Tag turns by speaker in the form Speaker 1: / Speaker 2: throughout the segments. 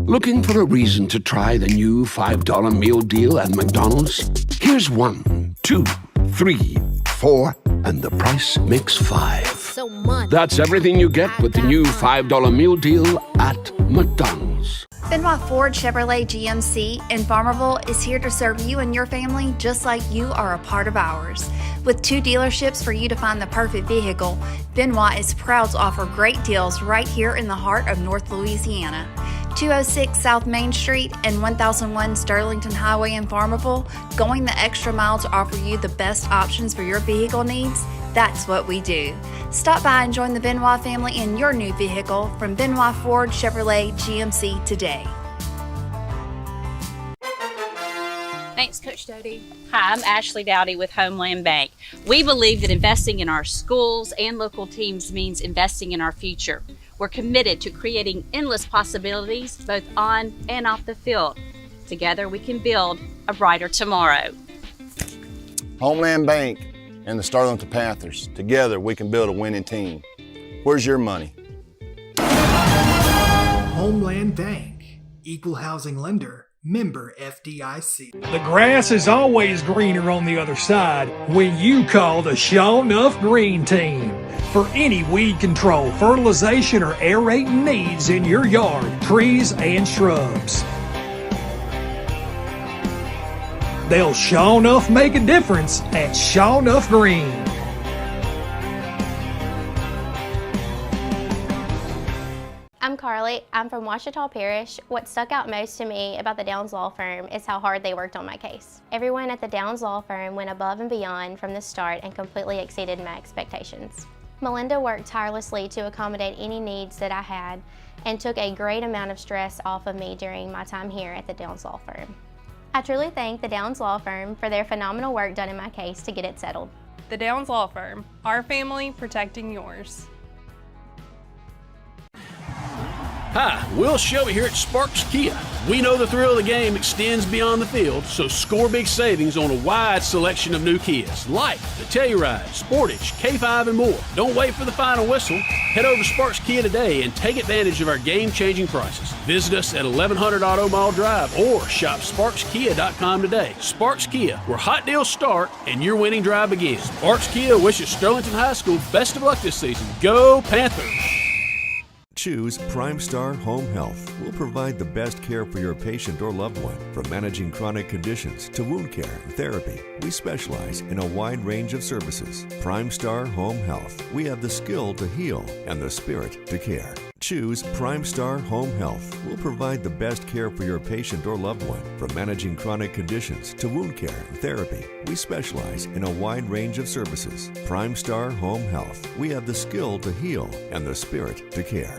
Speaker 1: Looking for a reason to try the new $5 meal deal at McDonald's? Here's 1, 2, 3, 4, and the price makes 5.
Speaker 2: So much.
Speaker 1: That's everything you get with the new $5 meal deal at McDonald's.
Speaker 3: Benoit Ford Chevrolet GMC in Farmerville is here to serve you and your family just like you are a part of ours. With 2 dealerships for you to find the perfect vehicle, Benoit is proud to offer great deals right here in the heart of North Louisiana. 206 South Main Street and 1001 Sterlington Highway in Farmerville, going the extra mile to offer you the best options for your vehicle needs? That's what we do. Stop by and join the Benoit family in your new vehicle from Benoit Ford Chevrolet GMC today.
Speaker 4: Thanks, Coach Dowdy. Hi, I'm Ashley Dowdy with Homeland Bank. We believe that investing in our schools and local teams means investing in our future. We're committed to creating endless possibilities both on and off the field. Together we can build a brighter tomorrow.
Speaker 5: Homeland Bank and the Sterlington Panthers. Together we can build a winning team. Where's your money?
Speaker 6: Homeland Bank, equal housing lender, member FDIC.
Speaker 7: The grass is always greener on the other side when you call the Sure Enough Green Team. For any weed control, fertilization, or aerating needs in your yard, trees, and shrubs. They'll sure enough make a difference at Sure Enough Green.
Speaker 8: I'm Carly. I'm from Ouachita Parish. What stuck out most to me about the Downs Law Firm is how hard they worked on my case. Everyone at the Downs Law Firm went above and beyond from the start and completely exceeded my expectations. Melinda worked tirelessly to accommodate any needs that I had and took a great amount of stress off of me during my time here at the Downs Law Firm. I truly thank the Downs Law Firm for their phenomenal work done in my case to get it settled.
Speaker 9: The Downs Law Firm, our family protecting yours.
Speaker 10: Hi, Will Shelby here at Sparks Kia. We know the thrill of the game extends beyond the field, so score big savings on a wide selection of new Kias, like the Telluride, Sportage, K5, and more. Don't wait for the final whistle. Head over to Sparks Kia today and take advantage of our game-changing prices. Visit us at 1100 Auto Mall Drive or shop SparksKia.com today. Sparks Kia, where hot deals start and your winning drive begins. Sparks Kia wishes Sterlington High School best of luck this season. Go Panthers!
Speaker 11: Choose Prime Star Home Health. We'll provide the best care for your patient or loved one. From managing chronic conditions to wound care and therapy, we specialize in a wide range of services. Prime Star Home Health. We have the skill to heal and the spirit to care. Choose Prime Star Home Health. We'll provide the best care for your patient or loved one. From managing chronic conditions to wound care and therapy, we specialize in a wide range of services. Prime Star Home Health. We have the skill to heal and the spirit to care.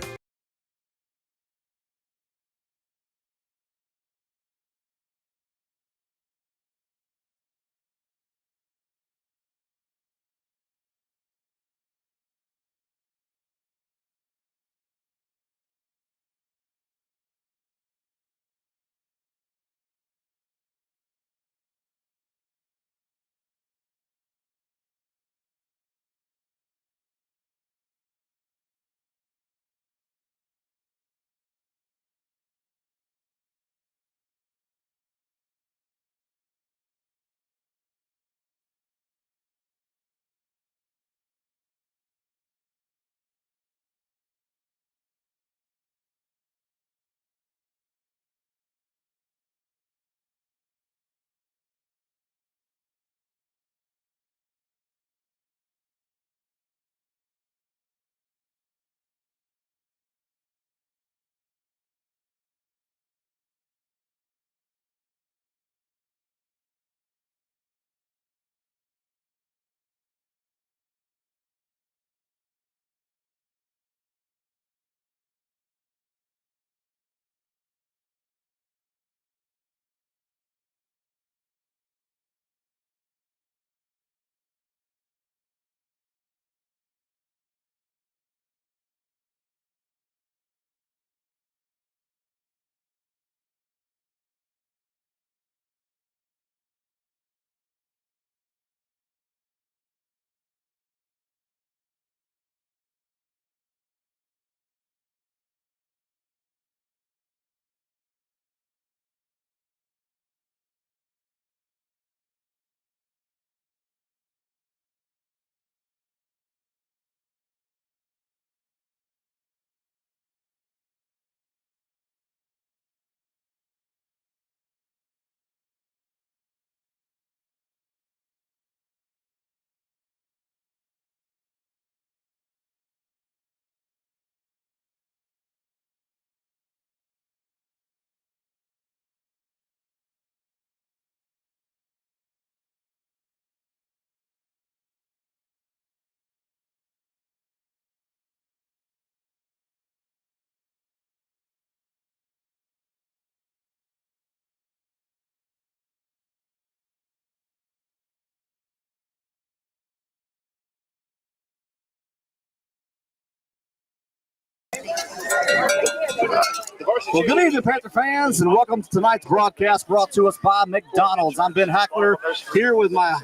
Speaker 2: Well, good evening, Panther fans, and welcome to tonight's broadcast brought to us by McDonald's. I'm Ben Hackler here with my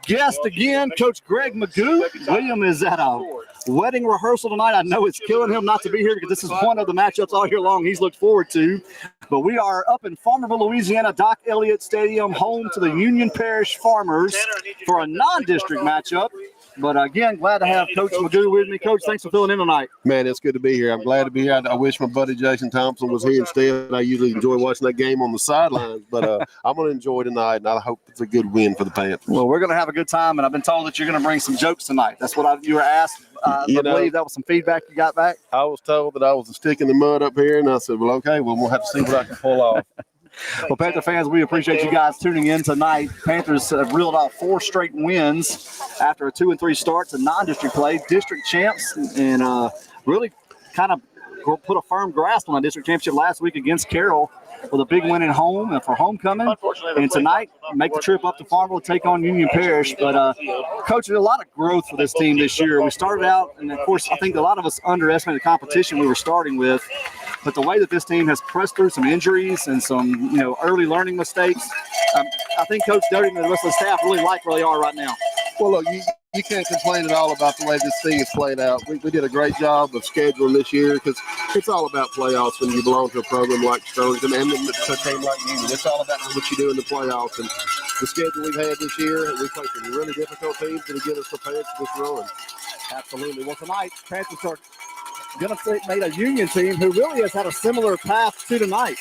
Speaker 2: guest again, Coach Greg Magoo. William is at a wedding rehearsal tonight. I know it's killing him not to be here because this is one of the matchups all year long he's looked forward to. But we are up in Farmerville, Louisiana, Doc Elliott Stadium, home to the Union Parish Farmers for a non-district matchup. But again, glad to have Coach Magoo with me. Coach, thanks for filling in tonight.
Speaker 12: Man, it's good to be here. I'm glad to be here. I wish my buddy Jason Thompson was here instead. I usually enjoy watching that game on the sidelines, but I'm going to enjoy tonight, and I hope it's a good win for the Panthers.
Speaker 2: Well, we're going to have a good time, and I've been told that you're going to bring some jokes tonight. That's what you were asked. I believe that was some feedback you got back.
Speaker 12: I was told that I was a stick in the mud up here, and I said, well, okay, well, we'll have to see what I can pull off.
Speaker 2: Well, Panther fans, we appreciate you guys tuning in tonight. Panthers have reeled out 4 straight wins after a 2-3 start to non-district play, district champs, and really kind of put a firm grasp on the district championship last week against Carroll with a big win at home and for homecoming. And tonight, make the trip up to Farmville to take on Union Parish. But, Coach, there's a lot of growth for this team this year. We started out, and, of course, I think a lot of us underestimated the competition we were starting with. But the way that this team has pressed through some injuries and some, early learning mistakes, I think Coach Doty and the rest of the staff really like where they are right now.
Speaker 12: Well, look, you can't complain at all about the way this thing is played out. We did a great job of scheduling this year because it's all about playoffs when you belong to a program like Sterlington and a team like Union. It's all about what you do in the playoffs. And the schedule we've had this year, we played some really difficult teams to get us prepared for this run.
Speaker 2: Absolutely. Well, tonight, Panthers are going to meet a Union team who really has had a similar path to tonight.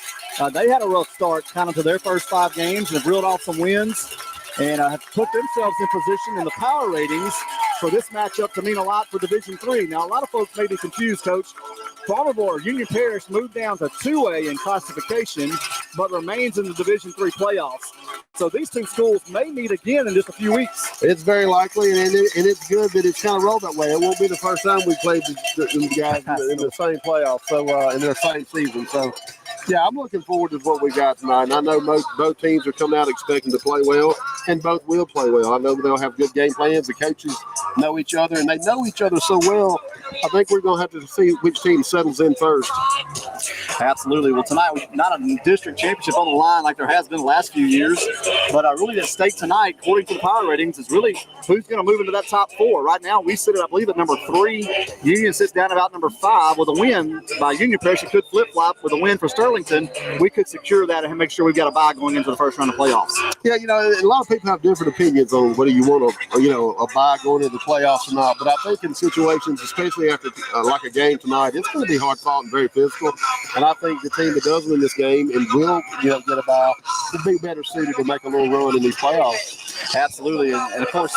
Speaker 2: They had a rough start kind of to their first 5 games and have reeled off some wins and have put themselves in position in the power ratings for this matchup to mean a lot for Division III. Now, a lot of folks may be confused, Coach. Farmerville, Union Parish moved down to 2A in classification, but remains in the Division III playoffs. So these two schools may meet again in just a few weeks.
Speaker 12: It's very likely, and it's good that it's kind of rolled that way. It won't be the first time we played the guys in the same playoffs, so in their same season. So, yeah, I'm looking forward to what we got tonight. And I know both teams are coming out expecting to play well, and both will play well. I know they'll have good game plans. The coaches know each other, and they know each other so well. I think we're going to have to see which team settles in first.
Speaker 2: Absolutely. Well, tonight, not a district championship on the line like there has been the last few years, but really at stake tonight, according to the power ratings, is really who's going to move into that top 4. Right now, we sit at, I believe, at number 3. Union sits down about number 5. With a win by Union Parish, it could flip-flop. With a win for Sterlington, we could secure that and make sure we've got a bye going into the first round of playoffs.
Speaker 12: Yeah, a lot of people have different opinions on whether you want a bye going into the playoffs or not. But I think in situations, especially after like a game tonight, it's going to be hard fought and very physical. And I think the team that does win this game and will get a bye will be better suited to make a little run in these playoffs.
Speaker 2: Absolutely. And of course,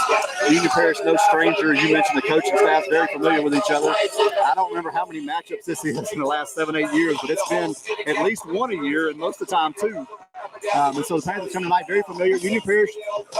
Speaker 2: Union Parish, no stranger. You mentioned the coaching staff, very familiar with each other. I don't remember how many matchups this is in the last 7-8 years, but it's been at least one a year, and most of the time 2. And so the Panthers come tonight very familiar. Union Parish,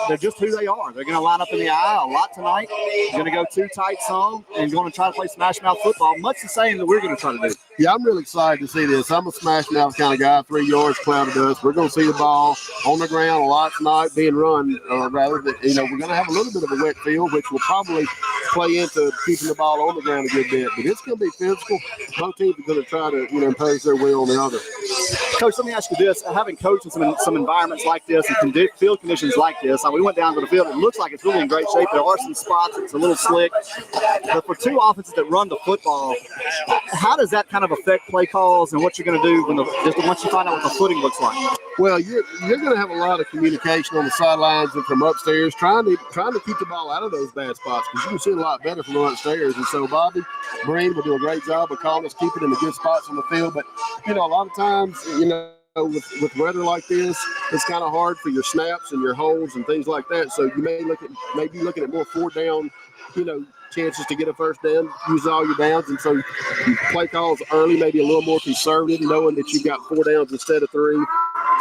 Speaker 2: they're just who they are. They're going to line up in the eye a lot tonight. They're going to go 2 tight some and going to try to play smash mouth football, much the same that we're going to try to do.
Speaker 12: Yeah, I'm really excited to see this. I'm a smash mouth kind of guy, 3 yards, cloud of dust. We're going to see the ball on the ground a lot tonight being run, rather than, we're going to have a little bit of a wet field, which will probably play into keeping the ball on the ground a good bit. But it's going to be physical. Both teams are going to try to, impose their will on the other.
Speaker 2: Coach, let me ask you this. Having coached in some environments like this and field conditions like this, we went down to the field. It looks like it's really in great shape. There are some spots. It's a little slick. But for 2 offenses that run the football, how does that kind of affect play calls and what you're going to do once you find out what the footing looks like?
Speaker 12: Well, you're going to have a lot of communication on the sidelines and from upstairs, trying to keep the ball out of those bad spots because you can see a lot better from upstairs. And so Bobby Breen will do a great job of calling us, keeping in the good spots on the field. But a lot of times, with weather like this, it's kind of hard for your snaps and your holds and things like that. So you may be looking at more 4-down, chances to get a first down, use all your downs. And so play calls early, maybe a little more conservative, knowing that you've got 4 downs instead of 3.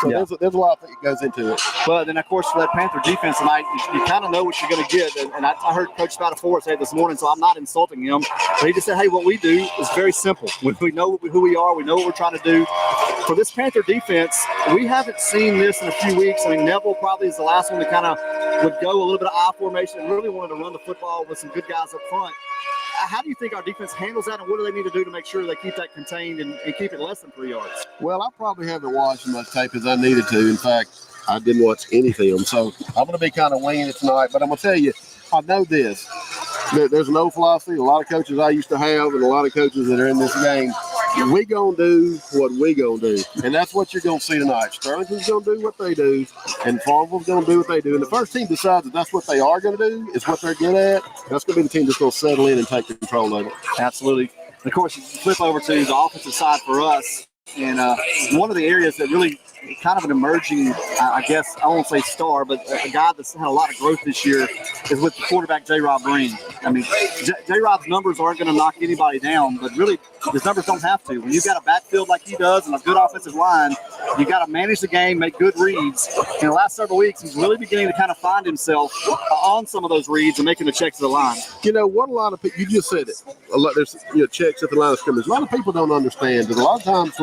Speaker 12: So there's a lot that goes into it.
Speaker 2: But then, of course, for that Panther defense tonight, you kind of know what you're going to get. And I heard Coach Spatafora say it this morning, so I'm not insulting him. But he just said, hey, what we do is very simple. We know who we are. We know what we're trying to do. For this Panther defense, we haven't seen this in a few weeks. Neville probably is the last one that kind of would go a little bit of I formation and really wanted to run the football with some good guys up front. how do you think our defense handles that, and what do they need to do to make sure they keep that contained and keep it less than 3 yards?
Speaker 12: Well, I probably haven't watched as much tape as I needed to. In fact, I didn't watch any film, so I'm going to be kind of winging it tonight. But I'm going to tell you, I know this. There's an old philosophy. A lot of coaches I used to have and a lot of coaches that are in this game, we going to do what we going to do. And that's what you're going to see tonight. Sterlington's going to do what they do, and Farmville's going to do what they do. And the first team decides that that's what they are going to do, is what they're good at, that's going to be the team that's going to settle in and take control of it.
Speaker 2: Absolutely. And of course, you flip over to the offensive side for us. And one of the areas that really kind of an emerging, I guess, I won't say star, but a guy that's had a lot of growth this year is with the quarterback, J-Rob Breen. I mean, J-Rob's numbers aren't going to knock anybody down, but really his numbers don't have to. When you've got a backfield like he does and a good offensive line, you got to manage the game, make good reads. In the last several weeks, he's really beginning to kind of find himself on some of those reads and making the checks to the line.
Speaker 12: You know, what a lot of people, you just said it, there's checks at the line of scrimmage. A lot of people don't understand that a lot of times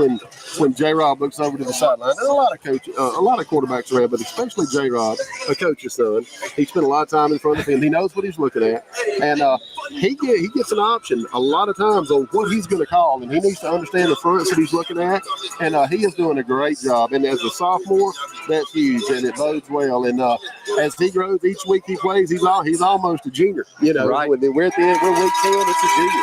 Speaker 12: when J-Rob looks over to the sideline, there's a lot of coaches, a lot of quarterbacks around, but especially J-Rob, a coach's son. He spent a lot of time in front of him. He knows what he's looking at, and he gets an option a lot of times on what he's going to call, and he needs to understand the fronts that he's looking at, and he is doing a great job. And as a sophomore, that's huge, and it bodes well. And as he grows each week he plays, he's almost a junior. You know,
Speaker 2: right.
Speaker 12: When we're at the end, we're week 10, it's a junior.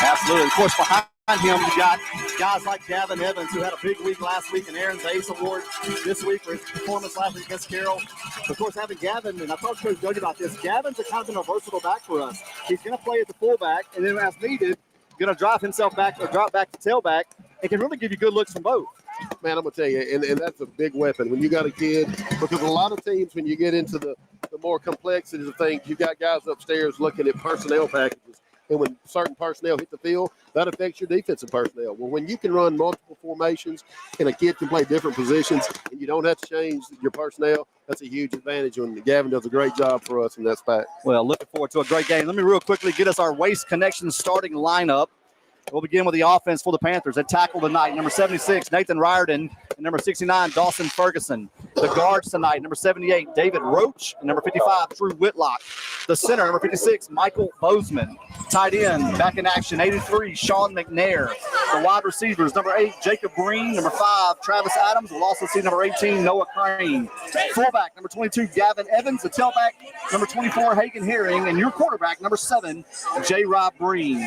Speaker 2: Absolutely. Of course, behind him, you got guys like Gavin Evans, who had a big week last week, and Aaron's Ace Award this week for his performance last week against Carroll. Of course, having Gavin, and I talked to Coach Jody about this, Gavin's kind of been a versatile back for us. He's going to play at the fullback, and then as needed, going to drive himself back or drop back to tailback, and can really give you good looks from both.
Speaker 12: Man, I'm going to tell you, and that's a big weapon when you got a kid, because a lot of teams, when you get into the more complexities of things, you got guys upstairs looking at personnel packages. And when certain personnel hit the field, that affects your defensive personnel. Well, when you can run multiple formations and a kid can play different positions and you don't have to change your personnel, that's a huge advantage. And Gavin does a great job for us, and that's fact.
Speaker 2: Well, looking forward to a great game. Let me real quickly get us our Waste Connection starting lineup. We'll begin with the offense for the Panthers. At tackle tonight, number 76, Nathan Riordan, and number 69, Dawson Ferguson. The guards tonight, number 78, David Roach, and number 55, Drew Whitlock. The center, number 56, Michael Bozeman. Tight end, back in action, 83, Sean McNair. The wide receivers, number 8, Jacob Green. Number 5, Travis Adams. We'll also see number 18, Noah Crane. Fullback, number 22, Gavin Evans. The tailback, number 24, Hagen Herring. And your quarterback, number 7, J-Rob Breen.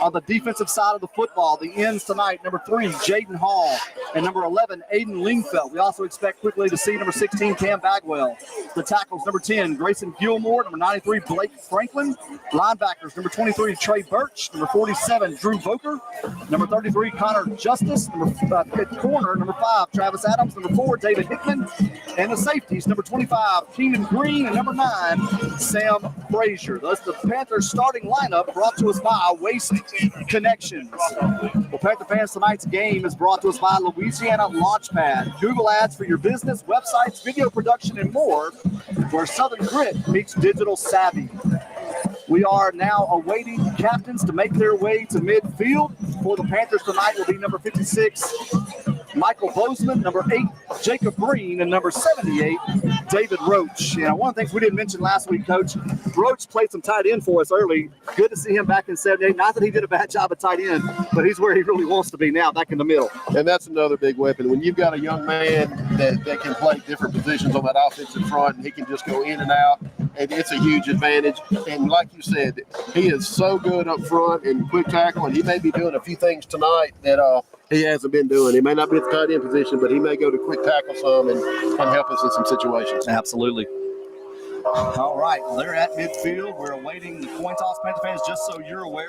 Speaker 2: On the defensive side of the football, the ends tonight, number 3, Jaden Hall, and number 11, Aiden Lingfeld. We also expect quickly to see number 16, Cam Bagwell. The tackles, number 10, Grayson Gilmore, number 93, Blake Franklin. Linebackers, number 23, Trey Birch, number 47, Drew Voker, number 33, Connor Justice, corner, number 5, Travis Adams, number 4, David Hickman, and the safeties, number 25, Keenan Green, and number 9, Sam Frazier. Thus the Panthers starting lineup brought to us by Waste Connections. Well, Panther fans, tonight's game is brought to us by Louisiana Launchpad. Google ads for your business, websites, video production, and more, where Southern Grit meets digital savvy. We are now awaiting captains to make their way to midfield. For the Panthers tonight will be number 56, Michael Bozeman, number 8, Jacob Green, and number 78, David Roach. You know, one of the things we didn't mention last week, Coach, Roach played some tight end for us early. Good to see him back in 78. Not that he did a bad job at tight end, but he's where he really wants to be now, back in the middle.
Speaker 12: And that's another big weapon. When you've got a young man that can play different positions on that offensive front, and he can just go in and out, and it's a huge advantage. And like you said, he is so good up front and quick tackle, and he may be doing a few things tonight that he hasn't been doing. He may not be at the tight end position, but he may go to quick tackle some and help us in some situations.
Speaker 2: Absolutely. All right, well, they're at midfield. We're awaiting the coin toss. Panther fans, just so you're aware,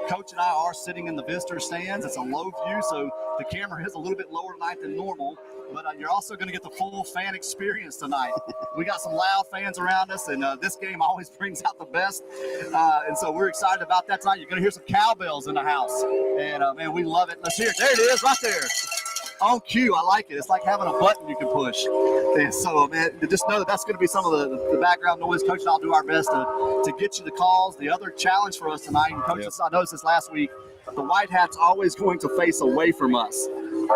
Speaker 2: Coach and I are sitting in the visitor stands. It's a low view, so the camera is a little bit lower tonight than normal, but you're also going to get the full fan experience tonight. We got some loud fans around us, and this game always brings out the best, and so we're excited about that tonight. You're going to hear some cowbells in the house, and, man, we love it. Let's hear it. There it is right there. On cue, I like it. It's like having a button you can push. And so, man, just know that that's going to be some of the background noise. Coach and I'll do our best to get you the calls. The other challenge for us tonight, and Coach, I noticed this last week, the White Hat's always going to face away from us.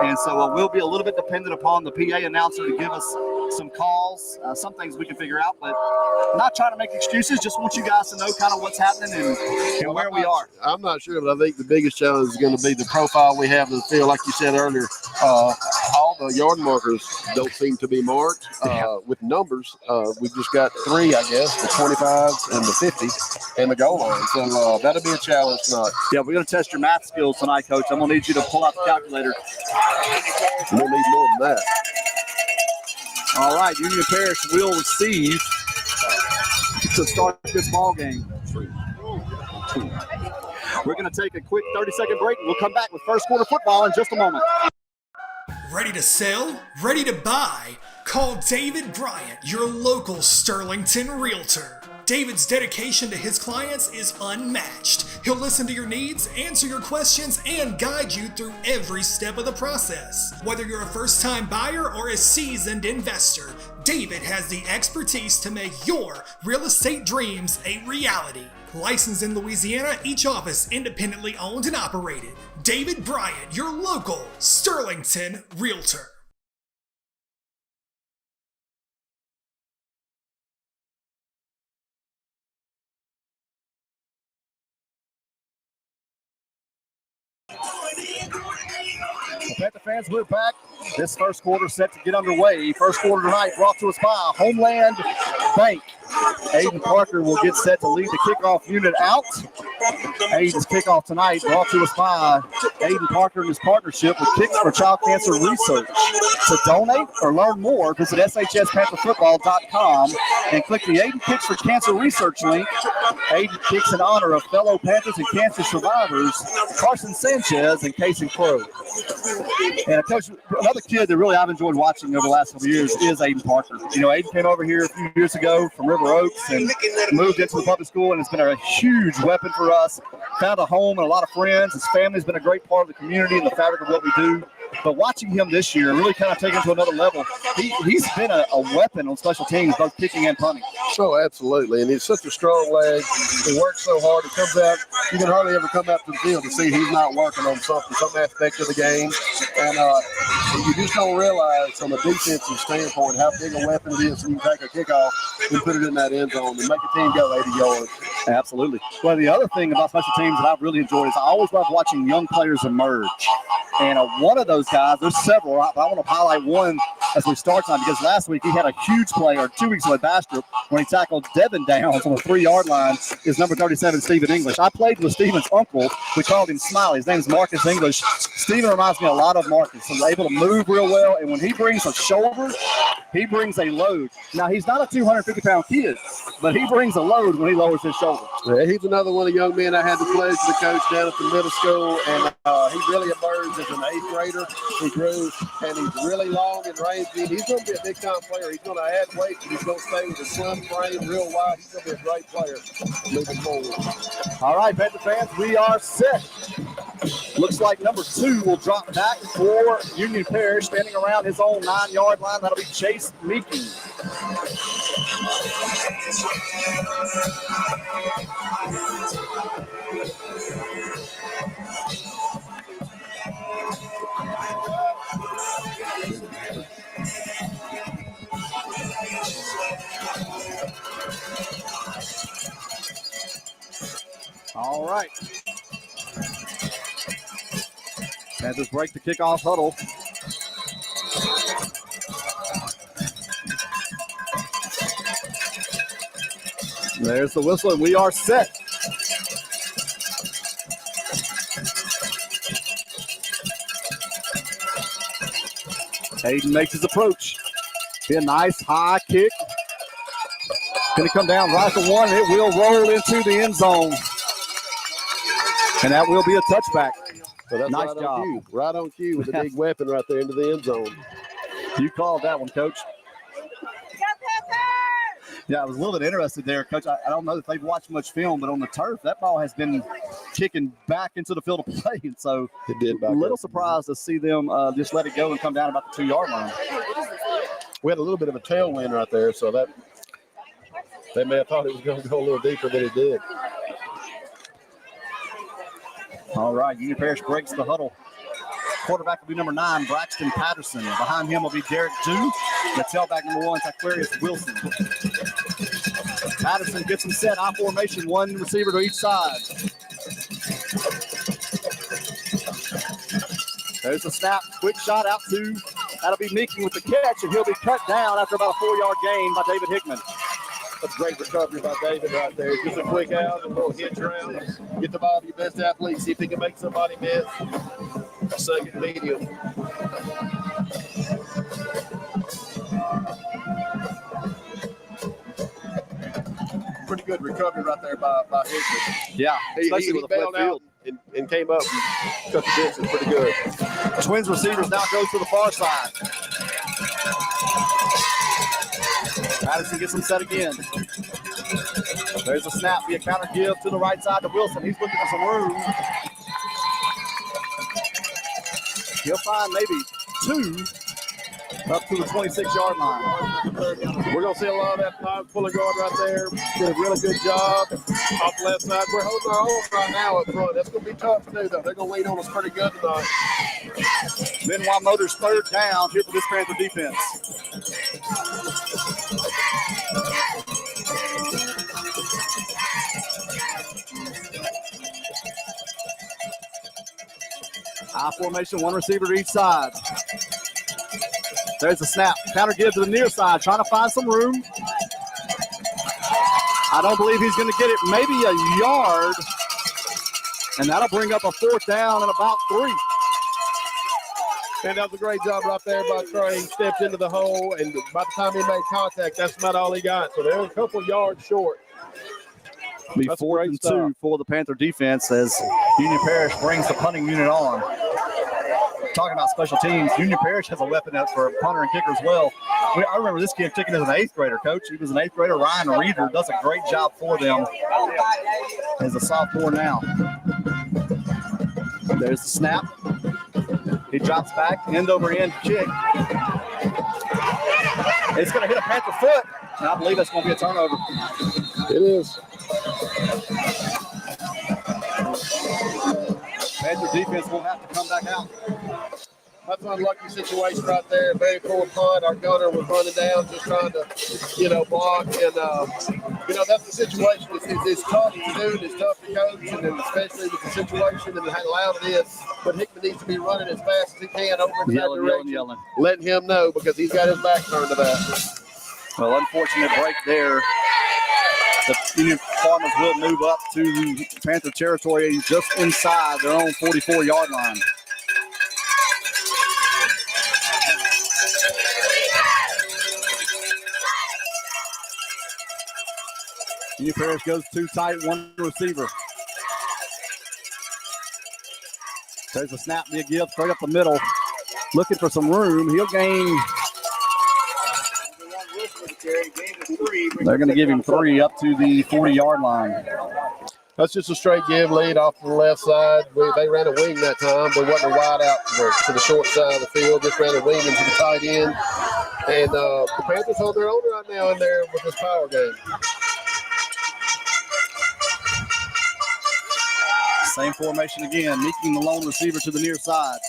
Speaker 2: And so we'll be a little bit dependent upon the PA announcer to give us some calls, some things we can figure out, but not trying to make excuses, just want you guys to know kind of what's happening and where we are.
Speaker 12: I'm not sure, but I think the biggest challenge is going to be the profile we have in the field. Like you said earlier, all the yard markers don't seem to be marked with numbers. We've just got 3, I guess, the 25 and the 50 and the goal line. So that'll be a challenge tonight.
Speaker 2: Yeah, we're going to test your math skills tonight, Coach. I'm going to need you to pull out the calculator.
Speaker 12: We'll need more than that.
Speaker 2: All right, Union Parish will receive to start this ball game. 3, 2. We're going to take a quick 30-second break, and we'll come back with first quarter football in just a moment.
Speaker 6: Ready to sell? Ready to buy? Call David Bryant, your local Sterlington realtor. David's dedication to his clients is unmatched. He'll listen to your needs, answer your questions, and guide you through every step of the process. Whether you're a first-time buyer or a seasoned investor, David has the expertise to make your real estate dreams a reality. Licensed in Louisiana, each office independently owned and operated. David Bryant, your local Sterlington realtor.
Speaker 2: Panther fans, we're back. This first quarter set to get underway. First quarter tonight brought to us by Homeland Bank. Aiden Parker will get set to lead the kickoff unit out. Aiden's kickoff tonight brought to us by Aiden Parker and his partnership with Kicks for Child Cancer Research. To donate or learn more, visit shspantherfootball.com and click the Aiden Kicks for Cancer Research link. Aiden kicks in honor of fellow Panthers and cancer survivors Carson Sanchez and Casey Crow. And Coach, another kid that really I've enjoyed watching over the last couple of years is Aiden Parker. You know, Aiden came over here a few years ago from River Oaks and moved into the public school, and it's been a huge weapon for us. Found a home and a lot of friends. His family's been a great part of the community and the fabric of what we do. But watching him this year really kind of take him to another level. He's been a weapon on special teams, both kicking and punting.
Speaker 12: Oh, absolutely. And he's such a strong leg. He works so hard. He comes out. You can hardly ever come out to the field to see he's not working on some aspect of the game. And you just don't realize from a defensive standpoint how big a weapon it is when you take a kickoff and put it in that end zone and make a team go 80 yards.
Speaker 2: Absolutely. Well, the other thing about special teams that I've really enjoyed is I always love watching young players emerge. And one of those guys, there's several, but I want to highlight one as we start tonight because last week he had a huge play, or 2 weeks ago at Bastrop, when he tackled Devin Downs on the 3-yard line, is number 37, Stephen English. I played with Stephen's uncle. We called him Smiley. His name is Marcus English. Stephen reminds me a lot of Marcus. He's able to move real well, and when he brings a shoulder, he brings a load. Now, he's not a 250-pound kid, but he brings a load when he lowers his shoulder.
Speaker 12: Yeah, he's another one of the young men I had the pleasure to coach down at the middle school, and he really emerged as an 8th grader. He grew, and he's really long and rangy. He's going to be a big-time player. He's going to add weight, and he's going to stay with his slim frame real wide. He's going to be a great player moving forward.
Speaker 2: All right, Panther fans, we are set. Looks like number 2 will drop back for Union Parish, standing around his own 9-yard line. That'll be Chase Meeking. All right. Panthers break the kickoff huddle. There's the whistle, and we are set. Hayden makes his approach. Be a nice high kick. Going to come down right to 1. It will roll into the end zone. And that will be a touchback.
Speaker 12: So that's
Speaker 2: nice
Speaker 12: right
Speaker 2: job.
Speaker 12: On cue. Right on cue with the big weapon right there into the end zone.
Speaker 2: You called that one, Coach. Yeah, I was a little bit interested there, Coach. I don't know if they've watched much film, but on the turf, that ball has been kicking back into the field of play. And so
Speaker 12: it did
Speaker 2: a little surprised to see them just let it go and come down about the 2-yard line.
Speaker 12: We had a little bit of a tailwind right there, so that they may have thought it was going to go a little deeper than it did.
Speaker 2: All right, Union Parish breaks the huddle. Quarterback will be number 9, Braxton Patterson. Behind him will be Derek Dew. The tailback number 1 is Aquarius Wilson. Patterson gets him set. I formation, 1 receiver to each side. There's the snap. Quick shot out to, that'll be Meeking with the catch, and he'll be cut down after about a 4-yard gain by David Hickman.
Speaker 12: That's a great recovery by David right there. Just a quick out, a little hitch around. Get the ball to your best athlete. See if he can make somebody miss. Second medium. Pretty good recovery right there by Hickman.
Speaker 2: Yeah, especially
Speaker 12: he
Speaker 2: with a flat field.
Speaker 12: And came up and cut the distance pretty good.
Speaker 2: Twins receivers now goes to the far side. Patterson gets him set again. There's a snap, be a counter give to the right side to Wilson. He's looking for some room. He'll find maybe 2 up to the 26-yard line.
Speaker 12: We're going to see a lot of that pulling guard right there. Did a really good job off the left side. We're holding our own right now up front. That's going to be tough to do, though. They're going to lean on us pretty good tonight.
Speaker 2: Benoit Motors 3rd down here for this Panther defense. I formation, 1 receiver to each side. There's a snap. Counter give to the near side, trying to find some room. I don't believe he's going to get it. Maybe a yard. And that'll bring up a 4th down and about 3.
Speaker 12: And that was a great job right there by Trey. He stepped into the hole, and by the time he made contact, that's about all he got. So they're a couple yards short.
Speaker 2: Be 4th and 2 for the Panther defense as Union Parish brings the punting unit on. Talking about special teams, Union Parish has a weapon out for a punter and kicker as well. I remember this kid kicking as an 8th grader, Coach. He was an 8th grader. Ryan Reeder does a great job for them as a sophomore now. There's the snap. He drops back, end over end kick. It's going to hit a Panther foot, and I believe that's going to be a turnover.
Speaker 12: It is.
Speaker 2: Panther defense will have to come back out.
Speaker 12: That's an unlucky situation right there. Very poor punt. Our gunner was running down, just trying to, block. And, that's the situation. It's tough to do, and it's tough to coach, and then especially with the situation and how loud it is. But Hickman needs to be running as fast as he can over in that direction.
Speaker 2: Yelling.
Speaker 12: Letting him know because he's got his back turned to that.
Speaker 2: Well, unfortunate break there. The Union Farmers will move up to Panther territory just inside their own 44-yard line. Union Parish goes 2 tight, 1 receiver. There's a snap, be a give straight up the middle. Looking for some room. He'll gain. They're going to give him 3 up to the 40-yard line.
Speaker 12: That's just a straight give lead off to the left side. They ran a wing that time, but wasn't a wide out to the short side of the field. Just ran a wing into the tight end. And the Panthers hold their own right now in there with this power game.
Speaker 2: Same formation again, Meeking the lone receiver to the near side.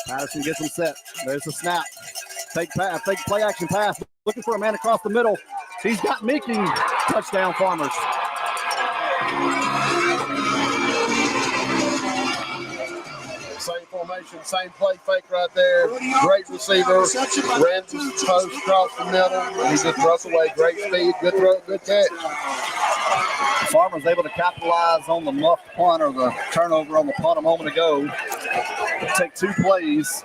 Speaker 2: Patterson gets him set. There's the snap. Fake play action pass. Looking for a man across the middle. He's got Meeking. Touchdown, Farmers.
Speaker 12: Same formation, same play fake right there. Great receiver. Ran post across the middle. He just broke away. Great speed. Good throw. Good catch.
Speaker 2: Farmers able to capitalize on the muffed punt or the turnover on the punt a moment ago. Take 2 plays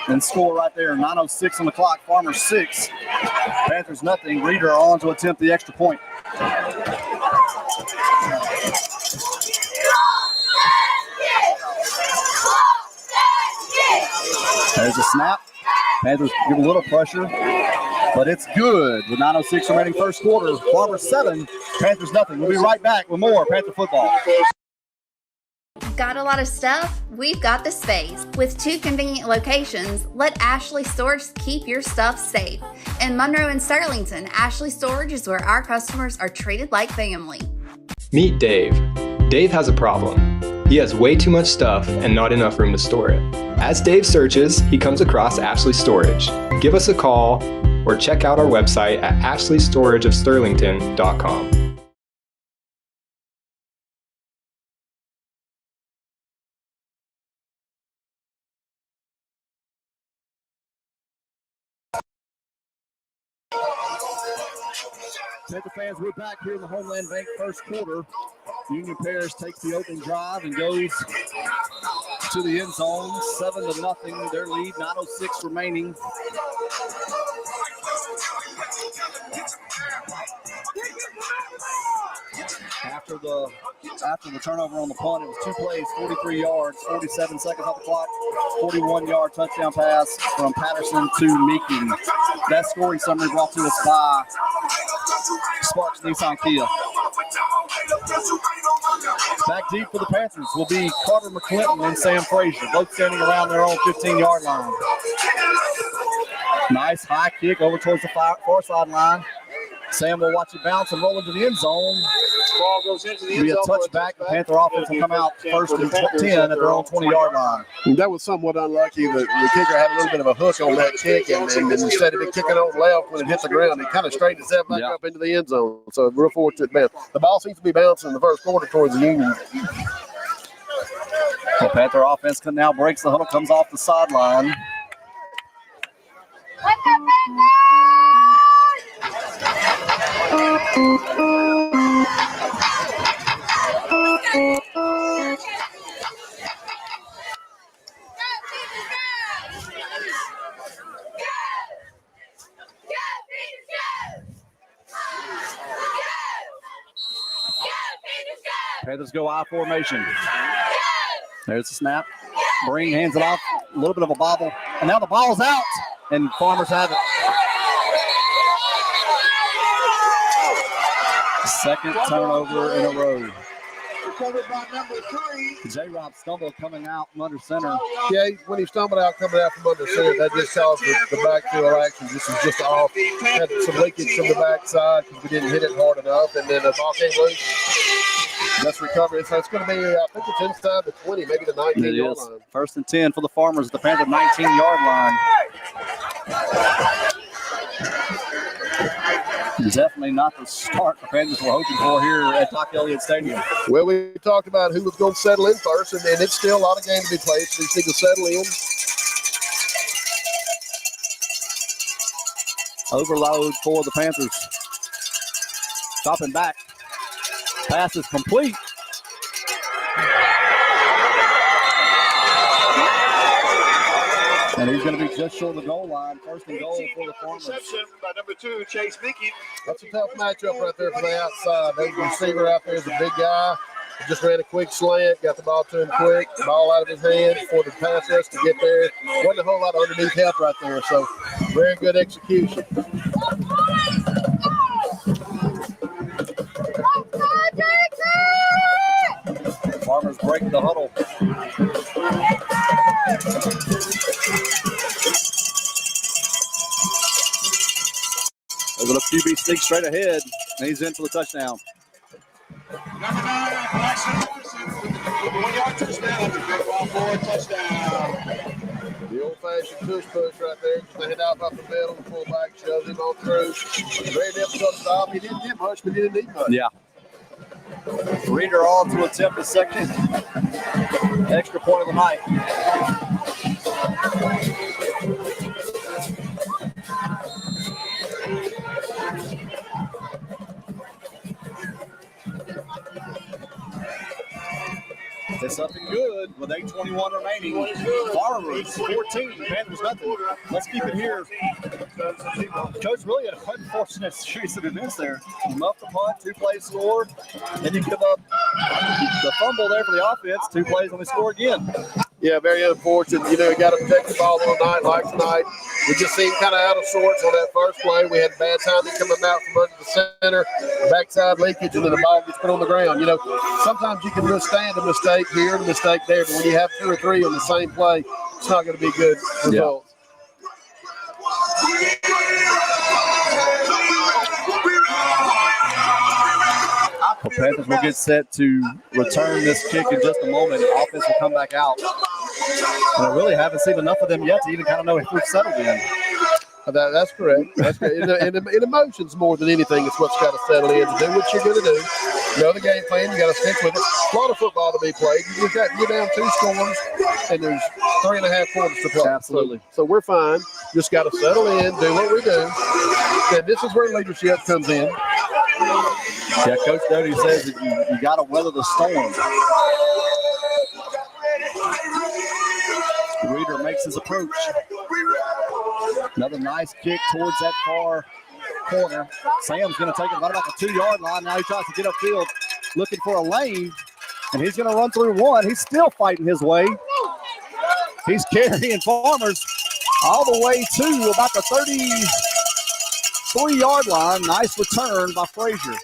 Speaker 2: and score right there. 9:06 on the clock. Farmers 6. Panthers nothing. Reeder on to attempt the extra point. There's a snap. Panthers give a little pressure, but it's good with 9:06 remaining first quarter. Farmers 7, Panthers nothing. We'll be right back with more Panther football.
Speaker 3: Got a lot of stuff? We've got the space. With 2 convenient locations, let Ashley Storage keep your stuff safe. In Monroe and Sterlington, Ashley Storage is where our customers are treated like family.
Speaker 13: Meet Dave. Dave has a problem. He has way too much stuff and not enough room to store it. As Dave searches, he comes across Ashley Storage. Give us a call or check out our website at ashleystorageofsterlington.com.
Speaker 2: Panther fans, we're back here in the Homeland Bank first quarter. Union Parish takes the opening drive and goes to the end zone, 7-0. Their lead, 9:06 remaining. After the turnover on the punt, it was 2 plays, 43 yards, 47 seconds off the clock, 41-yard touchdown pass from Patterson to Meeking. That scoring summary brought to us by Sparks Nissan Kia. Back deep for the Panthers will be Carter McClinton and Sam Frazier, both standing around their own 15-yard line. Nice high kick over towards the far sideline. Sam will watch it bounce and roll into the end zone.
Speaker 12: Ball goes into the end
Speaker 2: Be a
Speaker 12: zone.
Speaker 2: touchback. The Panther offense will come out first and 10 at their own 20-yard line.
Speaker 12: That was somewhat unlucky. The kicker had a little bit of a hook on that kick, and instead of it kicking on left when it hit the ground, it kind of straightened itself back up into the end zone. So real fortunate bounce. The ball seems to be bouncing in the first quarter towards the Union.
Speaker 2: The Panther offense now breaks the huddle, comes off the sideline. Panthers go I formation. There's the snap. Breen hands it off. A little bit of a bobble. And now the ball's out. And Farmers have it. Second turnover in a row.
Speaker 12: Recovered by number 3.
Speaker 2: J-Rob stumbled coming out from under center.
Speaker 12: Yeah, when he stumbled out, coming out from under center, that just caused the backfield action. This was just off. Had some leakage from the backside because we didn't hit it hard enough, and then the ball came loose. Let's recover it. So it's going to be, I think it's inside the 20, maybe the 19-yard line.
Speaker 2: First and 10 for the Farmers at the Panther 19-yard line. Definitely not the start the Panthers were hoping for here at Doc Elliott Stadium.
Speaker 12: Well, we talked about who was going to settle in first, and it's still a lot of game to be played, so you need to settle in.
Speaker 2: Overload for the Panthers. Stopping back. Pass is complete. And he's going to be just short of the goal line. First and goal for the Farmers.
Speaker 12: Reception by number 2, Chase Mickey. That's a tough matchup right there for the outside. The receiver out there is a big guy. He just ran a quick slant, got the ball to him quick, ball out of his hands for the pass rush to get there. Wasn't a whole lot of underneath help right there, so very good execution.
Speaker 2: Farmers break the huddle. There's a QB sneak straight ahead, and he's in for the touchdown.
Speaker 12: Number 9, Blackson Morrison, 1-yard touchdown. Touchdown. The old-fashioned push right there. Stand out off the middle, the fullback shoves him on through. Very difficult to stop. He didn't get much, but he didn't need much.
Speaker 2: Yeah. Reader on to attempt the second extra point of the night. It's up and good with 8:21 remaining. Farmers 14, Panthers nothing. Let's keep it here. Coach really had an unfortunate series of events there. Muffed the punt, 2 plays scored. Then you give up the fumble there for the offense, 2 plays and we score again.
Speaker 12: Yeah, very unfortunate. You know, you got to protect the ball on a night like tonight. We just seemed kind of out of sorts on that first play. We had bad timing coming out from under the center, backside leakage, and then the ball gets put on the ground. You know, sometimes you can withstand a mistake here and a mistake there, but when you have 2 or 3 on the same play, it's not going to be good results.
Speaker 2: Panthers will get set to return this kick in just a moment. Offense will come back out. And I really haven't seen enough of them yet to even kind of know if we've settled in.
Speaker 12: That's correct. That's correct. In emotions more than anything, it's what's got to settle in to do what you're going to do. You know the game plan. You got to stick with it. A lot of football to be played. You're down 2 scores, and there's 3.5 quarters to play.
Speaker 2: Absolutely.
Speaker 12: So we're fine. Just got to settle in, do what we do. And this is where leadership comes in.
Speaker 2: Yeah, Coach Doty says that you got to weather the storm. Reeder makes his approach. Another nice kick towards that far corner. Sam's going to take it right about the 2-yard line. Now he tries to get upfield, looking for a lane, and he's going to run through one. He's still fighting his way. He's carrying Farmers all the way to about the 33-yard line. Nice return by Frazier.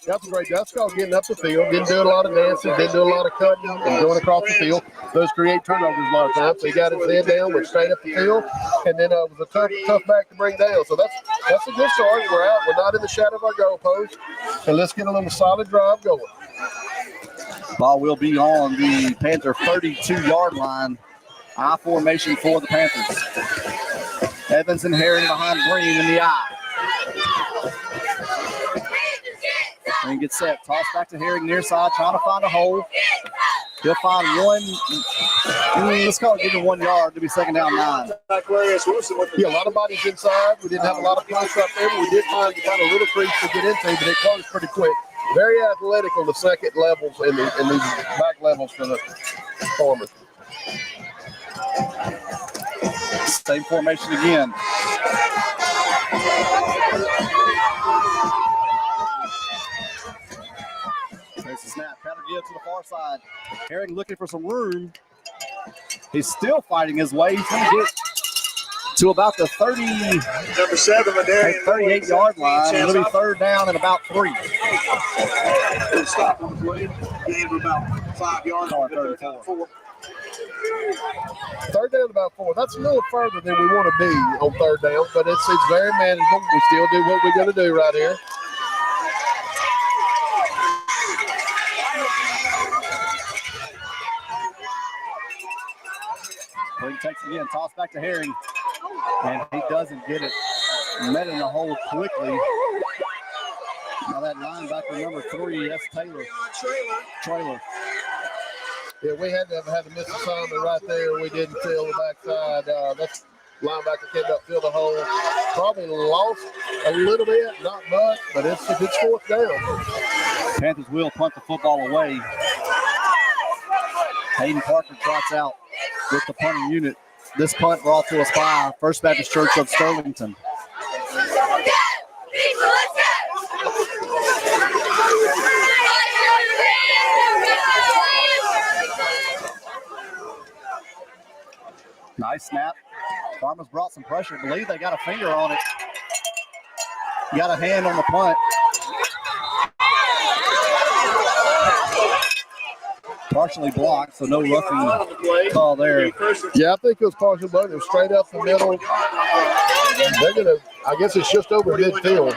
Speaker 12: That's a great. That's called getting up the field. Didn't do a lot of dancing. Didn't do a lot of cutting and going across the field. Those create turnovers a lot of times. So he got his head down, went straight up the field, and then it was a tough back to bring down. So that's a good start. We're out. We're not in the shadow of our goalpost. So let's get a little solid drive going.
Speaker 2: Ball will be on the Panther 32-yard line. I formation for the Panthers. Evans and Herring behind Green in the I. And gets set. Toss back to Herring near side, trying to find a hole. He'll find one. Let's call it give him 1 yard to be second down 9.
Speaker 12: Yeah, a lot of bodies inside. We didn't have a lot of points up there, but we did find a little crease to get into, but it closed pretty quick. Very athletic on the second levels and these back levels for the Farmers.
Speaker 2: Same formation again. Takes a snap, counter give to the far side. Herring looking for some room. He's still fighting his way. He's going to get to about the 38-yard line. It'll be third down and about 3.
Speaker 14: Stop on the play. Gain of about 5 yards.
Speaker 2: Third down 4.
Speaker 12: Third down about 4. That's a little further than we want to be on third down, but it's very manageable. We still do what we're going to do right here.
Speaker 2: He takes it again, toss back to Herring, and he doesn't get it. Met in the hole quickly. Now that linebacker number 3, that's Taylor. Trailer.
Speaker 12: Yeah, we had to have had a missed assignment right there. We didn't fill the backside. That's linebacker came up, filled the hole. Probably lost a little bit, not much, but it's fourth down.
Speaker 2: Panthers will punt the football away. Hayden Parker trots out with the punting unit. This punt brought to us by First Baptist Church of Sterlington. Nice snap. Farmers brought some pressure. I believe they got a finger on it. Got a hand on the punt. Partially blocked, so no roughing call there.
Speaker 12: Yeah, I think it was partially blocked. It was straight up the middle. They're gonna. I guess it's just over midfield.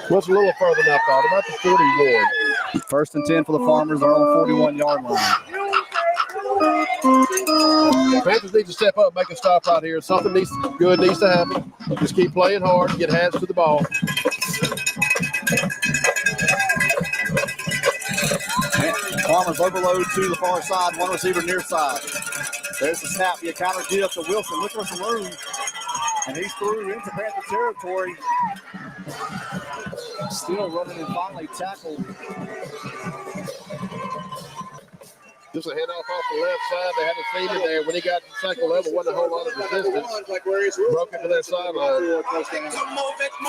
Speaker 12: What's a little further than I thought? About the 41.
Speaker 2: First and 10 for the Farmers. They're on the 41-yard line.
Speaker 12: Panthers need to step up, make a stop right here. Something needs to happen. Just keep playing hard, get hands to the ball.
Speaker 2: Farmers overload to the far side, one receiver near side. There's the snap. The counter give to Wilson. Looking for some room. And he's through into Panther territory. Still running and finally tackled.
Speaker 12: Just a handoff off the left side. They had a feed in there. When he got to the second level, wasn't a whole lot of resistance. Broke into their sideline.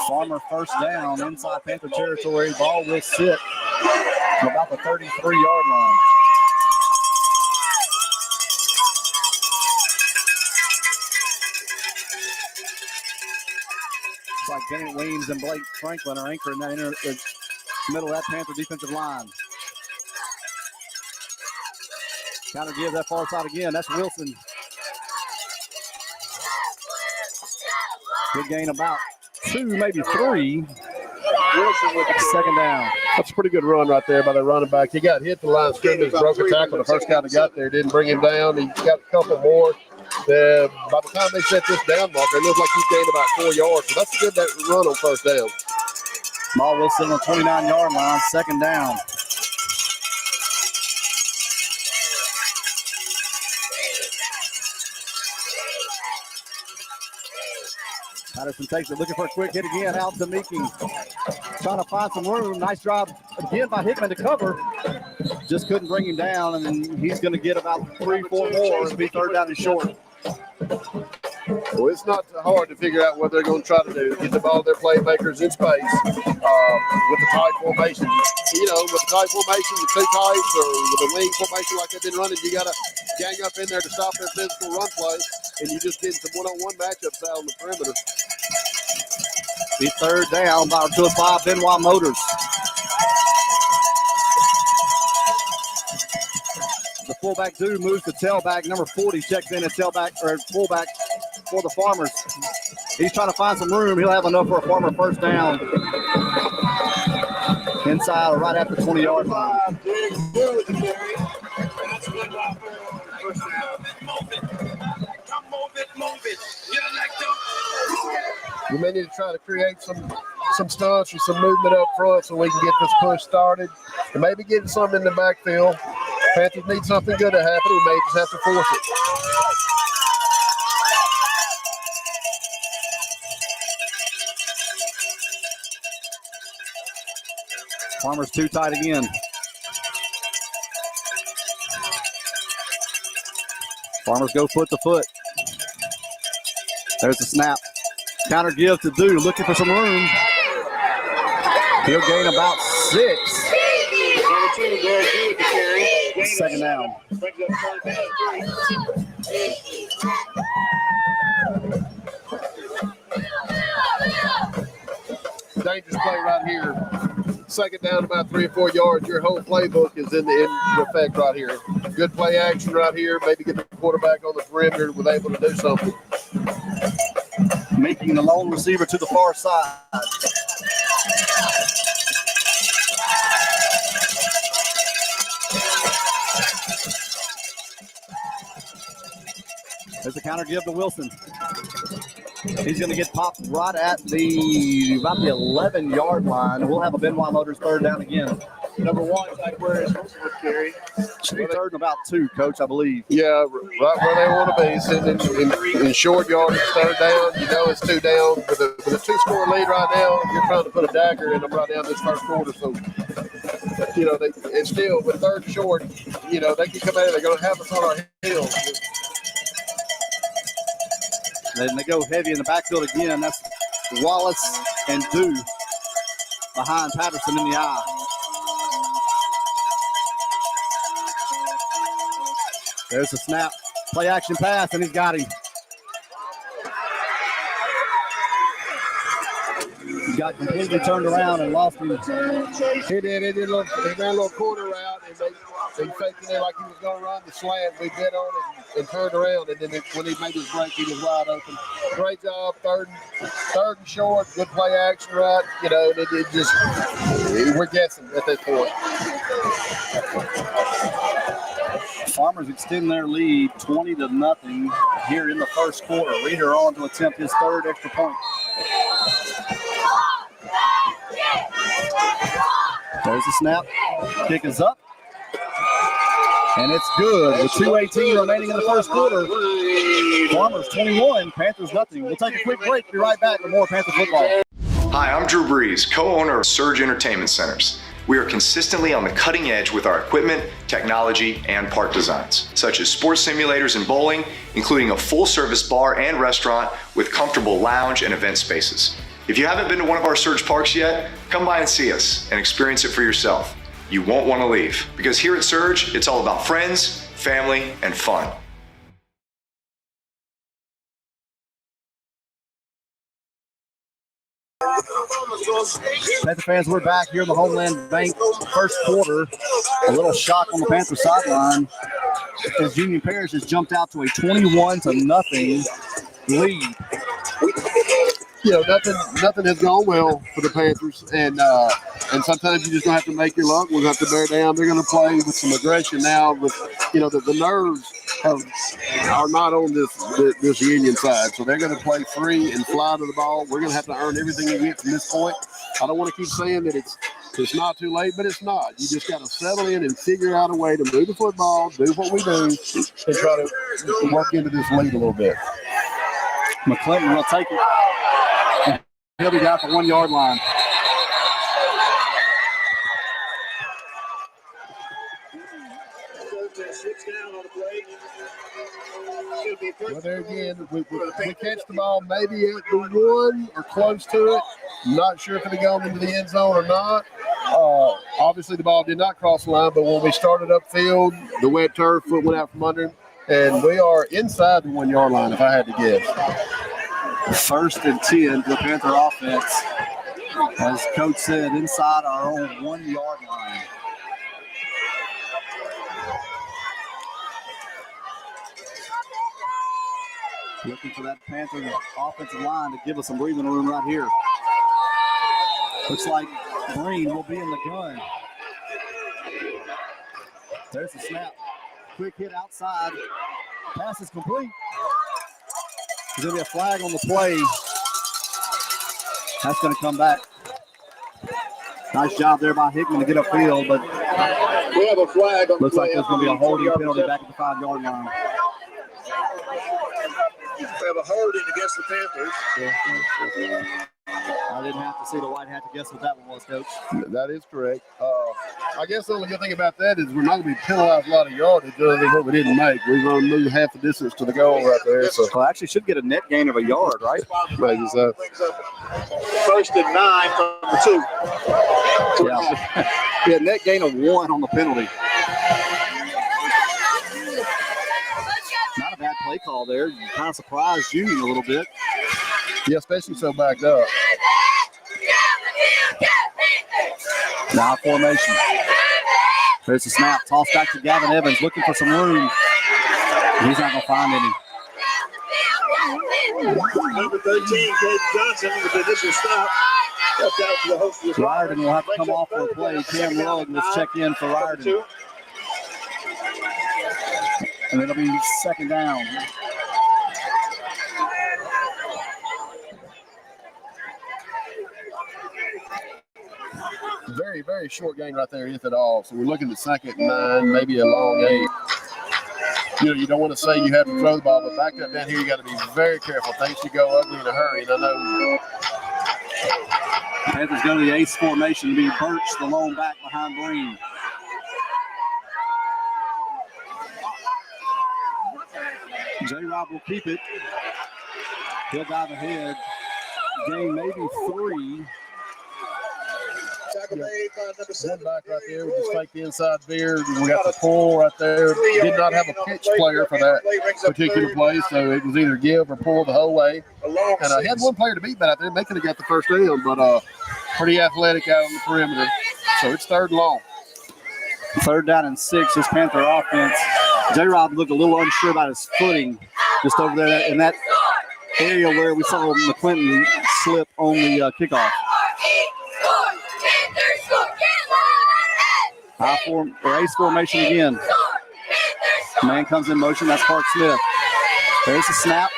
Speaker 2: Farmer first down inside Panther territory. Ball will sit about the 33-yard line. It's like Bennett Weems and Blake Franklin are anchoring that middle of that Panther defensive line. Counter give that far side again. That's Wilson. Good gain about 2, maybe 3.
Speaker 14: Wilson with the
Speaker 2: Second down.
Speaker 12: That's a pretty good run right there by the running back. He got hit the line of scrimmage, broke a tackle. The first guy that got there didn't bring him down. He got a couple more. By the time they set this down marker, it looked like he gained about 4 yards. So that's a good run on first down.
Speaker 2: Ball will sit on the 29-yard line. Second down. Patterson takes it, looking for a quick hit again, out to Meeking. Trying to find some room. Nice drive again by Hickman to cover. Just couldn't bring him down, and then he's going to get about 3-4 more. It'll be third down and short.
Speaker 12: Well, it's not hard to figure out what they're going to try to do. Get the ball to their playmakers in space with the tight formation. You know, with the tight formation, the two tights, or with the wing formation like they've been running, you got to gang up in there to stop their physical run play, and you just did some one-on-one matchups out on the perimeter.
Speaker 2: Be third down by 2-5 Benoit Motors. The fullback dude moves to tailback. Number 40 checks in at tailback or fullback for the Farmers. He's trying to find some room. He'll have enough for a Farmer first down. Inside or right at the 20-yard line.
Speaker 12: We may need to try to create some stunts or some movement up front so we can get this push started and maybe get some in the backfield. Panthers need something good to happen. We may just have to force it.
Speaker 2: Farmers too tight again. Farmers go foot to foot. There's the snap. Counter give to Dew, looking for some room. He'll gain about 6. Second down.
Speaker 12: Dangerous play right here. Second down about 3 or 4 yards. Your whole playbook is in effect right here. Good play action right here. Maybe get the quarterback on the perimeter with able to do something.
Speaker 2: Making the lone receiver to the far side. There's a counter give to Wilson. He's going to get popped right at about the 11-yard line. We'll have a Benoit Motors third down again.
Speaker 14: Number 1, like where is carry?
Speaker 2: Should be third and about 2, Coach, I believe.
Speaker 12: Yeah, right where they want to be. Sitting in short yardage, third down. You know it's 2 down. With a 2-score lead right now, you're trying to put a dagger in them right down this first quarter. So, you know, it's still with third and short, you know, they can come out. They're going to have us on our heels.
Speaker 2: Then they go heavy in the backfield again. That's Wallace and Dew behind Patterson in the eye. There's the snap. Play action pass, and he's got him. He got completely turned around and lost him.
Speaker 12: He ran a little corner route, and they faked it like he was going to run the slant. We bit on it and turned around, and then when he made his break, he was wide open. Great job, third and short, good play action, right? You know, we're guessing at this point.
Speaker 2: Farmers extend their lead 20-0 here in the first quarter. Reeder on to attempt his third extra point. There's the snap. Kick is up. And it's good with 2:18 remaining in the first quarter. Farmers 21, Panthers nothing. We'll take a quick break. Be right back with more Panther football.
Speaker 15: Hi, I'm Drew Brees, co-owner of Surge Entertainment Centers. We are consistently on the cutting edge with our equipment, technology, and park designs, such as sports simulators and bowling, including a full-service bar and restaurant with comfortable lounge and event spaces. If you haven't been to one of our Surge parks yet, come by and see us and experience it for yourself. You won't want to leave, because here at Surge, it's all about friends, family, and fun.
Speaker 2: Panther fans, we're back here in the Homeland Bank first quarter. A little shock on the Panther sideline as Union Parish has jumped out to a 21-0 lead.
Speaker 12: nothing has gone well for the Panthers, and sometimes you just don't have to make your luck. We'll have to bear down. They're going to play with some aggression now. With the nerves are not on this Union side, so they're going to play free and fly to the ball. We're going to have to earn everything we get from this point. I don't want to keep saying that it's not too late, but it's not. You just got to settle in and figure out a way to move the football, do what we do, and try to work into this lead a little bit.
Speaker 2: McClinton will take it. He'll be down at the 1 yard line.
Speaker 12: Well, there again, we catch the ball maybe at the 1 or close to it. Not sure if it had gone into the end zone or not. Obviously, the ball did not cross the line, but when we started upfield, the wet turf foot went out from under him, and we are inside the 1 yard line, if I had to guess.
Speaker 2: 1st and 10 for the Panther offense. As Coach said, inside our own 1 yard line. Looking for that Panther offensive line to give us some breathing room right here. Looks like Green will be in the gun. There's the snap. Quick hit outside. Pass is complete. There's going to be a flag on the play. That's going to come back. Nice job there by Hickman to get upfield, but
Speaker 12: we have a flag on
Speaker 2: looks like there's going to be a holding penalty back at the 5 yard line.
Speaker 14: We have a holding against the Panthers.
Speaker 2: I didn't have to see the white hat to guess what that one was, Coach.
Speaker 12: That is correct. I guess the only good thing about that is we're not going to be penalized a lot of yardage other than what we didn't make. We've only moved half the distance to the goal right there. So
Speaker 2: well, actually should get a net gain of a yard, right?
Speaker 12: Maybe so.
Speaker 14: 1st and 9 from the 2.
Speaker 2: Yeah, net gain of 1 on the penalty. Not a bad play call there. Kind of surprised Union a little bit.
Speaker 12: Yeah, especially so backed up.
Speaker 2: Now formation. There's a snap. Toss back to Gavin Evans looking for some room. He's not going to find any.
Speaker 14: Number 13, Gabe Johnson, with the initial stop. Left out to the host of the
Speaker 2: Riordan will have to come off for a play. Cam Rugg will check in for Riordan. And it'll be 2nd down.
Speaker 12: Very, very short gain right there, if at all. So we're looking at 2nd and 9, maybe a long 8. You don't want to say you have to throw the ball, but back up down here, you got to be very careful. Things could go ugly in a hurry. And I know
Speaker 2: Panthers go to the ace formation to be Birch, the lone back behind Green. J-Rob will keep it. He'll dive ahead. Gain maybe 3.
Speaker 14: Tackle made by number 7.
Speaker 12: One back right there. We just take the inside veer. We got the pull right there. Did not have a pitch player for that particular play, so it was either give or pull the whole way. And I had one player to beat back there. They could have got the first down, but pretty athletic out on the perimeter. So it's 3rd and long.
Speaker 2: 3rd down and 6. This Panther offense. J-Rob looked a little unsure about his footing just over there in that area where we saw McClinton slip on the kickoff. Ace formation again. Man comes in motion. That's Park Smith. There's the snap.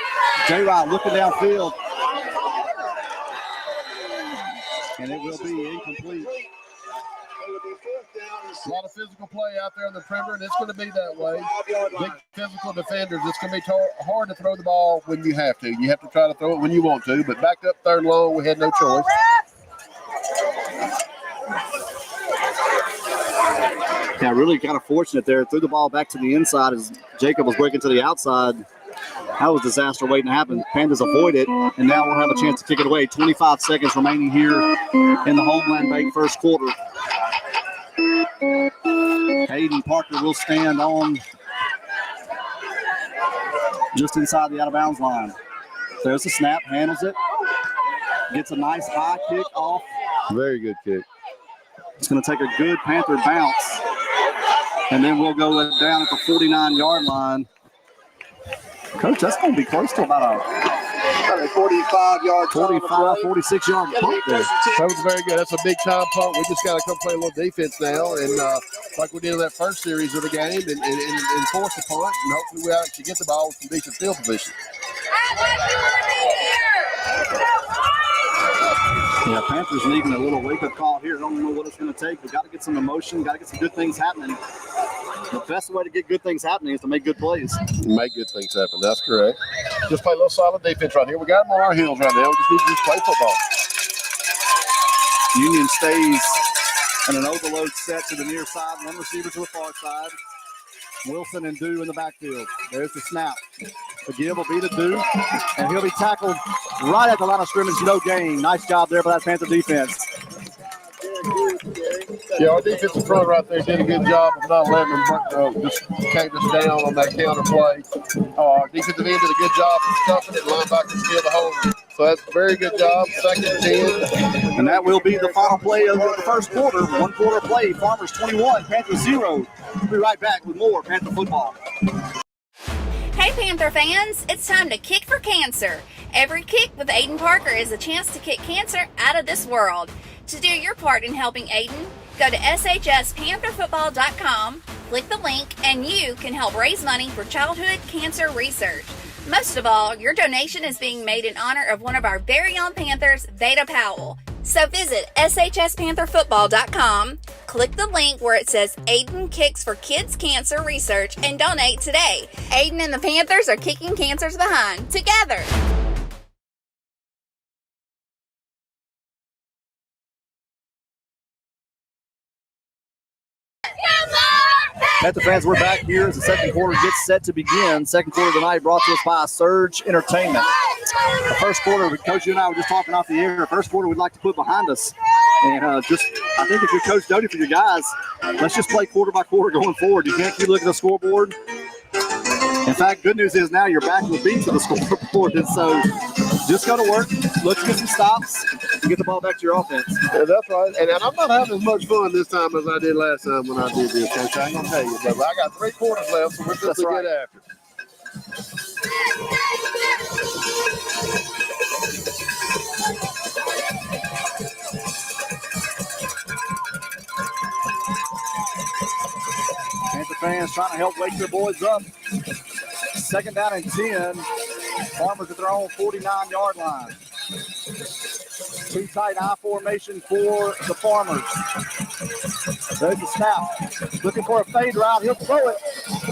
Speaker 2: J-Rob looking downfield. And it will be incomplete.
Speaker 12: A lot of physical play out there on the perimeter, and it's going to be that way. Big physical defenders. It's going to be hard to throw the ball when you have to. You have to try to throw it when you want to, but backed up 3rd and long, we had no choice.
Speaker 2: Yeah, really kind of fortunate there. Threw the ball back to the inside as Jacob was breaking to the outside. That was disaster waiting to happen. Panthers avoid it, and now we'll have a chance to kick it away. 25 seconds remaining here in the Homeland Bank first quarter. Hayden Parker will stand on just inside the out-of-bounds line. There's the snap, handles it, gets a nice high kick off.
Speaker 12: Very good kick.
Speaker 2: It's going to take a good Panther bounce, and then we'll go down at the 49-yard line. Coach, that's going to be close to about a
Speaker 14: About a 45-yard
Speaker 2: 46-yard punt there.
Speaker 12: That was very good. That's a big-time punt. We just got to come play a little defense now, and like we did in that first series of the game, and force the punt, and hopefully we actually get the ball with some decent field position.
Speaker 2: Yeah, Panthers needing a little wake-up call here. I don't know what it's going to take. We've got to get some emotion, got to get some good things happening. The best way to get good things happening is to make good plays.
Speaker 12: Make good things happen. That's correct. Just play a little solid defense right here. We got them on our heels right now. We just need to just play football.
Speaker 2: Union stays in an overload set to the near side. One receiver to the far side. Wilson and Dew in the backfield. There's the snap. The give will be to Dew, and he'll be tackled right at the line of scrimmage. No gain. Nice job there by that Panther defense.
Speaker 12: Yeah, our defensive front right there did a good job of not letting them just came us down on that counter play. Our defensive end did a good job of stuffing it. Linebackers steal the hole. So that's a very good job. 2nd and 10.
Speaker 2: And that will be the final play of the first quarter. 1 quarter play. Farmers 21, Panthers 0. We'll be right back with more Panther football.
Speaker 3: Hey Panther fans, it's time to kick for cancer. Every kick with Aiden Parker is a chance to kick cancer out of this world. To do your part in helping Aiden, go to shspantherfootball.com, click the link, and you can help raise money for childhood cancer research. Most of all, your donation is being made in honor of one of our very own Panthers, Veda Powell. So visit shspantherfootball.com, click the link where it says Aiden Kicks for Kids Cancer Research, and donate today. Aiden and the Panthers are kicking cancers behind, together.
Speaker 2: Panther fans, we're back here as the second quarter gets set to begin. Second quarter tonight brought to us by Surge Entertainment. The first quarter, Coach, you and I were just talking off the air. The first quarter we'd like to put behind us. And I think if you're Coach Doty for your guys, let's just play quarter by quarter going forward. You can't keep looking at the scoreboard. In fact, good news is now you're back to the beat to the scoreboard. And so just go to work, let's get some stops, and get the ball back to your offense.
Speaker 12: Yeah, that's right. And I'm not having as much fun this time as I did last time when I did this, Coach. I ain't going to tell you. But I got 3 quarters left, so we're just to get after.
Speaker 2: Panther fans trying to help wake their boys up. 2nd down and 10. Farmers at their own 49-yard line. 2 tight I formation for the Farmers. There's the snap. Looking for a fade route. He'll throw it.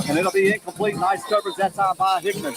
Speaker 2: And it'll be incomplete. Nice coverage that time by Hickman.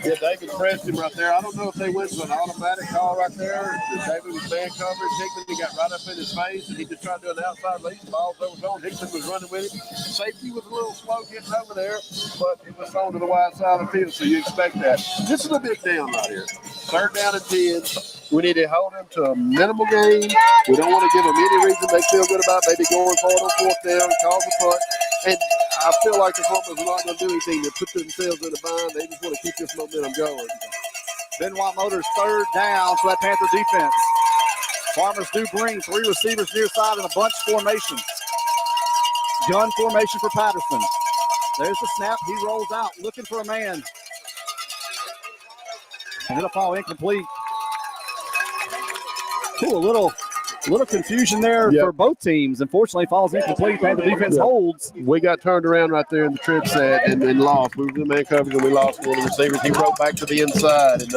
Speaker 12: Yeah, David pressed him right there. I don't know if they went to an automatic call right there. David was man coverage. Hickman, he got right up in his face, and he just tried to do an outside lead. The ball was overthrown. Hickman was running with it. Safety was a little slow getting over there, but it was thrown to the wide side of the field, so you expect that. This is a big down right here. 3rd down and 10. We need to hold them to a minimal gain. We don't want to give them any reason they feel good about maybe going forward on 4th down, cause a punt. And I feel like the Farmers are not going to do anything to put themselves in a bind. They just want to keep this momentum going.
Speaker 2: Benoit Motors 3rd down for that Panther defense. Farmers do bring 3 receivers near side in a bunch formation. Gun formation for Patterson. There's the snap. He rolls out looking for a man. And it'll fall incomplete. Ooh, a little confusion there for both teams. Unfortunately, falls incomplete. Panther defense holds.
Speaker 12: We got turned around right there in the trip set and lost. We were in man coverage and we lost one of the receivers. He broke back to the inside, and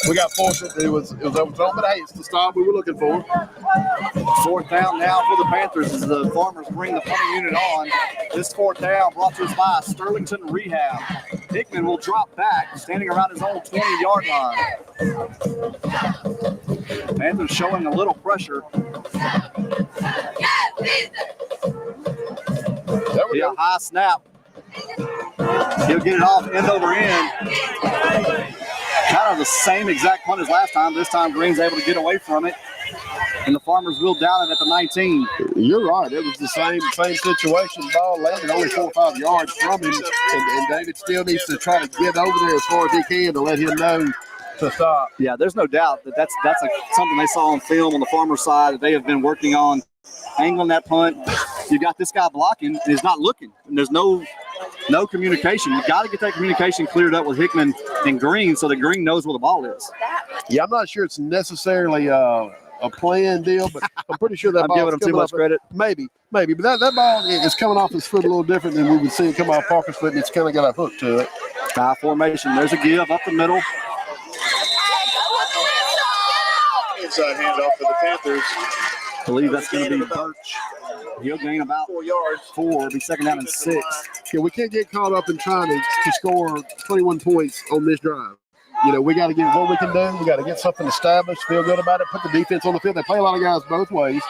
Speaker 12: we got fortunate. It was overthrown, but hey, it's the stop we were looking for.
Speaker 2: 4th down now for the Panthers as the Farmers bring the punting unit on. This 4th down brought to us by Sterlington Rehab. Hickman will drop back, standing around his own 20-yard line. Panthers showing a little pressure. There we go. A high snap. He'll get it off end over end. Kind of the same exact punt as last time. This time Green's able to get away from it. And the Farmers will down it at the 19.
Speaker 12: You're right. It was the same situation. Ball landed only 4 or 5 yards from him. And David still needs to try to get over there as far as he can to let him know to stop.
Speaker 2: Yeah, there's no doubt that that's something they saw on film on the Farmer side that they have been working on, angling that punt, you got this guy blocking and he's not looking. And there's no communication. You got to get that communication cleared up with Hickman and Green so that Green knows where the ball is.
Speaker 12: Yeah, I'm not sure it's necessarily a planned deal, but I'm pretty sure that
Speaker 2: I'm
Speaker 12: ball
Speaker 2: giving him too much credit.
Speaker 12: Maybe. But that ball is coming off his foot a little different than we would see it come off Parker's foot, and it's kind of got a hook to it.
Speaker 2: High formation. There's a give up the middle.
Speaker 14: Inside handoff for the Panthers.
Speaker 2: I believe that's going to be Birch. He'll gain about 4 yards. It'll be second down and 6.
Speaker 12: Yeah, we can't get caught up in trying to score 21 points on this drive. You know, we got to get what we can do. We got to get something established, feel good about it, put the defense on the field. They play a lot of guys both ways.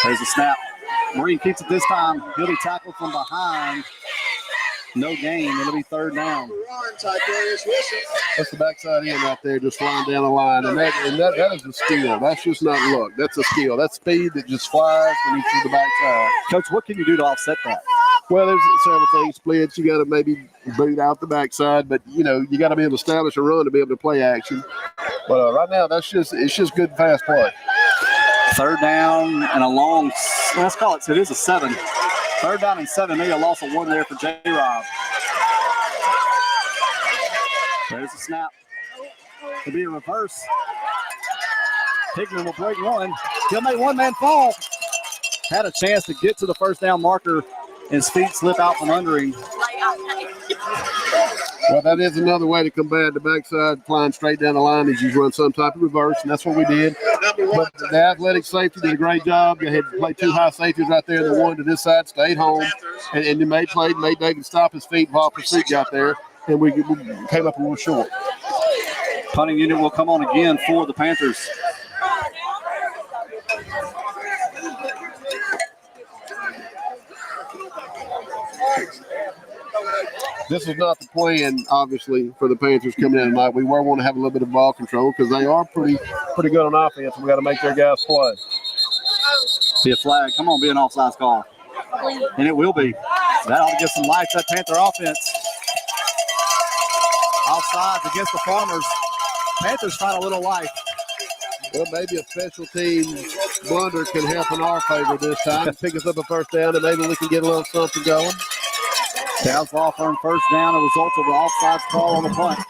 Speaker 2: There's a snap. Green keeps it this time. He'll be tackled from behind. No gain. It'll be third down.
Speaker 12: That's the backside end right there, just flying down the line. And that is a skill. That's just not luck. That's a skill. That's speed that just flies when you see the backside.
Speaker 2: Coach, what can you do to offset that?
Speaker 12: Well, there's several things. Splits, you got to maybe boot out the backside, but, you know, you got to be able to establish a run to be able to play action. But right now, it's just good, fast play.
Speaker 2: Third down and a long, let's call it, so it is a 7. Third down and 7, maybe a loss of 1 there for J-Rob. There's the snap. It'll be a reverse. Hickman will break one. He'll make one man fall. Had a chance to get to the first down marker. His feet slip out from under him.
Speaker 12: Well, that is another way to combat the backside flying straight down the line is you run some type of reverse, and that's what we did. But the athletic safety did a great job. They had to play 2 high safeties right there. The one to this side stayed home, and they made David stop his feet while Pursuit got there, and we came up a little short.
Speaker 2: Punting unit will come on again for the Panthers.
Speaker 12: This is not the plan, obviously, for the Panthers coming in tonight. We want to have a little bit of ball control because they are pretty good on offense. We got to make their guys play.
Speaker 2: Be a flag. Come on, be an offsides call. And it will be. That ought to give some life to that Panther offense. Offsides against the Farmers. Panthers find a little life.
Speaker 12: Well, maybe a special team blunder can help in our favor this time. Pick us up a first down, and maybe we can get a little something going.
Speaker 2: Downs Law Firm first down, a result of the offsides call on the punt.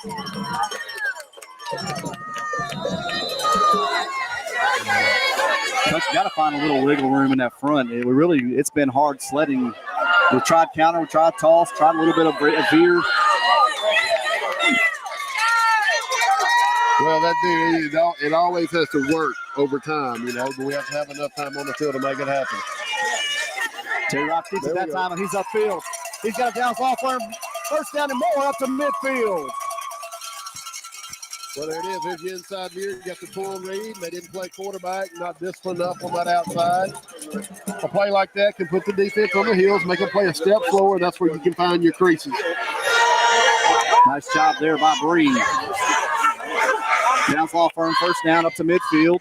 Speaker 2: Coach, you got to find a little wiggle room in that front. It's been hard sledding. We tried counter, we tried toss, tried a little bit of veer.
Speaker 12: Well, it always has to work over time, you know, but we have to have enough time on the field to make it happen.
Speaker 2: J-Rock keeps it that time, and he's upfield. He's got a Downs Law Firm first down and more up to midfield.
Speaker 12: Well, there it is. Here's the inside view. You got the pull and read. They didn't play quarterback, not disciplined enough on that outside. A play like that can put the defense on the heels, make them play a step slower. That's where you can find your creases.
Speaker 2: Nice job there by Breen. Downs Law Firm first down up to midfield.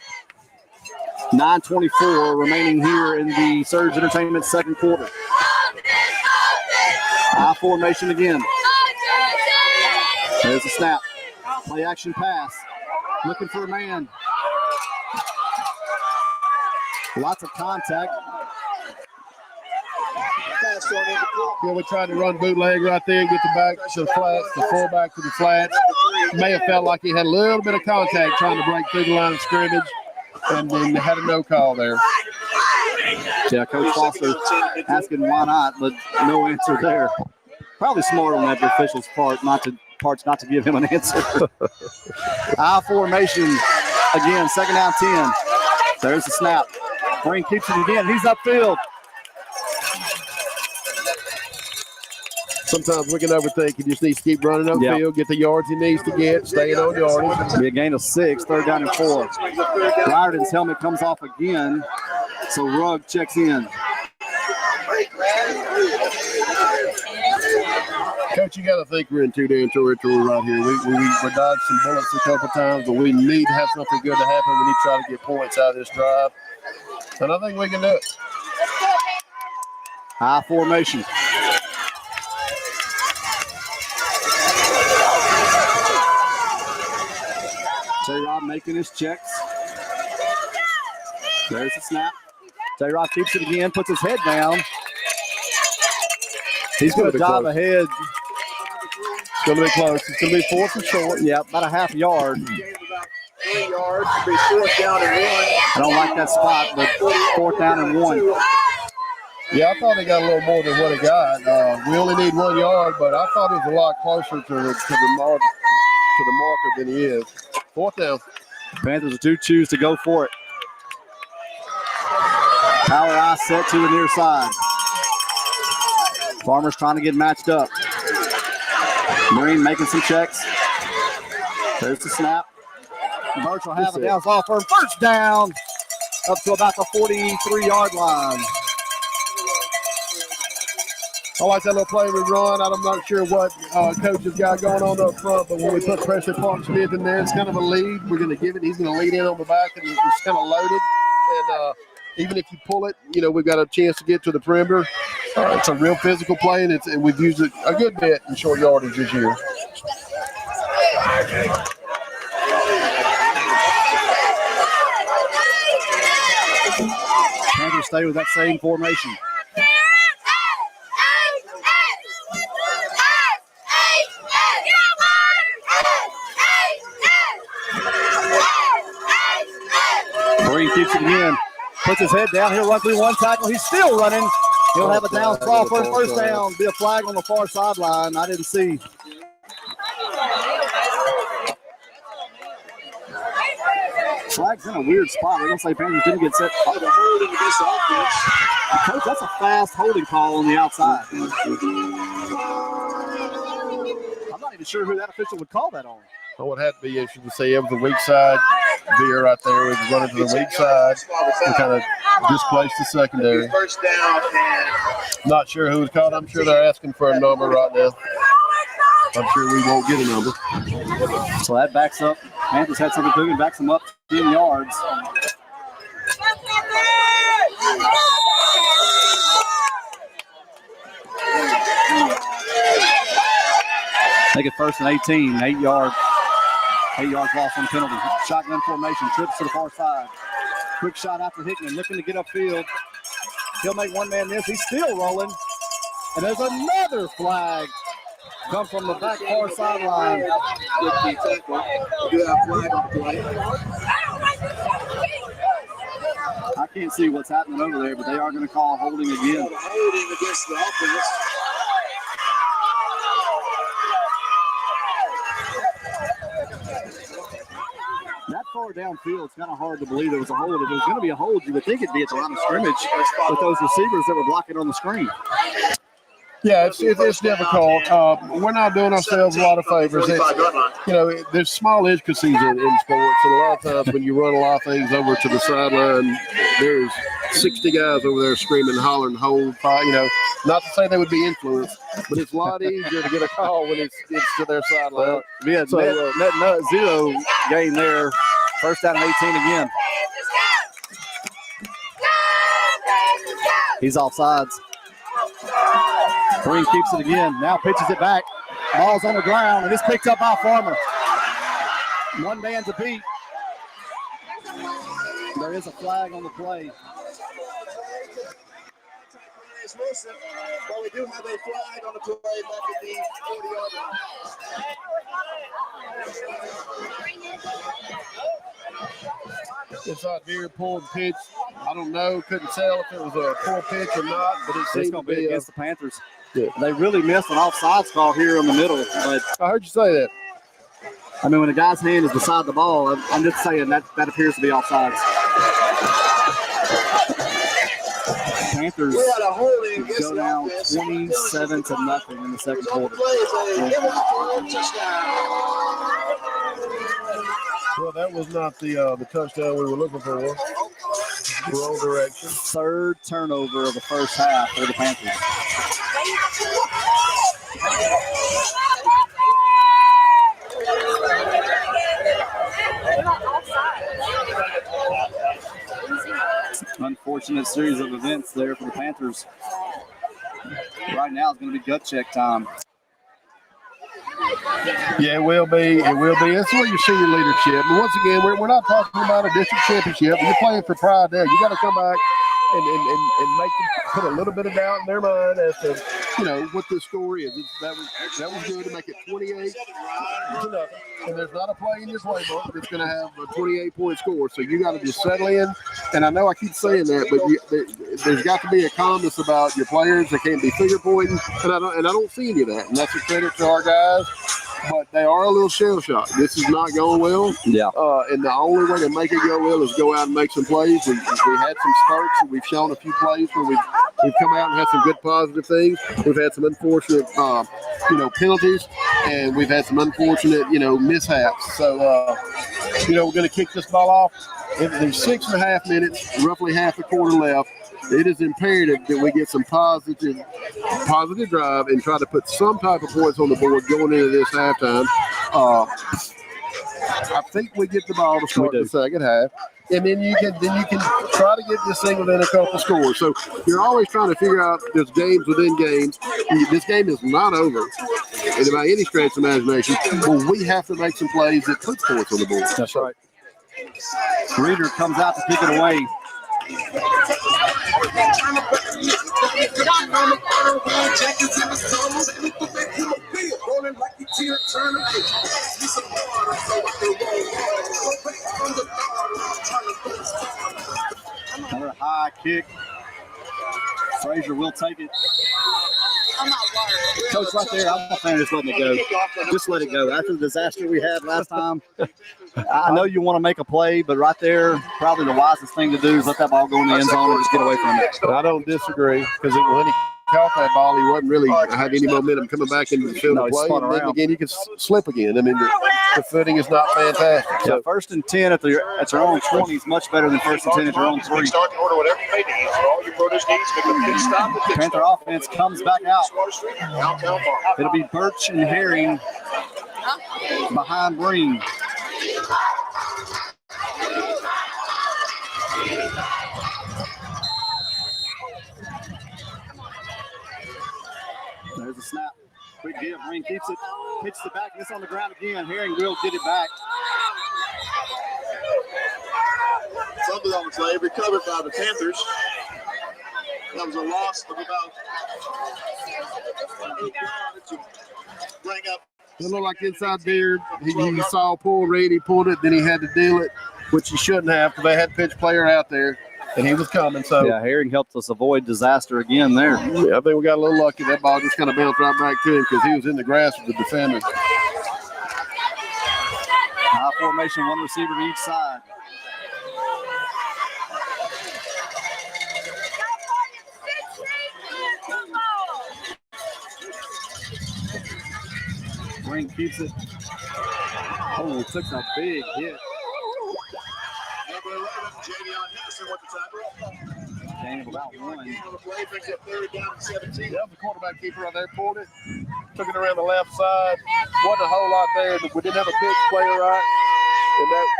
Speaker 2: 9:24 remaining here in the Surge Entertainment second quarter. I formation again. There's a snap. Play action pass. Looking for a man. Lots of contact.
Speaker 12: Yeah, we tried to run bootleg right there and get the back to the flats, the fullback to the flats. May have felt like he had a little bit of contact trying to break through the line of scrimmage, and then had a no call there.
Speaker 2: Yeah, Coach Foster asking why not, but no answer there. Probably smart on that official's part not to give him an answer. I formation again, second down 10. There's the snap. Green keeps it again. He's upfield.
Speaker 12: Sometimes we can overthink. He just needs to keep running upfield, get the yards he needs to get, staying on yardage.
Speaker 2: Be a gain of 6, third down and 4. Riordan's helmet comes off again, so Rugg checks in.
Speaker 12: Coach, you got to think we're in two-down territory right here. We dodged some bullets a couple times, but we need to have something good to happen. We need to try to get points out of this drive. And I think we can do it.
Speaker 2: High formation. J-Rob making his checks. There's the snap. J-Rock keeps it again, puts his head down. He's going to dive ahead.
Speaker 12: It's going to be close. It's going to be 4th and short.
Speaker 2: Yeah, about a half yard.
Speaker 14: 3 yards to be 4th down and 1.
Speaker 2: I don't like that spot, but 4th down and 1.
Speaker 12: Yeah, I thought he got a little more than what he got. We only need 1 yard, but I thought it was a lot closer to the marker than he is. 4th down.
Speaker 2: Panthers do choose to go for it. Power eye set to the near side. Farmer's trying to get matched up. Marine making some checks. There's the snap. Birch will have it down. Off for first down up to about the 43-yard line.
Speaker 12: I like that little play we run. I'm not sure what coach has got going on up front, but when we put pressure Park Smith in there, it's kind of a lead. We're going to give it. He's going to lead in on the back, and it's kind of loaded. And even if you pull it, we've got a chance to get to the perimeter. It's a real physical play, and we've used it a good bit in short yardage this year.
Speaker 2: Panthers stay with that same formation. Green keeps it again. Puts his head down. He'll run through one tackle. He's still running. He'll have a down ball for first down. Be a flag on the far sideline. I didn't see. Flag's in a weird spot. They're going to say Panthers didn't get set.
Speaker 14: The holding against the offense.
Speaker 2: Coach, that's a fast holding call on the outside. I'm not even sure who that official would call that on.
Speaker 12: Well, what had to be interesting to see, it was a weak side veer right there. It was running to the weak side and kind of displaced the secondary.
Speaker 14: First down.
Speaker 12: Not sure who was called. I'm sure they're asking for a number right now. I'm sure we won't get a number.
Speaker 2: So that backs up. Panthers had something to do and backs them up 10 yards. Make it 1st and 18, 8 yards. 8 yards lost on penalty. Shotgun formation, trips to the far side. Quick shot after Hickman, looking to get upfield. He'll make one man miss. He's still rolling. And there's another flag. Come from the back far sideline. I can't see what's happening over there, but they are going to call holding again.
Speaker 14: Holding against the offense.
Speaker 2: That far downfield, it's kind of hard to believe there was a hold. If there was going to be a hold, you would think it'd be at the line of scrimmage with those receivers that were blocking on the screen.
Speaker 12: Yeah, it's difficult. We're not doing ourselves a lot of favors. There's small intricacies in sports, and a lot of times when you run a lot of things over to the sideline, there's 60 guys over there screaming, hollering, hold, not to say they would be influenced, but it's a lot easier to get a call when it's to their sideline.
Speaker 2: Net zero game there. 1st down and 18 again. He's offsides. Green keeps it again. Now pitches it back. Ball's on the ground, and it's picked up by Farmer. One man to beat. There is a flag on the play.
Speaker 14: Wilson, but we do have a flag on the play back at the 40-yard line.
Speaker 12: Inside Veer pulled pitch. I don't know. Couldn't tell if it was a poor pitch or not, but it seemed to be
Speaker 2: against the Panthers.
Speaker 12: Yeah.
Speaker 2: They really missed an offsides call here in the middle. But
Speaker 12: I heard you say that.
Speaker 2: I mean, when a guy's hand is beside the ball, I'm just saying that appears to be offsides. Panthers go down 27-0 in the second quarter.
Speaker 12: Well, that was not the touchdown we were looking for. Wrong direction.
Speaker 2: 3rd turnover of the first half for the Panthers. Unfortunate series of events there for the Panthers. Right now it's going to be gut check time.
Speaker 12: Yeah, it will be. It will be. That's where your senior leadership. But once again, we're not talking about a district championship. You're playing for pride there. You got to come back and make them put a little bit of doubt in their mind as to, what this score is. That was good to make it 28 to nothing. And there's not a play in your playbook that's going to have a 28-point score. So you got to just settle in. And I know I keep saying that, but there's got to be a calmness about your players. They can't be finger pointing, and I don't see any of that. And that's a credit to our guys. But they are a little shell-shocked. This is not going well.
Speaker 2: Yeah.
Speaker 12: And the only way to make it go well is go out and make some plays. We had some spurts, and we've shown a few plays where we've come out and had some good positive things. We've had some unfortunate, penalties, and we've had some unfortunate, mishaps. So, we're going to kick this ball off. There's 6.5 minutes, roughly half a quarter left. It is imperative that we get some positive drive and try to put some type of points on the board going into this halftime. I think we get the ball to start the second half, and then you can try to get this thing within a couple scores. So you're always trying to figure out there's games within games. This game is not over, and by any stretch of imagination. Well, we have to make some plays that put points on the board.
Speaker 2: That's right. Reader comes out to kick it away. Another high kick. Frazier will take it. Coach, right there, I'm not saying just letting it go. Just let it go. After the disaster we had last time, I know you want to make a play, but right there, probably the wisest thing to do is let that ball go in the end zone and just get away from it.
Speaker 12: I don't disagree, because when he caught that ball, he wasn't really had any momentum coming back into the field of play. And then again, you could slip again. I mean, the footing is not fantastic.
Speaker 2: So yeah, 1st and 10 at their own 20 is much better than 1st and 10 at their own 3.
Speaker 14: Start in order, whatever you may need. For all your produce needs, make a big stop at
Speaker 2: Panther offense comes back out. It'll be Birch and Herring behind Breen. There's a snap. Quick give. Breen keeps it. Hits the back. It's on the ground again. Herring will get it back.
Speaker 14: Fumble on the play, recovered by the Panthers. That was a loss of about 8 yards to bring up.
Speaker 12: It looked like inside there. He saw a pull read. He pulled it. Then he had to deal it, which he shouldn't have, because they had pitch player out there, and he was coming. So
Speaker 2: yeah, Herring helped us avoid disaster again there.
Speaker 12: Yeah, I think we got a little lucky. That ball just kind of bounced right back to him because he was in the grass with the defender.
Speaker 2: High formation, one receiver to each side. Green keeps it. Oh, took a big hit.
Speaker 14: Number 11, Javion Henderson with the tackle.
Speaker 2: Gain of about 1.
Speaker 14: On the play, brings up 3rd down and 17.
Speaker 12: Yeah, the quarterback keeper right there pulled it. Took it around the left side. Wasn't a whole lot there. We didn't have a pitch player right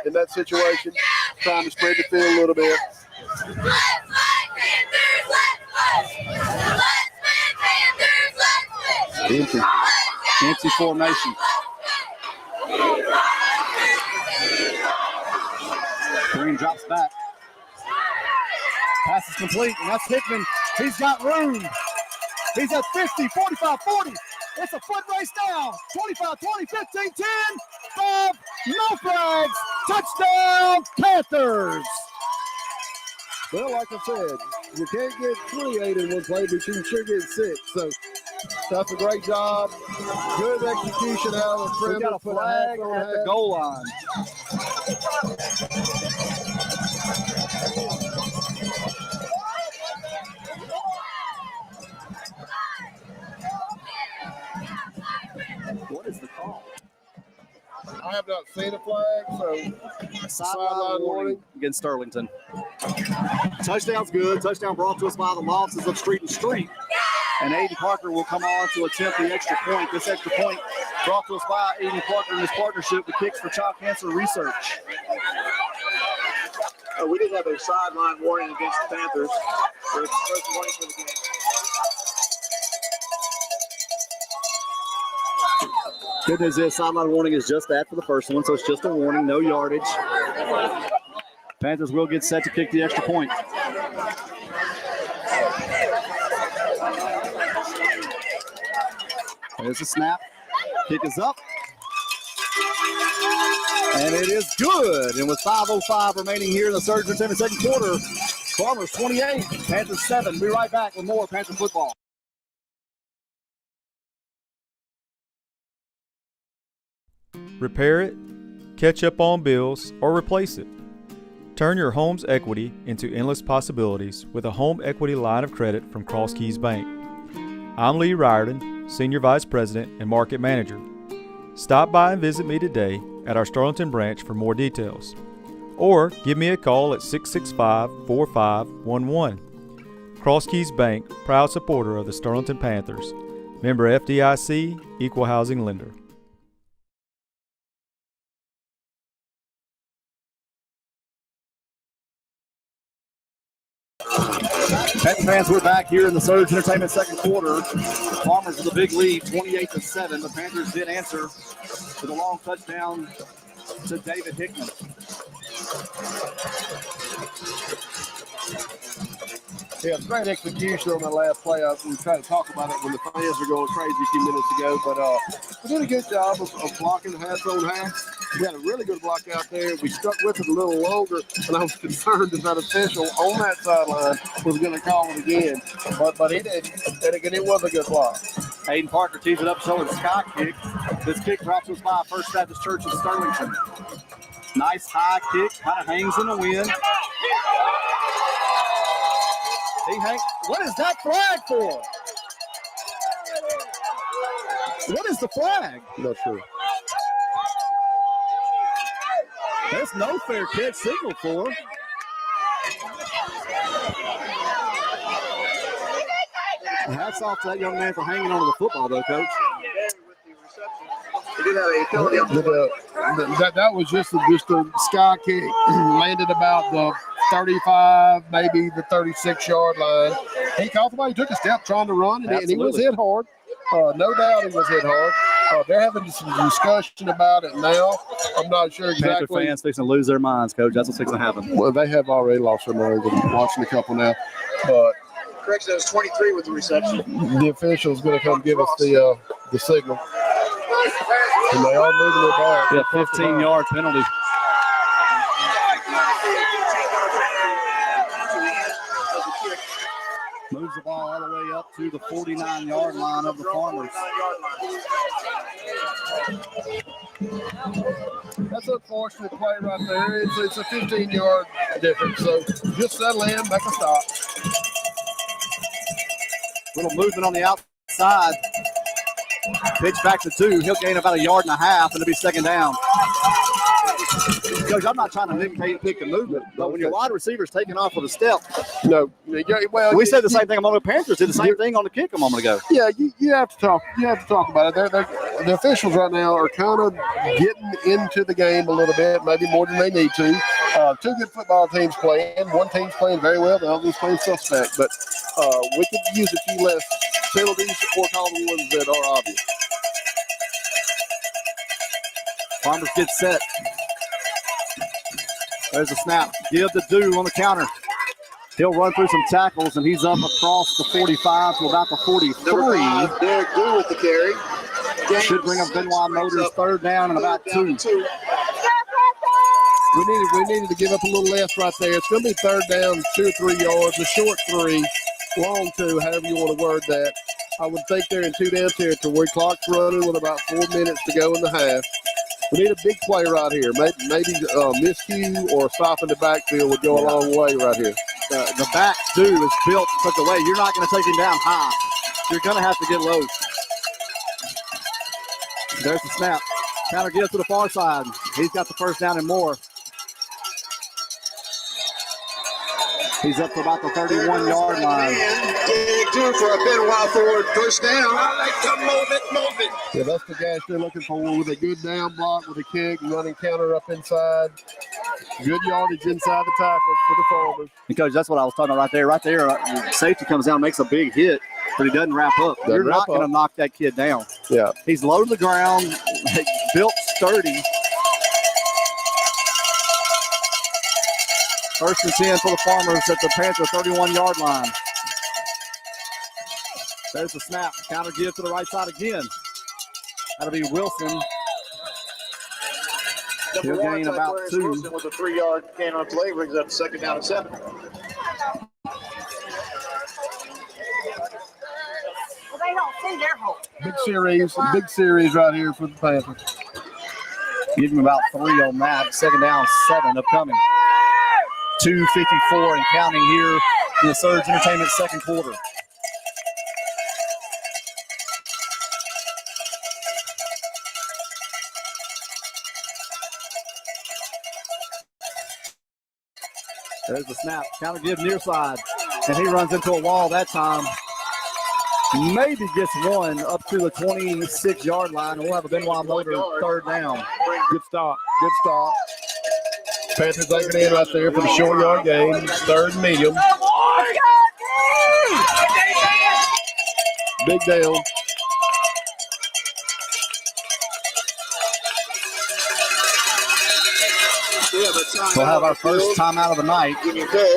Speaker 12: in that situation. Trying to spread the field a little bit.
Speaker 2: Empty formation. Green drops back. Pass is complete, and that's Hickman. He's got room. He's at 50, 45, 40. It's a foot race down. 25, 20, 15, 10, 5, no flags. Touchdown, Panthers.
Speaker 12: Well, like I said, you can't get 28 in one play, but you can sure get 6. So that's a great job. Good execution out of the front.
Speaker 2: We got a flag at the goal line. What is the call?
Speaker 12: I have not seen a flag, so
Speaker 2: sideline warning against Sterlington. Touchdown's good. Touchdown brought to us by the losses of Street and Street. And Aiden Parker will come on to attempt the extra point. This extra point brought to us by Aiden Parker in his partnership with Kicks for Child Cancer Research.
Speaker 14: We did have a sideline warning against the Panthers. For the first warning for the game.
Speaker 2: Good news is sideline warning is just that for the first one, so it's just a warning, no yardage. Panthers will get set to kick the extra point. There's the snap. Kick is up. And it is good. And with 5:05 remaining here in the Sterlington in the second quarter, Farmers 28, Panthers 7. Be right back with more Panther football.
Speaker 16: Repair it, catch up on bills, or replace it. Turn your home's equity into endless possibilities with a home equity line of credit from Cross Keys Bank. I'm Lee Riordan, Senior Vice President and Market Manager. Stop by and visit me today at our Sterlington branch for more details. Or give me a call at 665-4511. Cross Keys Bank, proud supporter of the Sterlington Panthers. Member FDIC, Equal Housing Lender.
Speaker 2: Panther fans, we're back here in the Surge Entertainment second quarter. Farmers with a big lead, 28-7. The Panthers did answer with a long touchdown to David Hickman.
Speaker 12: Yeah, great execution on that last play. We tried to talk about it when the fans were going crazy a few minutes ago, but we did a good job of blocking half on half. We had a really good block out there. We stuck with it a little longer, and I was concerned that that official on that sideline was going to call it again. But he didn't. And again, it was a good block.
Speaker 2: Hayden Parker tees it up, showing Scott kick. This kick drops us by First Baptist Church of Sterlington. Nice high kick, kind of hangs in the wind. What is that flag for? What is the flag?
Speaker 12: Not sure.
Speaker 2: There's no fair catch signal for. Hats off to that young man for hanging on to the football, though, Coach.
Speaker 12: That was just a sky kick. Landed about the 35, maybe the 36-yard line. He caught the ball. He took a step trying to run, and he was hit hard. No doubt he was hit hard. They're having some discussion about it now. I'm not sure exactly.
Speaker 2: Panther fans fixing to lose their minds, Coach. That's what's fixing to happen.
Speaker 12: Well, they have already lost their minds. I'm watching a couple now. But
Speaker 14: Correct, that was 23 with the reception.
Speaker 12: The official's going to come give us the signal. And they are moving it back.
Speaker 2: Yeah, 15-yard penalty. Moves the ball all the way up to the 49-yard line of the Farmers.
Speaker 12: That's an unfortunate play right there. It's a 15-yard difference. So just settle in, make a stop.
Speaker 2: Little movement on the outside. Pitch back to 2. He'll gain about 1.5 yards, and it'll be second down. Coach, I'm not trying to pick the movement, but when your wide receiver's taking off with a step.
Speaker 12: No. Well,
Speaker 2: we said the same thing on the Panthers. Did the same thing on the kick a moment ago.
Speaker 12: Yeah, you have to talk. You have to talk about it. The officials right now are kind of getting into the game a little bit, maybe more than they need to. Two good football teams playing. One team's playing very well. The other one's playing suspect. But we could use a few less penalties or call the ones that are obvious.
Speaker 2: Farmers get set. There's a snap. Give the do on the counter. He'll run through some tackles, and he's up across the 45 to about the 43.
Speaker 14: Derek Do with the carry.
Speaker 2: Should bring up Benoit Motors third down and about 2.
Speaker 12: We needed to give up a little less right there. It's going to be third down, 2 or 3 yards, a short 3, long 2, however you want to word that. I would think they're in 2-down territory. Clock's running with about 4 minutes to go in the half. We need a big play right here. Maybe miscue or stop in the backfield would go a long way right here.
Speaker 2: The back do is built such a way you're not going to take him down high. You're going to have to get low. There's the snap. Counter gives to the far side. He's got the first down and more. He's up to about the 31-yard line.
Speaker 14: Do for a Benoit forward first down. I like to move it.
Speaker 12: Yeah, that's the guys they're looking for with a good down block, with a kick, running counter up inside. Good yardage inside the tackles for the Farmers.
Speaker 2: Because that's what I was talking about right there. Safety comes down, makes a big hit, but he doesn't wrap up. You're not going to knock that kid down.
Speaker 12: Yeah.
Speaker 2: He's low to the ground, built sturdy. 1st and 10 for the Farmers at the Panther 31-yard line. There's the snap. Counter give to the right side again. That'll be Wilson. He'll gain about 2.
Speaker 14: Wilson with a 3-yard gain on play brings up 2nd down and 7.
Speaker 12: Big series right here for the Panthers.
Speaker 2: Give him about 3 on that. 2nd down, 7 upcoming. 2:54 and counting here in the Surge Entertainment second quarter. There's the snap. Counter give near side. And he runs into a wall that time. Maybe gets 1 up to the 26-yard line. We'll have a Benoit Motor 3rd down.
Speaker 12: Good stop. Good stop. Panthers taking in right there for the short yard gain. 3rd and medium. Big deal.
Speaker 2: We'll have our first timeout of the night.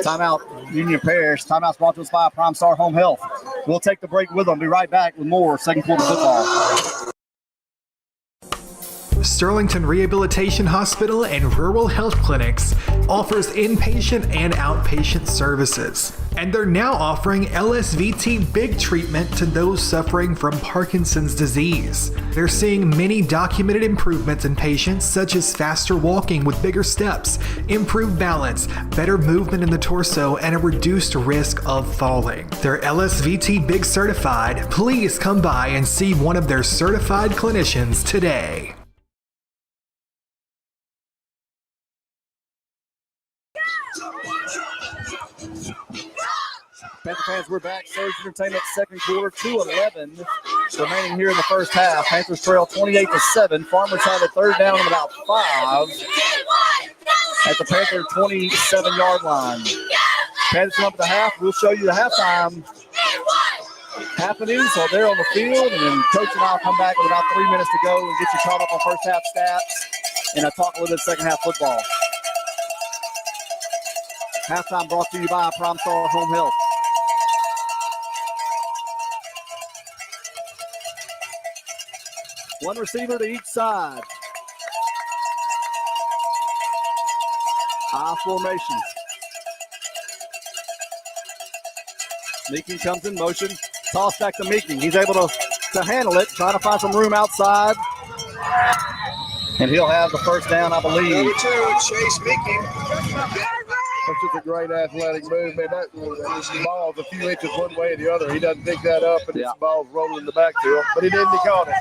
Speaker 2: Timeout, Union Parish. Timeout's brought to us by Prime Star Home Health. We'll take the break with them. Be right back with more second quarter football.
Speaker 6: Sterlington Rehabilitation Hospital and Rural Health Clinics offers inpatient and outpatient services. And they're now offering LSVT Big treatment to those suffering from Parkinson's disease. They're seeing many documented improvements in patients, such as faster walking with bigger steps, improved balance, better movement in the torso, and a reduced risk of falling. They're LSVT Big certified. Please come by and see one of their certified clinicians today.
Speaker 2: Panther fans, we're back. Surge Entertainment second quarter, 2:11 remaining here in the first half. Panthers trail 28-7. Farmers have a 3rd down and about 5 at the Panther 27-yard line. Panthers come up at the half. We'll show you the halftime happenings. So they're on the field, and then Coach and I will come back with about 3 minutes to go and get you caught up on first half stats and talk a little bit second half football. Halftime brought to you by Prime Star Home Health. One receiver to each side. I formation. Meeking comes in motion. Toss back to Meeking. He's able to handle it. Trying to find some room outside. And he'll have the first down, I believe.
Speaker 14: Number 2, Chase Meeking.
Speaker 12: That's just a great athletic move, man. That ball's a few inches one way or the other. He doesn't pick that up, and the ball's rolling in the backfield. But he didn't. He caught it.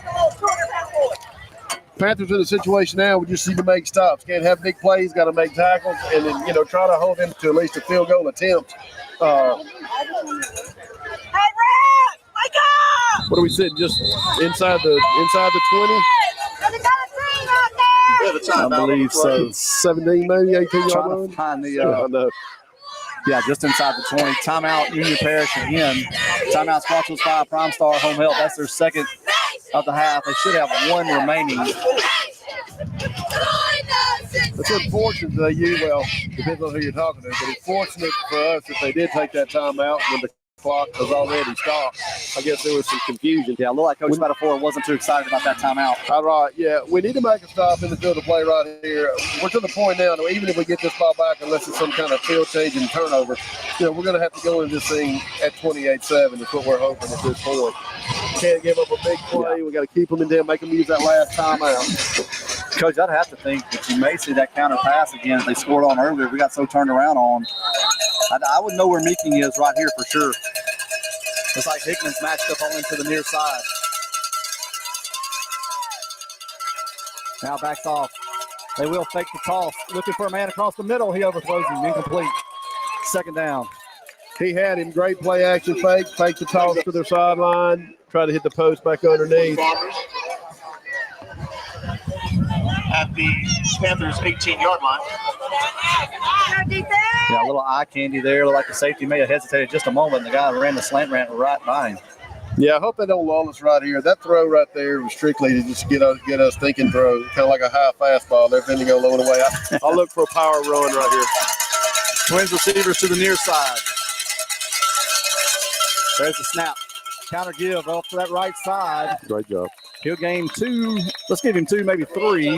Speaker 12: Panthers in a situation now we just need to make stops. Can't have big plays. Got to make tackles, and then try to hold him to at least a field goal attempt. What are we sitting? Just inside the 20?
Speaker 2: I believe so.
Speaker 12: 17, maybe 18 yard line.
Speaker 2: Find the, yeah, just inside the 20. Timeout, Union Parish again. Timeout brought to us by Prime Star Home Health. That's their second of the half. They should have 1 remaining.
Speaker 12: It's unfortunate that depends on who you're talking to, but it's fortunate for us that they did take that timeout when the clock was already stopped. I guess there was some confusion.
Speaker 2: Yeah, it looked like Coach Metaphor wasn't too excited about that timeout.
Speaker 12: All right, yeah. We need to make a stop in the field of play right here. We're to the point now that even if we get this ball back, unless it's some kind of field change and turnover, we're going to have to go into this thing at 28-7 is what we're hoping at this point. Can't give up a big play. We got to keep them in there, make them use that last timeout.
Speaker 2: Coach, I'd have to think that you may see that counter pass again if they scored on earlier. We got so turned around on. I wouldn't know where Meeking is right here for sure. Looks like Hickman's matched up on into the near side. Now backs off. They will fake the toss. Looking for a man across the middle. He overthrows him. Incomplete. Second down.
Speaker 12: He had him. Great play action fake. Fake the toss to their sideline. Try to hit the post back underneath.
Speaker 14: At the Panthers 18-yard line.
Speaker 2: Yeah, a little eye candy there. Looked like the safety may have hesitated just a moment. The guy ran the slant ran right by him.
Speaker 12: Yeah, I hope they don't lull us right here. That throw right there was strictly to just get us thinking throw, kind of like a high fastball. They're going to go low and away. I'll look for a power run right here.
Speaker 2: Twins receivers to the near side. There's the snap. Counter give up to that right side.
Speaker 12: Great job.
Speaker 2: He'll gain 2. Let's give him 2, maybe 3.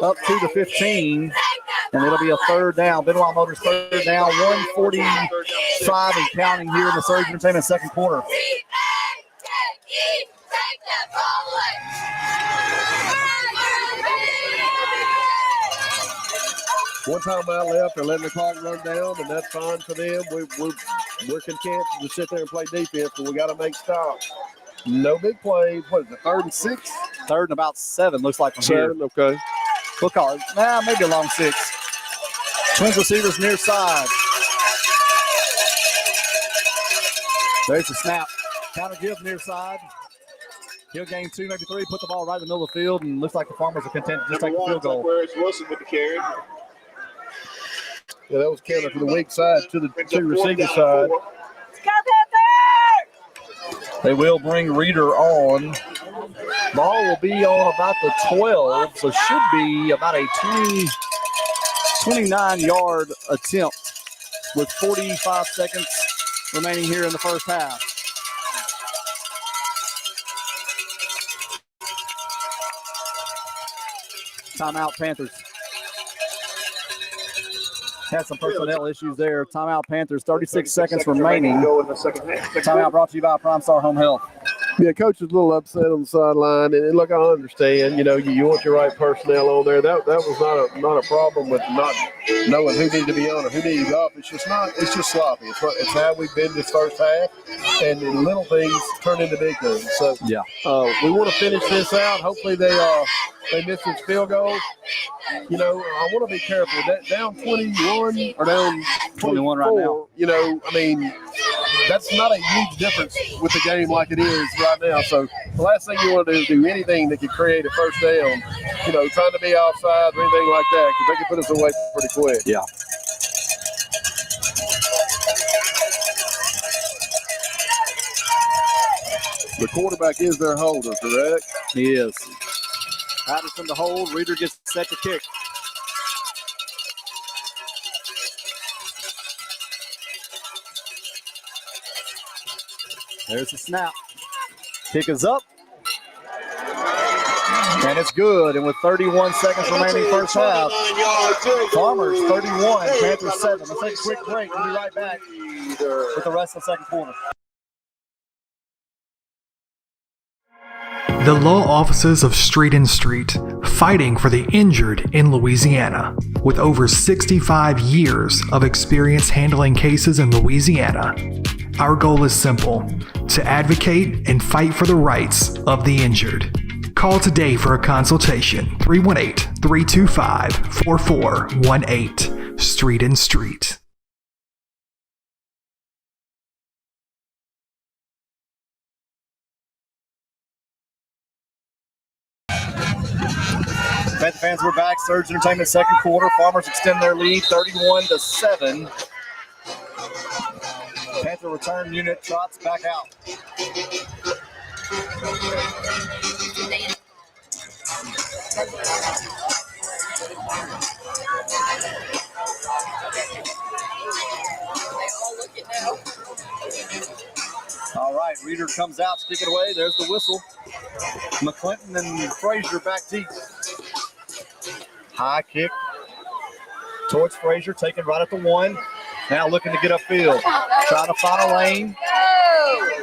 Speaker 2: Up to the 15. And it'll be a third down. Benoit Motors third down. 1:45 and counting here in the Surge Entertainment second quarter.
Speaker 12: One timeout left. They're letting the clock run down, and that's fine for them. We're content to sit there and play defense, but we got to make stops. No big plays. What is it, 3rd and 6?
Speaker 2: 3rd and about 7, looks like from
Speaker 12: 7,
Speaker 2: here.
Speaker 12: okay.
Speaker 2: We'll call it. Maybe a long 6. Twins receivers near side. There's the snap. Counter give near side. He'll gain 2, maybe 3, put the ball right in the middle of the field, and looks like the Farmers are content to just take the field goal.
Speaker 14: Where's Wilson with the carry?
Speaker 12: Yeah, that was counted for the weak side to the 2 receiver side.
Speaker 2: They will bring Reeder on. Ball will be on about the 12, so should be about a 29-yard attempt with 45 seconds remaining here in the first half. Timeout, Panthers. Had some personnel issues there. Timeout, Panthers. 36 seconds remaining. Timeout brought to you by Prime Star Home Health.
Speaker 12: Yeah, coach is a little upset on the sideline, and look, I understand. You want your right personnel on there. That was not a problem with not knowing who needed to be on or who needed to be off. It's just sloppy. It's how we've been this first half, and little things turn into big things. So
Speaker 2: yeah,
Speaker 12: we want to finish this out. Hopefully they miss this field goal. I want to be careful. Down 21 or down
Speaker 2: 21 right now.
Speaker 12: That's not a huge difference with the game like it is right now. So the last thing you want to do is do anything that could create a first down, trying to be offside or anything like that, because they can put us away pretty quick.
Speaker 2: Yeah.
Speaker 12: The quarterback is their holder, correct?
Speaker 2: He is. Patterson to hold. Reeder gets set to kick. There's the snap. Kick is up. And it's good. And with 31 seconds remaining first half, Farmers 31, Panthers 7. Let's take a quick break. We'll be right back with the rest of the second quarter.
Speaker 7: The law offices of Street and Street, fighting for the injured in Louisiana. With over 65 years of experience handling cases in Louisiana, our goal is simple: to advocate and fight for the rights of the injured. Call today for a consultation, 318-325-4418, Street and Street.
Speaker 2: Panther fans, we're back. Surge Entertainment second quarter. Farmers extend their lead 31-7. Panther return unit trots back out. All right, Reeder comes out, stick it away. There's the whistle. McClinton and Frazier back deep. High kick towards Frazier, taken right at the 1. Now looking to get upfield. Trying to find a lane.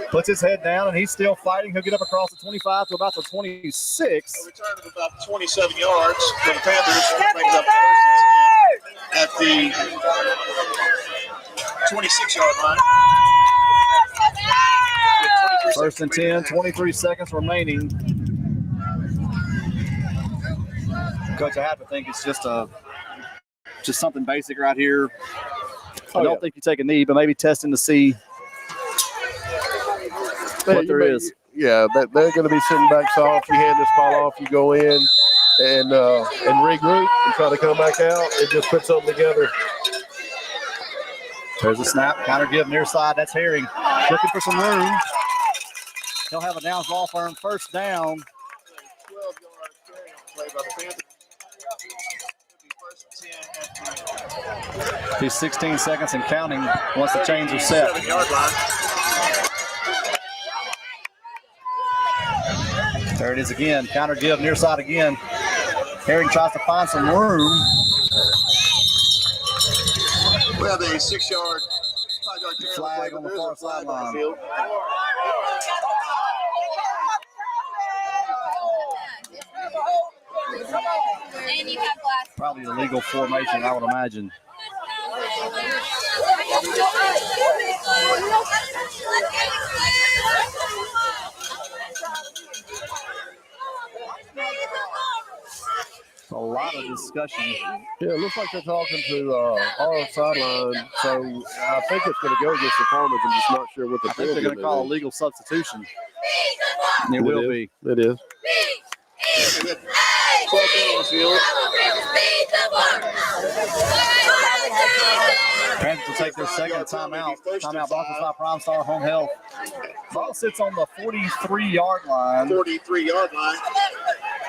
Speaker 2: Puts his head down, and he's still fighting. He'll get up across the 25 to about the 26.
Speaker 14: A return of about 27 yards for the Panthers. Brings up first and 10 at the 26-yard line.
Speaker 2: First and 10, 23 seconds remaining. Coach, I have to think it's just something basic right here. I don't think you take a knee, but maybe testing to see what there is.
Speaker 12: Yeah, they're going to be sitting back soft. You hand this ball off, you go in and regroup and try to come back out and just put something together.
Speaker 2: There's a snap, counter give near side. That's Herring looking for some room. He'll have a Downs Law Firm first down.
Speaker 14: 12-yard play by the Panthers.
Speaker 2: He's 16 seconds and counting once the chains are set.
Speaker 14: 7-yard line.
Speaker 2: There it is again. Counter give near side again. Herring tries to find some room.
Speaker 14: We have a 6-yard, 5-yard
Speaker 2: flag on the far sideline. Probably a legal formation, I would imagine. A lot of discussion.
Speaker 12: Yeah, it looks like they're talking to our sideline, so I think it's going to go against the Farmers. I'm just not sure what the
Speaker 2: I think they're going to call a legal substitution. It will be.
Speaker 12: It is.
Speaker 14: 12 on the field.
Speaker 2: Panthers will take their second timeout. Timeout ball by Prime Star Home Health. Ball sits on the 43-yard line.
Speaker 14: 43-yard line.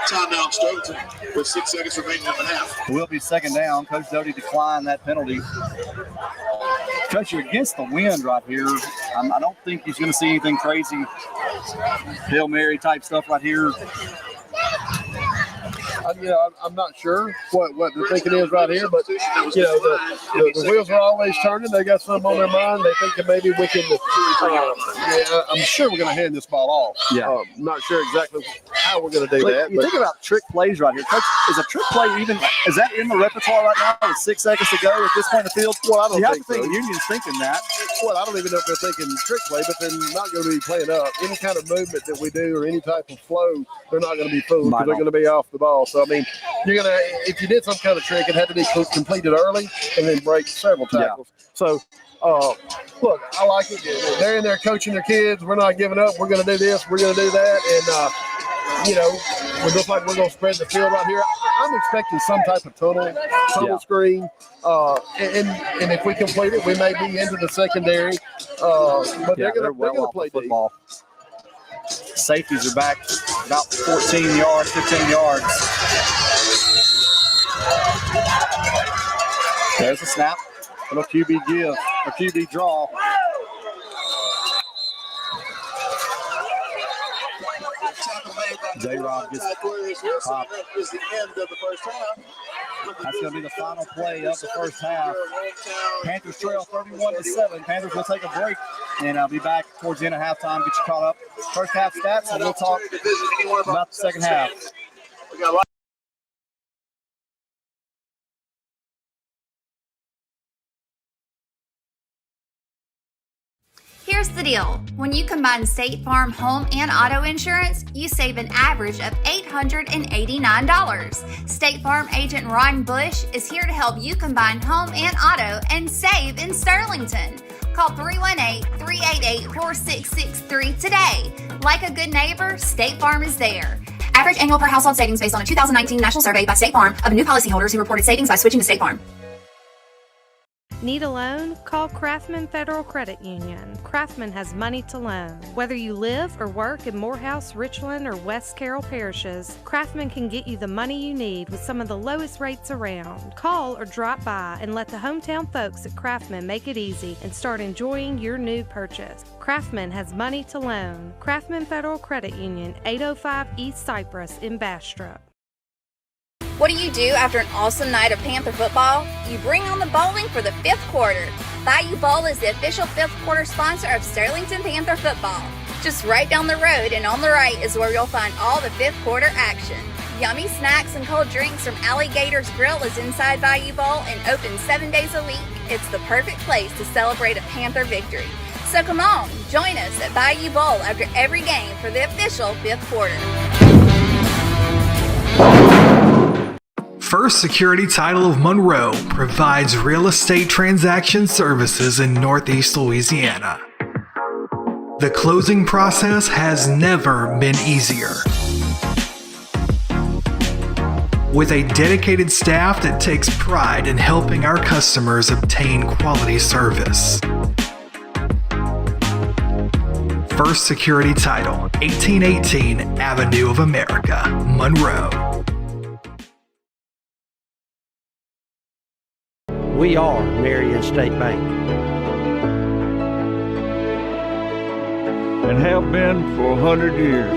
Speaker 14: Timeout Sterlington with 6 seconds remaining in the half.
Speaker 2: Will be second down. Coach Doty declined that penalty. Coach, you're against the wind right here. I don't think he's going to see anything crazy. Hail Mary type stuff right here.
Speaker 12: I'm not sure what the thinking is right here, but the wheels are always turning. They got something on their mind. They think that maybe we can. I'm sure we're going to hand this ball off.
Speaker 2: Yeah,
Speaker 12: I'm not sure exactly how we're going to do that.
Speaker 2: You think about trick plays right here, Coach. Is a trick play is that in the repertoire right now? With 6 seconds to go at this point in the field.
Speaker 12: Well, I don't think
Speaker 2: so. Union's thinking that.
Speaker 12: Well, I don't even know if they're thinking trick play, but they're not going to be playing up. Any kind of movement that we do or any type of flow, they're not going to be fooled because they're going to be off the ball. So, I mean, if you did some kind of trick, it had to be completed early and then break several tackles. Yeah. So, look, I like it. They're in there coaching their kids. We're not giving up. We're going to do this. We're going to do that. And, we look like we're going to spread the field right here. I'm expecting some type of tunnel screen. And if we complete it, we may be into the secondary. But they're going to play
Speaker 2: football. Safeties are back about 14 yards, 15 yards. There's a snap. Little QB give, a QB draw. J-Rob gets popped. That's going to be the final play of the first half. Panthers trail 31-7. Panthers will take a break, and I'll be back towards the end of halftime. Get you caught up. First half stats, and we'll talk about the second half.
Speaker 3: Here's the deal. When you combine State Farm home and auto insurance, you save an average of $889. State Farm agent Ron Bush is here to help you combine home and auto and save in Sterlington. Call 318-388-4663 today. Like a good neighbor, State Farm is there. Average annual per household savings based on a 2019 national survey by State Farm of new policyholders who reported savings by switching to State Farm.
Speaker 17: Need a loan? Call Craftman Federal Credit Union. Craftman has money to loan. Whether you live or work in Morehouse, Richland, or West Carroll parishes, Craftman can get you the money you need with some of the lowest rates around. Call or drop by and let the hometown folks at Craftman make it easy and start enjoying your new purchase. Craftman has money to loan. Craftman Federal Credit Union, 805 East Cypress in Bastrop.
Speaker 3: What do you do after an awesome night of Panther football? You bring on the bowling for the 5th quarter. Bayou Bowl is the official 5th quarter sponsor of Sterlington Panther football. Just right down the road and on the right is where you'll find all the 5th quarter action. Yummy snacks and cold drinks from Alligator's Grill is inside Bayou Bowl and open 7 days a week. It's the perfect place to celebrate a Panther victory. So come on, join us at Bayou Bowl after every game for the official 5th quarter.
Speaker 6: First Security Title of Monroe provides real estate transaction services in Northeast Louisiana. The closing process has never been easier. With a dedicated staff that takes pride in helping our customers obtain quality service. first security title, 1818 Avenue of America, Monroe.
Speaker 18: We are Marion State Bank.
Speaker 19: And have been for 100 years.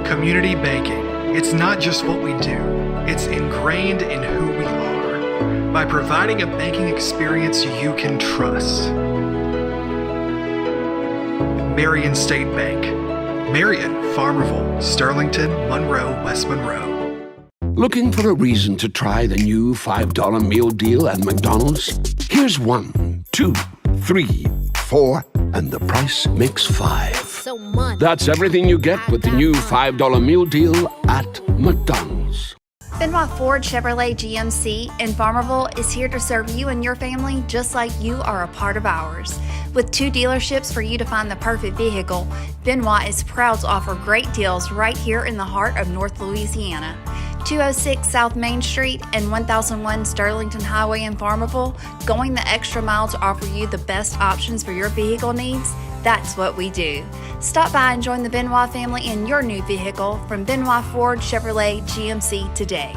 Speaker 6: Community banking. It's not just what we do, it's ingrained in who we are. By providing a banking experience you can trust. Marion State Bank. Marion, Farmerville, Sterlington, Monroe, West Monroe.
Speaker 1: Looking for a reason to try the new $5 meal deal at McDonald's? Here's 1, 2, 3, 4, and the price makes 5. That's everything you get with the new $5 meal deal at McDonald's.
Speaker 3: Benoit Ford Chevrolet GMC in Farmerville is here to serve you and your family just like you are a part of ours. With 2 dealerships for you to find the perfect vehicle, Benoit is proud to offer great deals right here in the heart of North Louisiana. 206 South Main Street and 1001 Sterlington Highway in Farmerville, going the extra mile to offer you the best options for your vehicle needs? That's what we do. Stop by and join the Benoit family in your new vehicle from Benoit Ford Chevrolet GMC today.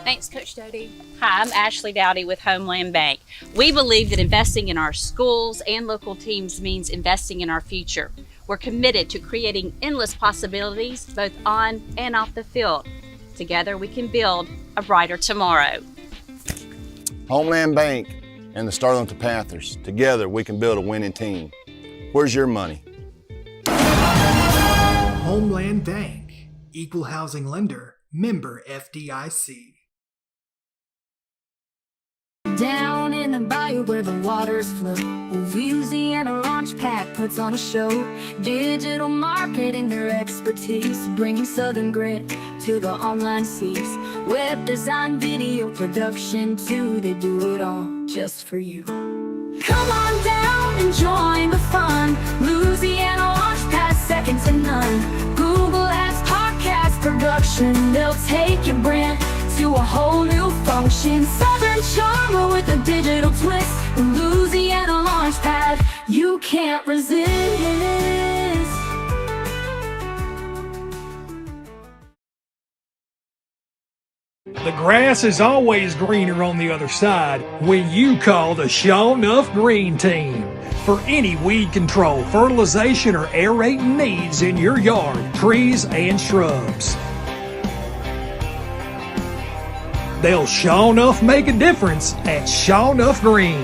Speaker 4: Thanks, Coach Doty. Hi, I'm Ashley Dowdy with Homeland Bank. We believe that investing in our schools and local teams means investing in our future. We're committed to creating endless possibilities both on and off the field. Together we can build a brighter tomorrow.
Speaker 5: Homeland Bank and the Sterlington Panthers. Together we can build a winning team. Where's your money?
Speaker 6: Homeland Bank, Equal Housing Lender, member FDIC.
Speaker 20: Down in the bayou where the waters flow, Louisiana Launch Pad puts on a show. Digital marketing, their expertise, bringing southern grit to the online seas. Web design, video production too, they do it all just for you. Come on down and join the fun. Louisiana Launch Pad, second to none. Google Ads, podcast production, they'll take your brand to a whole new function. Southern charmer with a digital twist. The Louisiana Launchpad, you can't resist.
Speaker 7: The grass is always greener on the other side when you call the Sure Enough Green Team. For any weed control, fertilization, or aerating needs in your yard, trees, and shrubs. They'll sure enough make a difference at Sure Enough Green.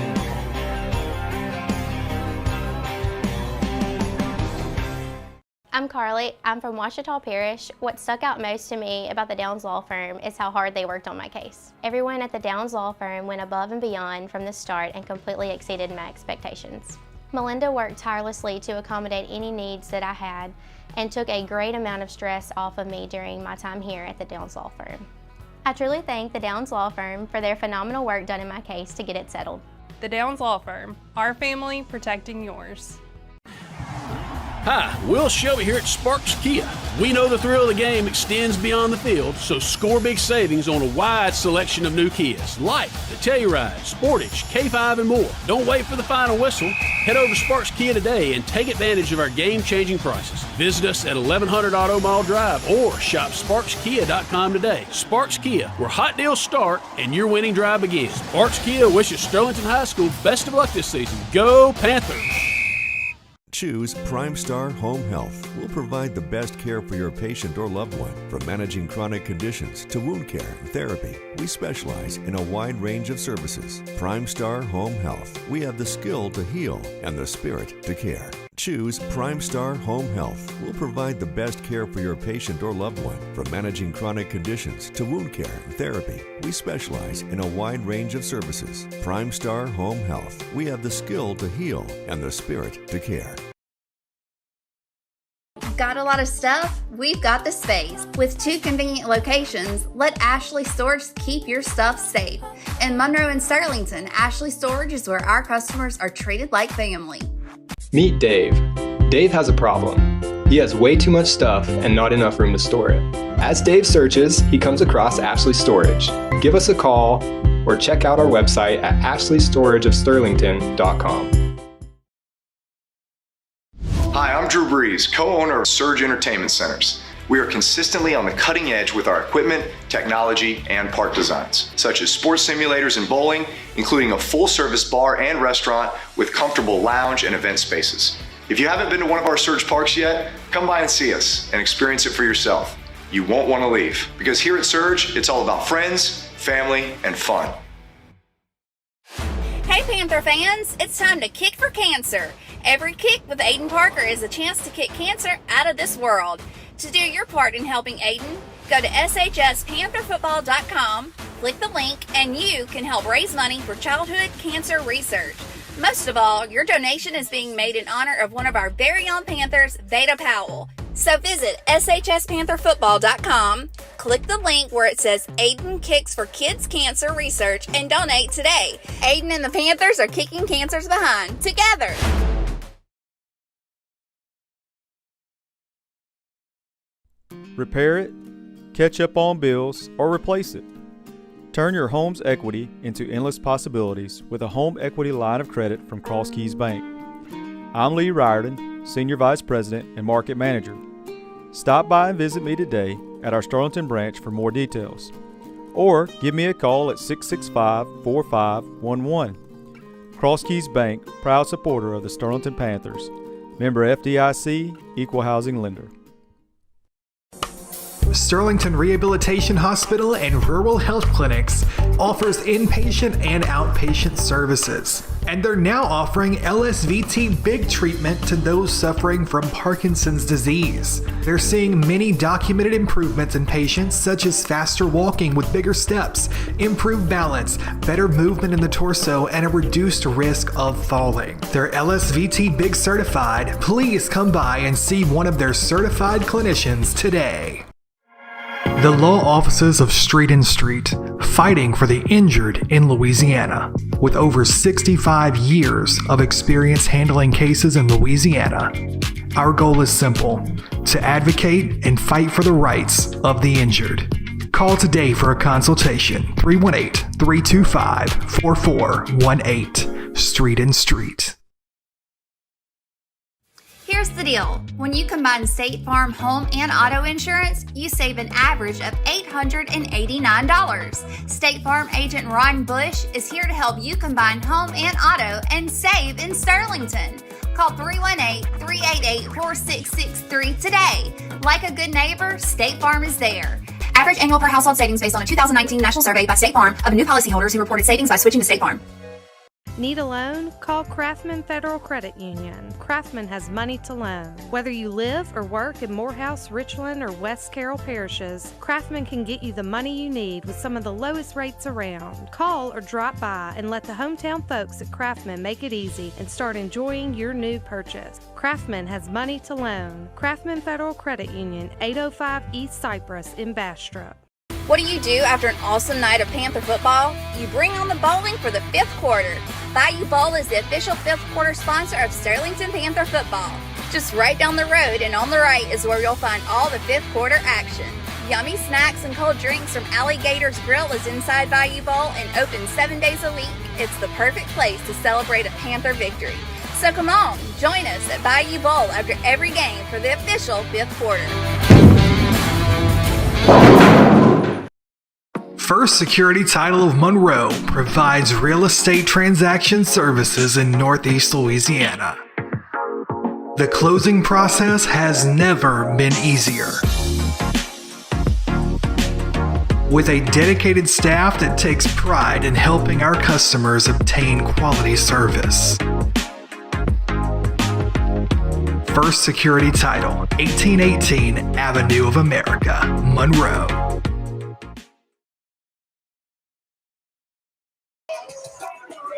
Speaker 8: I'm Carly. I'm from Ouachita Parish. What stuck out most to me about the Downs Law Firm is how hard they worked on my case. Everyone at the Downs Law Firm went above and beyond from the start and completely exceeded my expectations. Melinda worked tirelessly to accommodate any needs that I had and took a great amount of stress off of me during my time here at the Downs Law Firm. I truly thank the Downs Law Firm for their phenomenal work done in my case to get it settled.
Speaker 9: The Downs Law Firm, our family protecting yours.
Speaker 10: Hi, Will Shelby here at Sparks Kia. We know the thrill of the game extends beyond the field, so score big savings on a wide selection of new Kias, like the Telluride, Sportage, K5, and more. Don't wait for the final whistle. Head over to Sparks Kia today and take advantage of our game-changing prices. Visit us at 1100 Auto Mall Drive or shop SparksKia.com today. Sparks Kia, where hot deals start and your winning drive begins. Sparks Kia wishes Sterlington High School best of luck this season. Go Panthers!
Speaker 11: Choose Prime Star Home Health. We'll provide the best care for your patient or loved one. From managing chronic conditions to wound care and therapy, we specialize in a wide range of services. Prime Star Home Health. We have the skill to heal and the spirit to care. Choose Prime Star Home Health. We'll provide the best care for your patient or loved one. From managing chronic conditions to wound care and therapy, we specialize in a wide range of services. Prime Star Home Health. We have the skill to heal and the spirit to care.
Speaker 3: Got a lot of stuff? We've got the space. With 2 convenient locations, let Ashley Storage keep your stuff safe. In Monroe and Sterlington, Ashley Storage is where our customers are treated like family.
Speaker 13: Meet Dave. Dave has a problem. He has way too much stuff and not enough room to store it. As Dave searches, he comes across Ashley Storage. Give us a call or check out our website at ashleystorageofsterlington.com.
Speaker 15: Hi, I'm Drew Brees, co-owner of Surge Entertainment Centers. We are consistently on the cutting edge with our equipment, technology, and park designs, such as sports simulators and bowling, including a full-service bar and restaurant with comfortable lounge and event spaces. If you haven't been to one of our Surge parks yet, come by and see us and experience it for yourself. You won't want to leave, because here at Surge, it's all about friends, family, and fun.
Speaker 3: Hey Panther fans, it's time to kick for cancer. Every kick with Aiden Parker is a chance to kick cancer out of this world. To do your part in helping Aiden, go to shspantherfootball.com, click the link, and you can help raise money for childhood cancer research. Most of all, your donation is being made in honor of one of our very own Panthers, Veda Powell. So visit shspantherfootball.com, click the link where it says Aiden Kicks for Kids Cancer Research, and donate today. Aiden and the Panthers are kicking cancers behind, together.
Speaker 16: Repair it, catch up on bills, or replace it. Turn your home's equity into endless possibilities with a home equity line of credit from Cross Keys Bank. I'm Lee Riordan, Senior Vice President and Market Manager. Stop by and visit me today at our Sterlington branch for more details. Or give me a call at 665-4511. Cross Keys Bank, proud supporter of the Sterlington Panthers. Member FDIC, Equal Housing Lender.
Speaker 6: Sterlington Rehabilitation Hospital and Rural Health Clinics offers inpatient and outpatient services. And they're now offering LSVT Big treatment to those suffering from Parkinson's disease. They're seeing many documented improvements in patients, such as faster walking with bigger steps, improved balance, better movement in the torso, and a reduced risk of falling. They're LSVT Big certified. Please come by and see one of their certified clinicians today. The law offices of Street and Street, fighting for the injured in Louisiana. With over 65 years of experience handling cases in Louisiana, our goal is simple: to advocate and fight for the rights of the injured. Call today for a consultation, 318-325-4418, Street and Street.
Speaker 3: Here's the deal. When you combine State Farm home and auto insurance, you save an average of $889. State Farm agent Ron Bush is here to help you combine home and auto and save in Sterlington. Call 318-388-4663 today. Like a good neighbor, State Farm is there. Average annual per household savings based on a 2019 national survey by State Farm of new policyholders who reported savings by switching to State Farm.
Speaker 17: Need a loan? Call Craftman Federal Credit Union. Craftman has money to loan. Whether you live or work in Morehouse, Richland, or West Carroll parishes, Craftman can get you the money you need with some of the lowest rates around. Call or drop by and let the hometown folks at Craftman make it easy and start enjoying your new purchase. Craftman has money to loan. Craftman Federal Credit Union, 805 East Cypress in Bastrop.
Speaker 3: What do you do after an awesome night of Panther football? You bring on the bowling for the 5th quarter. Bayou Bowl is the official 5th quarter sponsor of Sterlington Panther football. Just right down the road and on the right is where you'll find all the 5th quarter action. Yummy snacks and cold drinks from Alligator's Grill is inside Bayou Bowl and open 7 days a week. It's the perfect place to celebrate a Panther victory. So come on, join us at Bayou Bowl after every game for the official 5th quarter.
Speaker 6: First Security Title of Monroe provides real estate transaction services in Northeast Louisiana. The closing process has never been easier. With a dedicated staff that takes pride in helping our customers obtain quality service. First Security Title, 1818 Avenue of America, Monroe.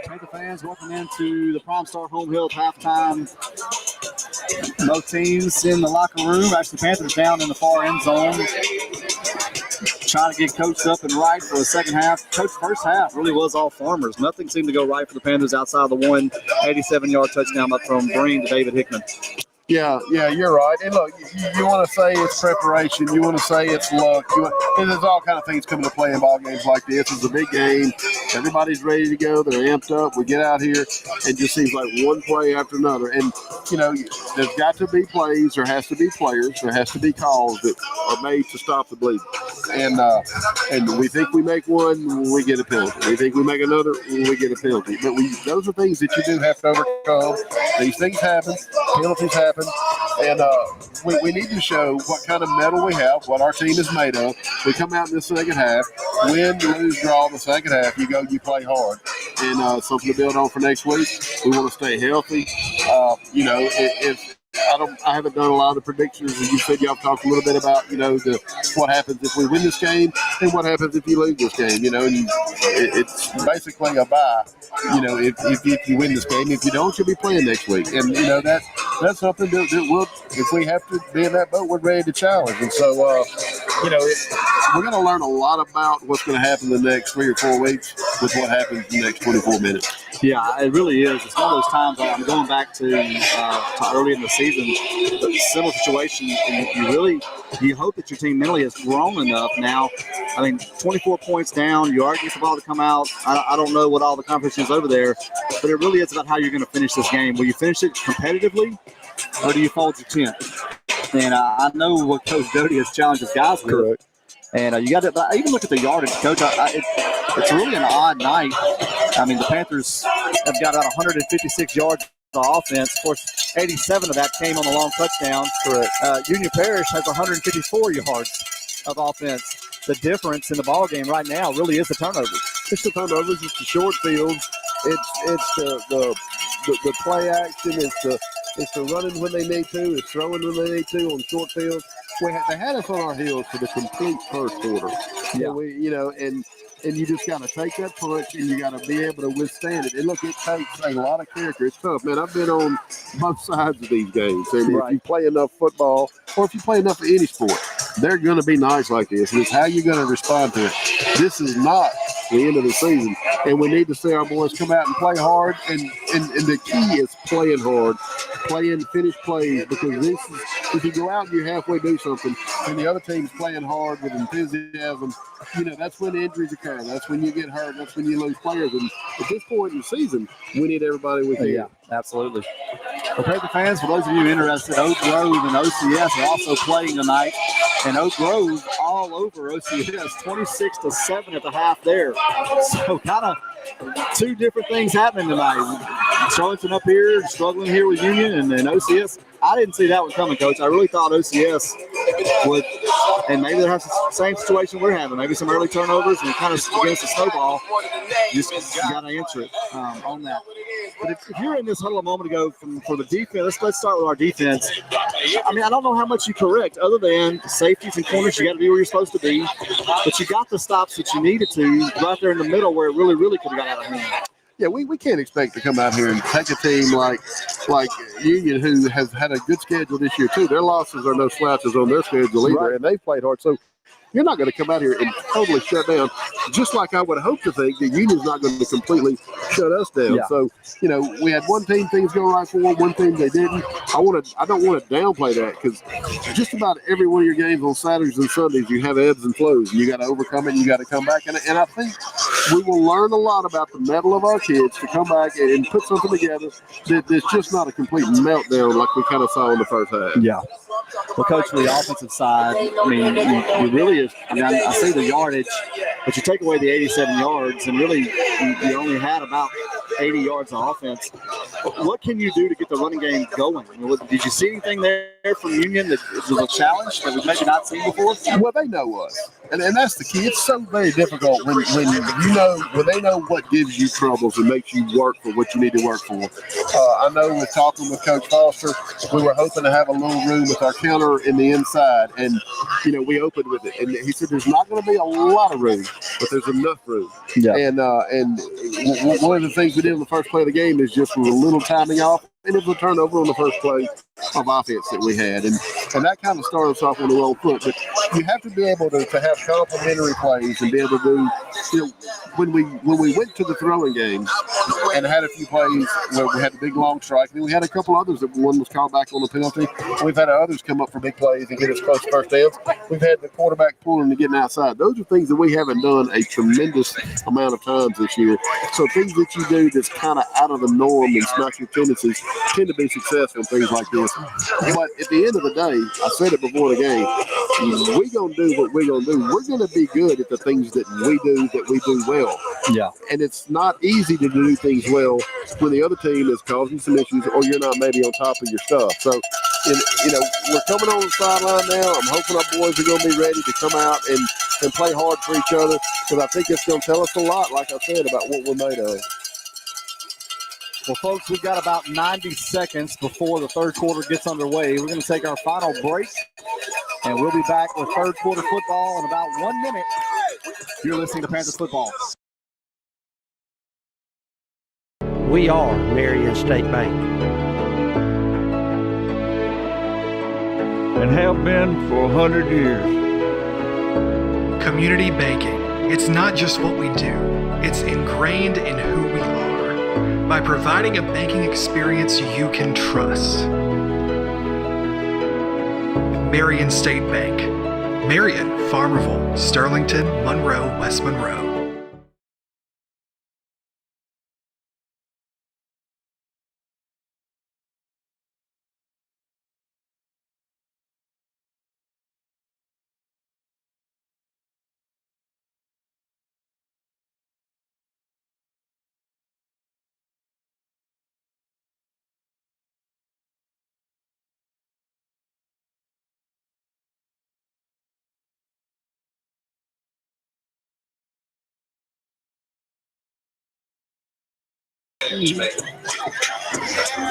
Speaker 2: Panther fans, welcome into the Prime Star Home Health halftime. Both teams in the locker room. Actually, Panthers down in the far end zone. Trying to get coached up and right for the second half. Coach, first half really was all farmers. Nothing seemed to go right for the Panthers outside of the 187-yard touchdown up from Breen to David Hickman.
Speaker 12: Yeah, you're right. And look, you want to say it's preparation. You want to say it's luck. And there's all kind of things coming to play in ball games like this. It's a big game. Everybody's ready to go. They're amped up. We get out here, and just seems like one play after another. And, there's got to be plays. There has to be players. There has to be calls that are made to stop the bleeding. And we think we make one, we get a penalty. We think we make another, we get a penalty. But those are things that you do have to overcome. These things happen. Penalties happen. And we need to show what kind of mettle we have, what our team is made of. We come out in the second half, win, lose, draw in the second half. You go, you play hard. And something to build on for next week. We want to stay healthy. If I haven't done a lot of the predictions, and you said y'all talked a little bit about, what happens if we win this game and what happens if you lose this game, and it's basically a bye, if you win this game. If you don't, you'll be playing next week. And, that's something that we'll, if we have to be in that boat, we're ready to challenge. And so, we're going to learn a lot about what's going to happen in the next 3 or 4 weeks with what happens in the next 24 minutes.
Speaker 2: Yeah, it really is. It's one of those times I'm going back to early in the season, a similar situation, and you hope that your team mentally has grown enough now. 24 points down, you are getting the ball to come out. I don't know what all the competition is over there, but it really is about how you're going to finish this game. Will you finish it competitively, or do you fold your tent? And I know what Coach Doty has challenged his guys with.
Speaker 12: Correct.
Speaker 2: And you got to, but even look at the yardage, Coach. It's really an odd night. The Panthers have got about 156 yards of offense. Of course, 87 of that came on the long touchdown.
Speaker 12: Correct.
Speaker 2: Union Parish has 154 yards of offense. The difference in the ball game right now really is the turnovers.
Speaker 12: It's the turnovers. It's the short fields. It's the play action. It's the running when they need to. It's throwing when they need to on short fields. They had us on our heels for the complete first quarter.
Speaker 2: Yeah.
Speaker 12: And you just got to take that punch, and you got to be able to withstand it. And look, it takes a lot of character. It's tough, man. I've been on both sides of these games. And
Speaker 2: right.
Speaker 12: If you play enough football, or if you play enough of any sport, they're going to be nights like this. And it's how you're going to respond to it. This is not the end of the season, and we need to see our boys come out and play hard. And the key is playing hard, playing finish plays, because this is, if you go out and you halfway do something, and the other team's playing hard with enthusiasm, that's when injuries occur. That's when you get hurt. That's when you lose players. And at this point in the season, we need everybody with you.
Speaker 2: Yeah, absolutely. Well, Panther fans, for those of you interested, Oak Grove and OCS are also playing tonight. And Oak Grove all over OCS, 26-7 at the half there. So kind of two different things happening tonight. Sterlington up here, struggling here with Union, and then OCS. I didn't see that one coming, Coach. I really thought OCS would, and maybe they'll have the same situation we're having. Maybe some early turnovers and kind of against the snowball. You just got to answer it on that. But if you're in this huddle a moment ago for the defense, let's start with our defense. I don't know how much you correct other than safeties and corners. You got to be where you're supposed to be. But you got the stops that you needed to right there in the middle where it really, really could have got out of hand.
Speaker 12: Yeah, we can't expect to come out here and take a team like Union, who has had a good schedule this year too. Their losses are no slouches on their schedule either, right. And they've played hard. So you're not going to come out here and totally shut down, just like I would hope to think that Union's not going to completely shut us down.
Speaker 2: Yeah.
Speaker 12: So, we had one team things go right for, one team they didn't. I don't want to downplay that, because just about every one of your games on Saturdays and Sundays, you have ebbs and flows, and you got to overcome it, and you got to come back. And I think we will learn a lot about the mettle of our kids to come back and put something together that's just not a complete meltdown like we kind of saw in the first half.
Speaker 2: Yeah. Well, Coach, for the offensive side, you really is. I see the yardage, but you take away the 87 yards, and really you only had about 80 yards of offense. What can you do to get the running game going? Did you see anything there from Union that was a challenge that we've maybe not seen before?
Speaker 12: Well, they know us, and that's the key. It's so very difficult when they know what gives you troubles and makes you work for what you need to work for. I know with talking with Coach Foster, we were hoping to have a little room with our counter in the inside, and we opened with it, and he said there's not going to be a lot of room, but there's enough room.
Speaker 2: Yeah.
Speaker 12: And one of the things we did on the first play of the game is just a little timing off, and it was a turnover on the first play of offense that we had. And And that kind of started us off on the wrong foot. But you have to be able to have complementary plays and be able to do, when we went to the throwing game and had a few plays where we had a big long strike, and then we had a couple others that one was called back on the penalty. We've had others come up for big plays and get us close to first downs. We've had the quarterback pulling and getting outside. Those are things that we haven't done a tremendous amount of times this year. So things that you do that's kind of out of the norm and smash your tendencies tend to be successful in things like this. But at the end of the day, I said it before the game, we're going to do what we're going to do. We're going to be good at the things that we do well.
Speaker 2: Yeah.
Speaker 12: And it's not easy to do things well when the other team is causing some issues or you're not maybe on top of your stuff. So, we're coming on the sideline now. I'm hoping our boys are going to be ready to come out and play hard for each other, because I think it's going to tell us a lot, like I said, about what we're made of.
Speaker 2: Well, folks, we've got about 90 seconds before the third quarter gets underway. We're going to take our final break, and we'll be back with third quarter football in about 1 minute. You're listening to Panthers football.
Speaker 18: We are Marion State Bank.
Speaker 19: And have been for 100 years.
Speaker 6: Community banking. It's not just what we do, it's ingrained in who we are. By providing a banking experience you can trust. Marion State Bank. Marion, Farmerville, Sterlington, Monroe, West Monroe.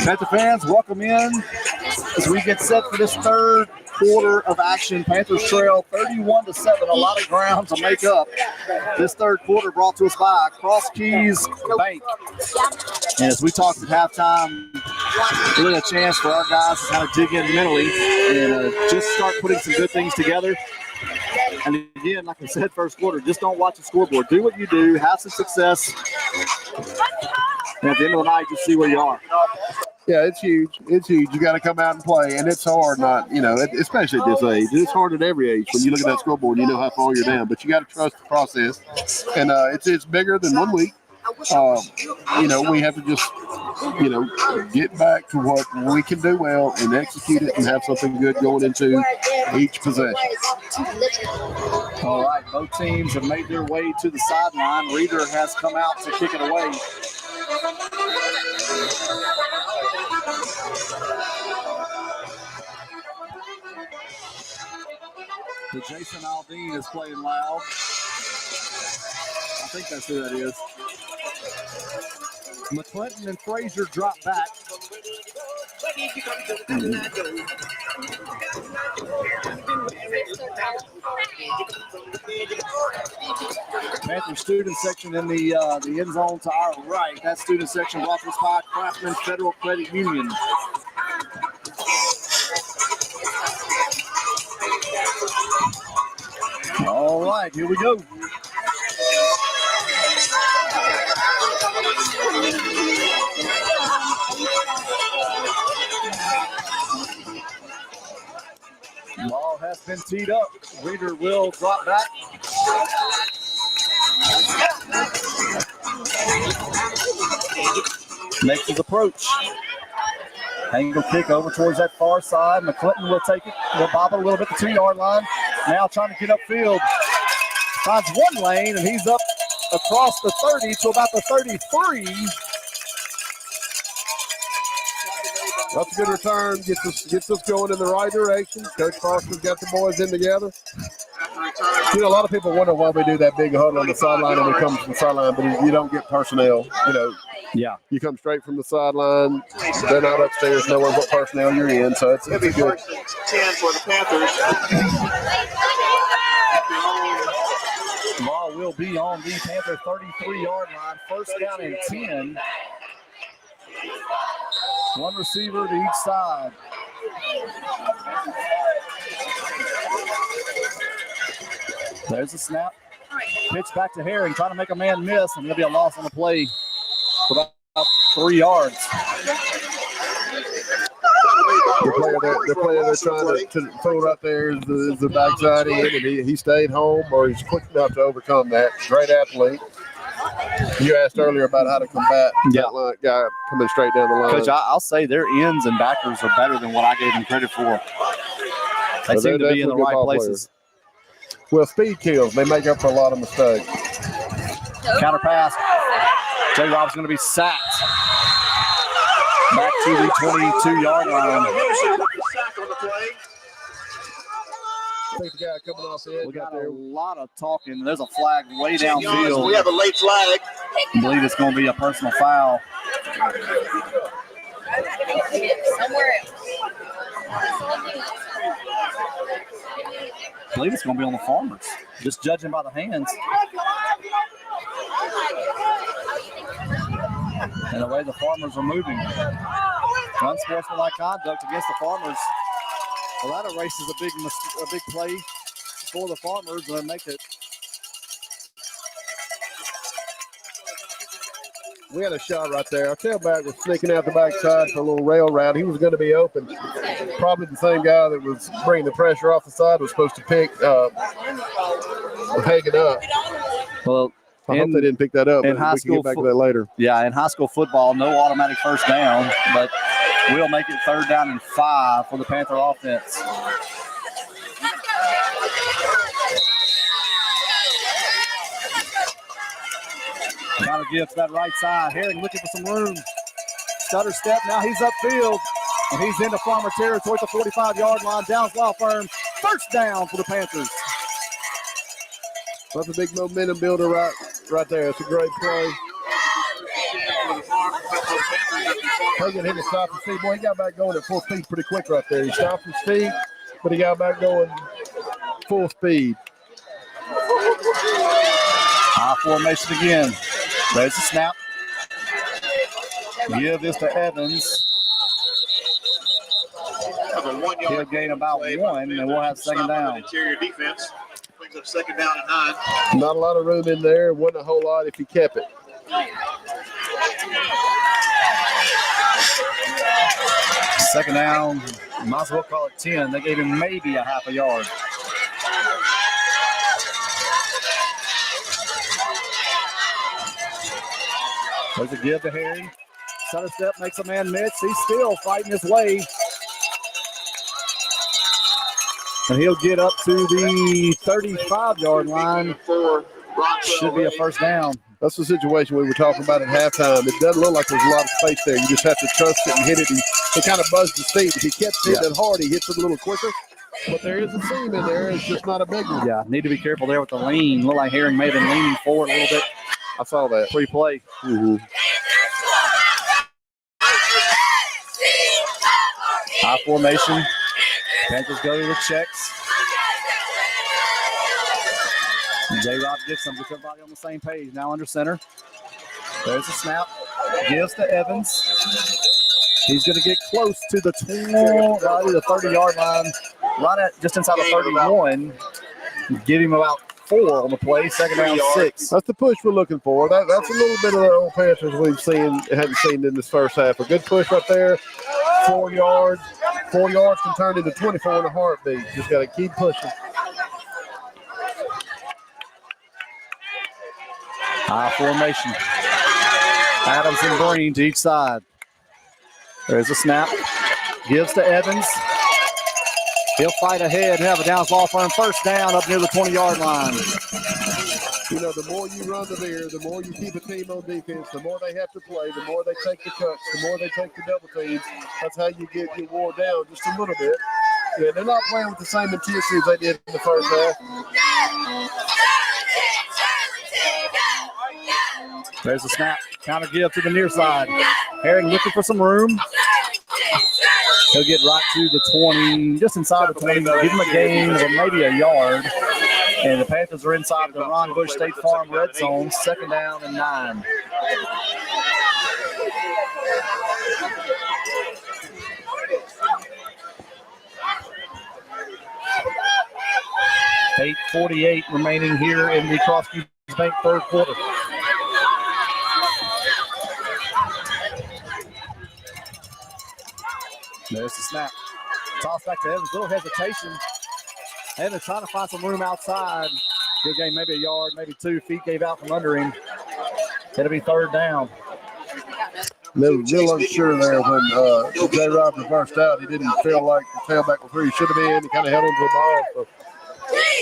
Speaker 2: Panther fans, welcome in as we get set for this third quarter of action. Panthers trail 31-7. A lot of ground to make up. This third quarter brought to us by Cross Keys Bank. And as we talked at halftime, really a chance for our guys to kind of dig in mentally and just start putting some good things together. And again, like I said, first quarter, just don't watch the scoreboard. Do what you do, have some success. And at the end of the night, just see where you are.
Speaker 12: Yeah, it's huge. It's huge. You got to come out and play, and it's hard. Especially at this age. It's hard at every age. When you look at that scoreboard, you know how far you're down. But you got to trust the process, and it's bigger than 1 week. We have to just, get back to what we can do well and execute it and have something good going into each possession.
Speaker 2: All right, both teams have made their way to the sideline. Reeder has come out to kick it away. The Jason Aldean is playing loud. I think that's who that is. McClinton and Frazier drop back. Panther student section in the end zone to our right. That student section brought to us by Craftsman Federal Credit Union. All right, here we go. Ball has been teed up. Reeder will drop back. Makes his approach. Angle kick over towards that far side. McClinton will take it. Will bob it a little bit to the 2-yard line. Now trying to get upfield. Finds one lane, and he's up across the 30 to about the 33.
Speaker 12: That's a good return. Gets us going in the right direction. Coach Foster's got the boys in together. A lot of people wonder why we do that big huddle on the sideline and we come from the sideline, but you don't get personnel.
Speaker 2: Yeah.
Speaker 12: You come straight from the sideline. They're not upstairs knowing what personnel you're in, so it's a good.
Speaker 14: 10 for the Panthers.
Speaker 2: The ball will be on the Panther 33-yard line. First down and 10. One receiver to each side. There's a snap. Pitch back to Herring, trying to make a man miss, and there'll be a loss on the play for about 3 yards.
Speaker 12: The player they're trying to throw right there is the backside in, and he stayed home, or he's quick enough to overcome that. Great athlete. You asked earlier about how to combat that line, guy coming straight down the line.
Speaker 2: Coach, I'll say their ends and backers are better than what I gave them credit for. They seem to be in the right places.
Speaker 12: Well, speed kills. They make up for a lot of mistakes.
Speaker 2: Counter pass. J. Rob's going to be sacked. Back to the 22-yard line.
Speaker 12: I think the guy coming off the edge.
Speaker 2: We got a lot of talking. There's a flag way downfield.
Speaker 14: We have a late flag.
Speaker 2: I believe it's going to be a personal foul.
Speaker 20: Somewhere else.
Speaker 2: I believe it's going to be on the Farmers, just judging by the hands. And the way the Farmers are moving. Unsportsmanlike conduct against the Farmers. Well, that erases a big play for the Farmers and make it.
Speaker 12: We had a shot right there. Our tailback was sneaking out the backside for a little rail route. He was going to be open. Probably the same guy that was bringing the pressure off the side was supposed to pick Hagen up.
Speaker 2: Well,
Speaker 12: I hope they didn't pick that up.
Speaker 2: In high school,
Speaker 12: we can get back to that later.
Speaker 2: Yeah, in high school football, no automatic first down, but we'll make it 3rd down and 5 for the Panther offense. Trying to give to that right side. Herring looking for some room. Stutter step. Now he's upfield. And he's into Farmer territory at the 45-yard line. Downs Law Firm. 1st down for the Panthers.
Speaker 12: That's a big momentum builder right there. It's a great play. Hagen hit a stop his feet. Boy, he got back going at full speed pretty quick right there. He stopped his feet, but he got back going full speed.
Speaker 2: High formation again. There's the snap. Give this to Evans. He'll gain about 1, and we'll have 2nd down.
Speaker 14: Interior defense brings up 2nd down and 9.
Speaker 12: Not a lot of room in there. Wasn't a whole lot if he kept it.
Speaker 2: Second down. Might as well call it 10. They gave him maybe a half a yard. There's a give to Harry. Stutter step makes a man miss. He's still fighting his way. And he'll get up to the 35-yard line. Should be a 1st down.
Speaker 12: That's the situation we were talking about at halftime. It doesn't look like there's a lot of space there. You just have to trust it and hit it. He kind of buzzed his feet. If he kept hitting it hard, he hits it a little quicker. But there is a seam in there. It's just not a big one.
Speaker 2: Yeah, need to be careful there with the lean. Look like Herring may have been leaning forward a little bit.
Speaker 12: I saw that.
Speaker 2: Pre-play.
Speaker 12: Mm-hmm.
Speaker 2: High formation. Panthers go to the checks. J-Rob gets them. Gets everybody on the same page. Now under center. There's a snap. Gives to Evans. He's going to get close to the 30-yard line. Right at just inside the 31. Give him about 4 on the play. 2nd down 6.
Speaker 12: That's the push we're looking for. That's a little bit of the old Panthers hadn't seen in this first half. A good push right there. 4 yards. 4 yards can turn into 24 in a heartbeat. Just got to keep pushing.
Speaker 2: High formation. Adams and Breen to each side. There's a snap. Gives to Evans. He'll fight ahead and have a Downs Law Firm 1st down up near the 20-yard line.
Speaker 12: You know, the more you run the veer, the more you keep a team on defense, the more they have to play, the more they take the cuts, the more they take the double teams. That's how you get your war down just a little bit. Yeah, they're not playing with the same intensity as they did in the first half.
Speaker 2: There's a snap. Counter give to the near side. Herring looking for some room. He'll get right to the 20, just inside the 20. Give him a gain of maybe a yard. And the Panthers are inside the Ron Bush State Farm red zone. 2nd down and 9. 7:48 remaining here in the Cross Keys Bank third quarter. There's the snap. Toss back to Evans. Little hesitation. Evans trying to find some room outside. Good game, maybe a yard, maybe 2 feet gave out from under him. It'll be third down.
Speaker 12: Little unsure there when J. Rob reversed out. He didn't feel like the tailback was where he should have been. He kind of held on to the ball. So.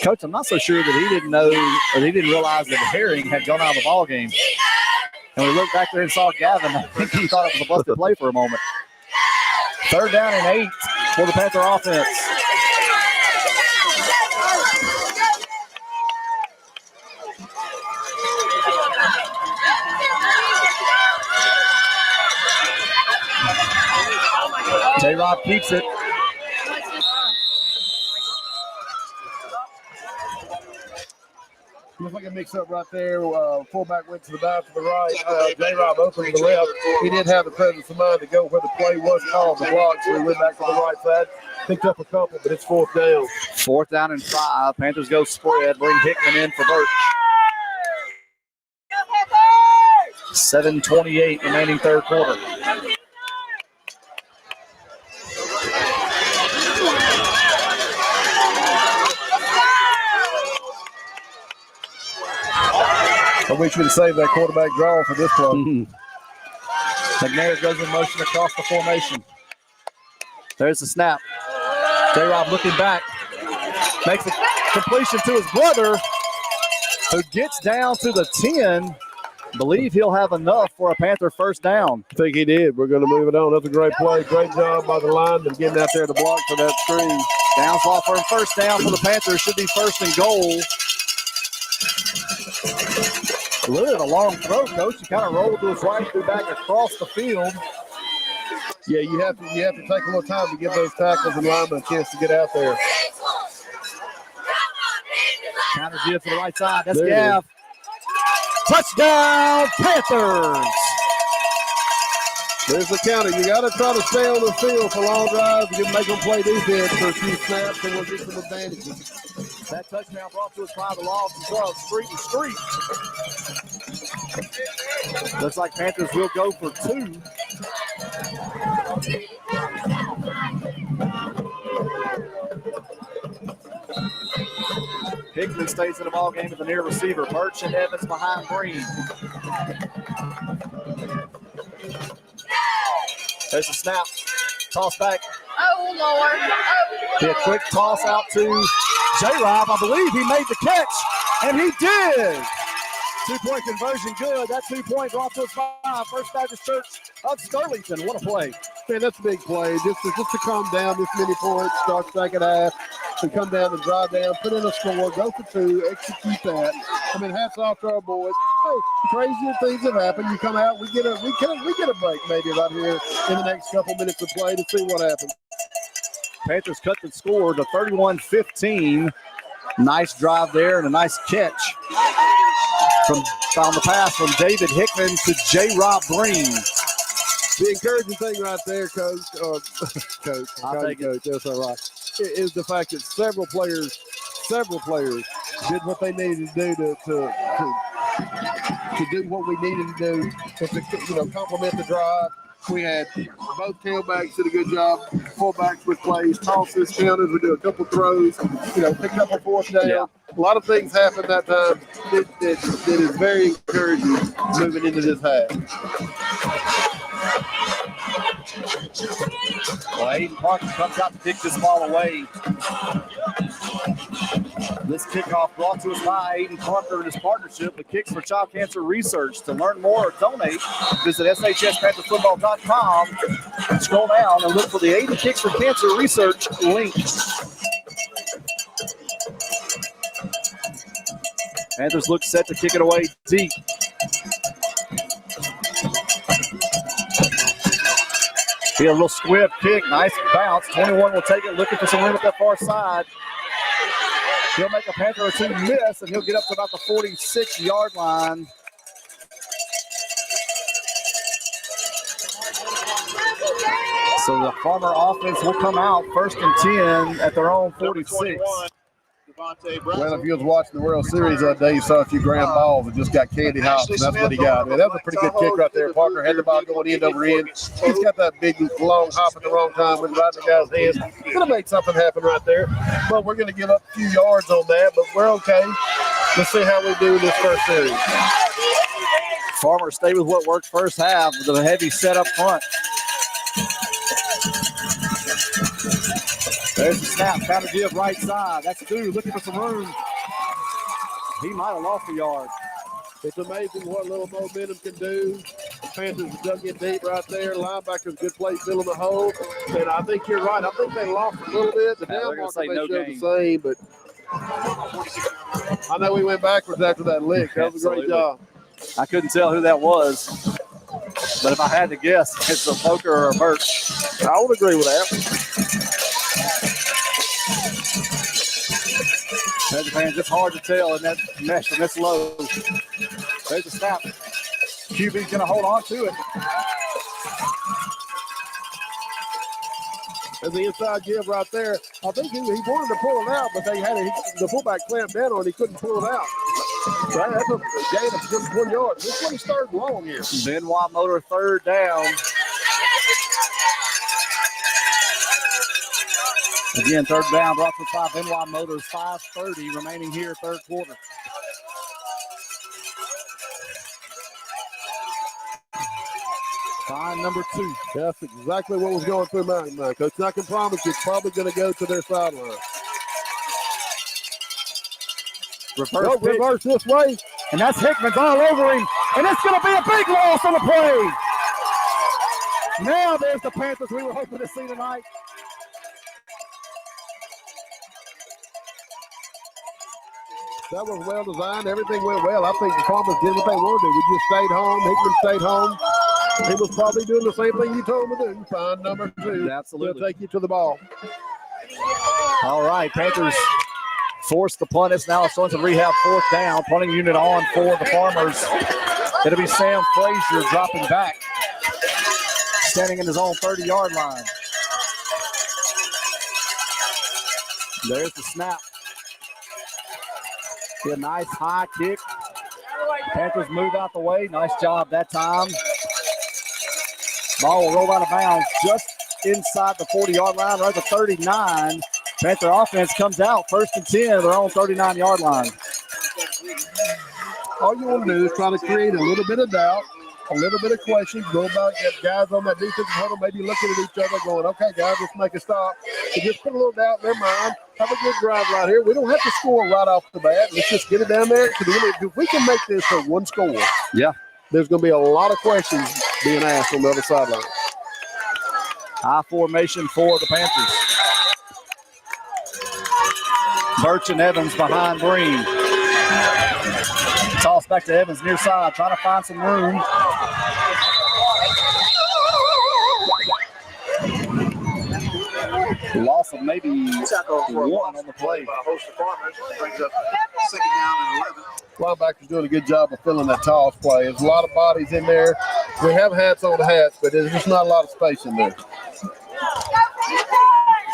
Speaker 2: Coach, I'm not so sure that he didn't know or he didn't realize that Herring had gone out of the ball game. And we looked back there and saw Gavin. I think he thought it was a busted play for a moment. Third down and 8 for the Panther offense. J-Rob keeps it.
Speaker 12: Looks like a mix-up right there. Fullback went to the back to the right. J-Rob opened to the left. He didn't have the presence of mind to go where the play was called, the block, so he went back to the right side. Picked up a couple, but it's fourth down.
Speaker 2: Fourth down and 5. Panthers go spread. Bring Hickman in for Birch. 7:28 remaining third quarter.
Speaker 12: I wish we'd have saved that quarterback draw for this play.
Speaker 2: McNair goes in motion across the formation. There's the snap. J-Rob looking back. Makes a completion to his brother, who gets down to the 10. Believe he'll have enough for a Panther first down.
Speaker 12: I think he did. We're going to move it on. That's a great play. Great job by the lineman getting out there to block for that screen.
Speaker 2: Downslow for a first down for the Panthers. Should be first and goal. A little bit of a long throw, Coach. He kind of rolled to his right, threw back across the field.
Speaker 12: Yeah, you have to take a little time to give those tackles and linemen a chance to get out there.
Speaker 2: Counter give to the right side. That's Gav. Touchdown, Panthers!
Speaker 12: There's the counter. You got to try to stay on the field for long drives. You can make them play defense for a few snaps, and we'll get some advantages.
Speaker 2: That touchdown brought to us by the law of love, Street and Street. Looks like Panthers will go for 2. Hickman stays in the ball game with the near receiver. Birch and Evans behind Green. There's a snap. Toss back.
Speaker 20: Oh, Lord.
Speaker 2: A quick toss out to J-Rob. I believe he made the catch, and he did. 2-point conversion good. That 2-point brought to us by First Baptist Church of Sterlington. What a play.
Speaker 12: Man, that's a big play. Just to calm down this many points, start second half, to come down and drive down, put in a score, go for 2, execute that. I mean, hats off to our boys. Hey, crazier things have happened. You come out, we get a break maybe right here in the next couple minutes of play to see what happens.
Speaker 2: Panthers cut the score to 31-15. Nice drive there and a nice catch on the pass from David Hickman to J-Rob Breen.
Speaker 12: The encouraging thing right there, Coach, that's all right, is the fact that several players did what they needed to do to do what we needed to do to complement the drive. We had both tailbacks did a good job, fullbacks with plays, tosses, counters. We did a couple throws, picked up a fourth down. Yeah. A lot of things happened that time that is very encouraging moving into this half.
Speaker 2: Well, Aiden Parker comes out to kick this ball away. This kickoff brought to us by Aiden Parker and his partnership with Kicks for Child Cancer Research. To learn more or donate, visit shspantherfootball.com. Scroll down and look for the Aiden Kicks for Cancer Research link. Panthers look set to kick it away deep. Be a little squib kick, nice bounce. 21 will take it, looking for some room at that far side. He'll make a Panther or 2 miss, and he'll get up to about the 46-yard line. So the Farmer offense will come out first and 10 at their own 46.
Speaker 12: Well, if you was watching the World Series that day, you saw a few grand balls and just got candy hops, and that's what he got. Man, that was a pretty good kick right there. Parker had the ball going end over end. He's got that big, long hop at the wrong time with right in the guy's hands. Going to make something happen right there. But we're going to give up a few yards on that, but we're okay. Let's see how we do in this first series.
Speaker 2: Farmers stay with what worked first half with a heavy set up front. There's the snap, counter give right side. That's Stu looking for some room. He might have lost a yard.
Speaker 12: It's amazing what little momentum can do. The Panthers dug in deep right there. Linebackers, good play filling the hole. And I think you're right. I think they lost a little bit. The down marker may show the same, but I know we went backwards after that lick. That was a great job.
Speaker 2: I couldn't tell who that was, but if I had to guess, it's a Poker or a Birch.
Speaker 12: I would agree with that.
Speaker 2: Fans, it's hard to tell in that mesh and this low. There's a snap. QB's going to hold on to it.
Speaker 12: There's the inside give right there. I think he wanted to pull it out, but the fullback clamped down on it. He couldn't pull it out. So that's a gain of just 1 yard. This one started long here.
Speaker 2: Benoit Motor third down. Again, third down brought to us by Benoit Motors. 5:30 remaining here, third quarter. Time number 2.
Speaker 12: That's exactly what was going through my mind. Coach, I can promise you it's probably going to go to their sideline. Reverse this way.
Speaker 2: And that's Hickman's all over him. And it's going to be a big loss on the play. Now there's the Panthers we were hoping to see tonight.
Speaker 12: That was well designed. Everything went well. I think the Farmers did what they wanted to do. We just stayed home. Hickman stayed home. He was probably doing the same thing you told him to do. Find number 2.
Speaker 2: Absolutely.
Speaker 12: He'll take you to the ball.
Speaker 2: All right, Panthers force the punt. It's now showing some rehab, fourth down. Punting unit on for the Farmers. It'll be Sam Frazier dropping back, standing in his own 30-yard line. There's the snap. A nice high kick. Panthers move out the way. Nice job that time. Ball will roll out of bounds just inside the 40-yard line, right at the 39. Panther offense comes out, 1st and 10 of their own 39-yard line.
Speaker 12: All you want to do is try to create a little bit of doubt, a little bit of questions. Go about, get guys on that defensive huddle, maybe looking at each other going, okay, guys, let's make a stop. So just put a little doubt in their mind. Have a good drive right here. We don't have to score right off the bat. Let's just get it down there. If we can make this a 1 score,
Speaker 2: yeah,
Speaker 12: there's going to be a lot of questions being asked on the other sideline.
Speaker 2: High formation for the Panthers. Birch and Evans behind Breen. Toss back to Evans near side, trying to find some room. Loss of maybe 1 on the play.
Speaker 12: Linebackers doing a good job of filling that toss play. There's a lot of bodies in there. We have hats on the hats, but there's just not a lot of space in there.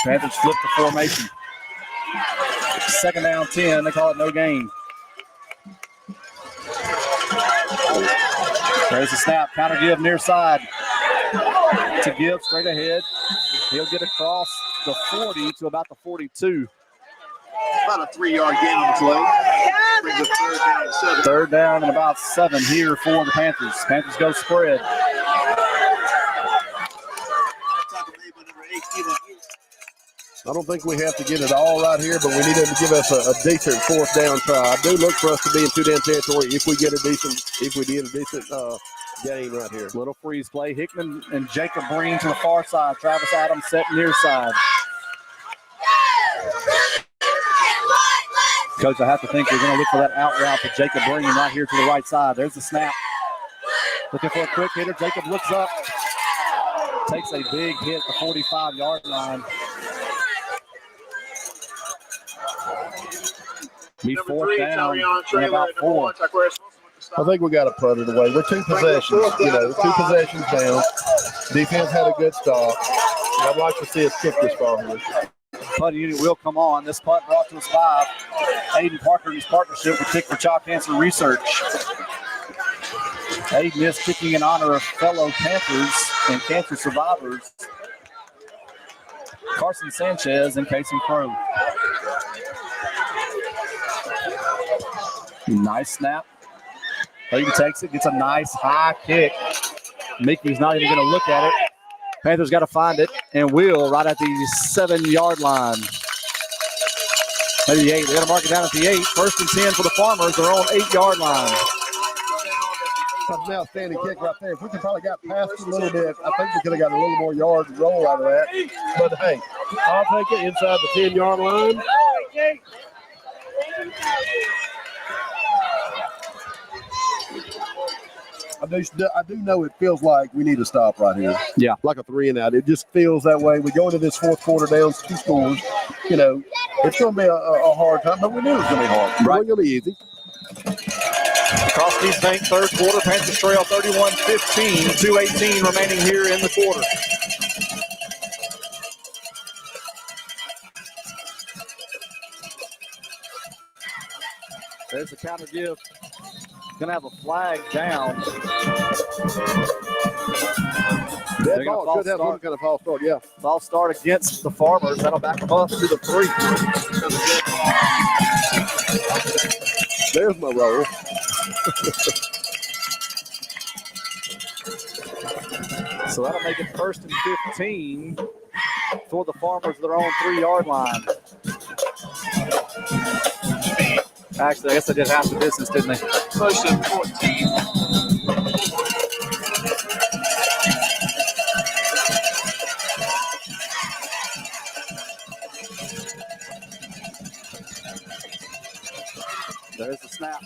Speaker 2: Panthers flip the formation. 2nd down 10. They call it no gain. There's the snap. Counter give near side. To give straight ahead. He'll get across the 40 to about the 42.
Speaker 14: About a 3-yard gain on the play. Brings up 3rd down and 7.
Speaker 2: 3rd down and about 7 here for the Panthers. Panthers go spread.
Speaker 12: I don't think we have to get it all right here, but we need them to give us a decent 4th down try. I do look for us to be in 2-down territory if we get a decent gain right here.
Speaker 2: Little freeze play. Hickman and Jacob Breen to the far side. Travis Adams set near side. Coach, I have to think we're going to look for that out route to Jacob Breen right here to the right side. There's the snap. Looking for a quick hitter. Jacob looks up. Takes a big hit at the 45-yard line. Be 4th down and about 4.
Speaker 12: I think we got to put it away. We're 2 possessions, 2 possessions down. Defense had a good start. I'd like to see us kick this ball here.
Speaker 2: Punting unit will come on. This punt brought to us by Aiden Parker in his partnership with Tick for Child Cancer Research. Aiden is kicking in honor of fellow Panthers and cancer survivors, Carson Sanchez and Casey Crow. Nice snap. Aiden takes it, gets a nice high kick. Mickey's not even going to look at it. Panthers got to find it, and will right at the 7-yard line. Maybe the 8. They're going to mark it down at the 8. 1st and 10 for the Farmers. They're on 8-yard line.
Speaker 12: That's an outstanding kick right there. If we could probably got past it a little bit, I think we could have got a little more yard roll out of that. But hey, I'll take it inside the 10-yard line. I do know it feels like we need to stop right here.
Speaker 2: Yeah.
Speaker 12: Like a 3 and out. It just feels that way. We go into this fourth quarter down 2 scores. You know, it's going to be a hard time, but we knew it was going to be hard. Right. It's going to be easy.
Speaker 2: Cross Keys Bank third quarter. Panthers trail 31-15. 2:18 remaining here in the quarter. There's the counter give. Going to have a flag down.
Speaker 12: That ball should have some kind of false start, yeah.
Speaker 2: False start against the Farmers. That'll back them up to the 3.
Speaker 12: There's my roll.
Speaker 2: So that'll make it 1st and 15 for the Farmers. Their own 3-yard line. Actually, I guess they did half the distance, didn't they? 1st and 14. There's the snap.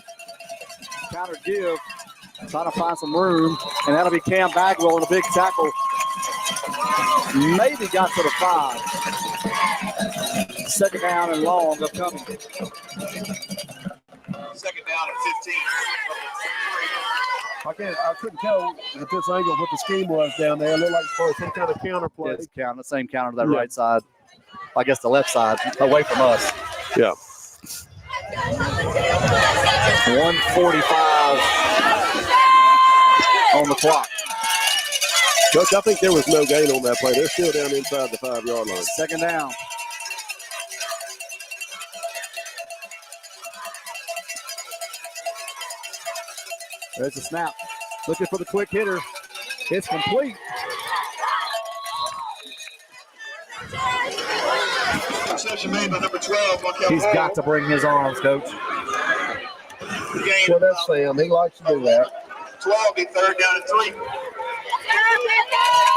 Speaker 2: Counter give. Trying to find some room. And that'll be Cam Bagwell in a big tackle. Maybe got to the 5. 2nd down and long upcoming.
Speaker 14: 2nd down and 15.
Speaker 12: I couldn't tell at this angle what the scheme was down there. It looked like for some kind of counter play.
Speaker 2: It's the same counter to that right side. I guess the left side, away from us.
Speaker 12: Yeah.
Speaker 2: 1:45 on the clock.
Speaker 12: Coach, I think there was no gain on that play. They're still down inside the 5-yard line.
Speaker 2: 2nd down. There's a snap. Looking for the quick hitter. It's complete.
Speaker 14: Interception made by number 12.
Speaker 2: He's got to bring his arms, Coach.
Speaker 12: Well, that's Sam. He likes to do that.
Speaker 14: 12 be 3rd down and 3.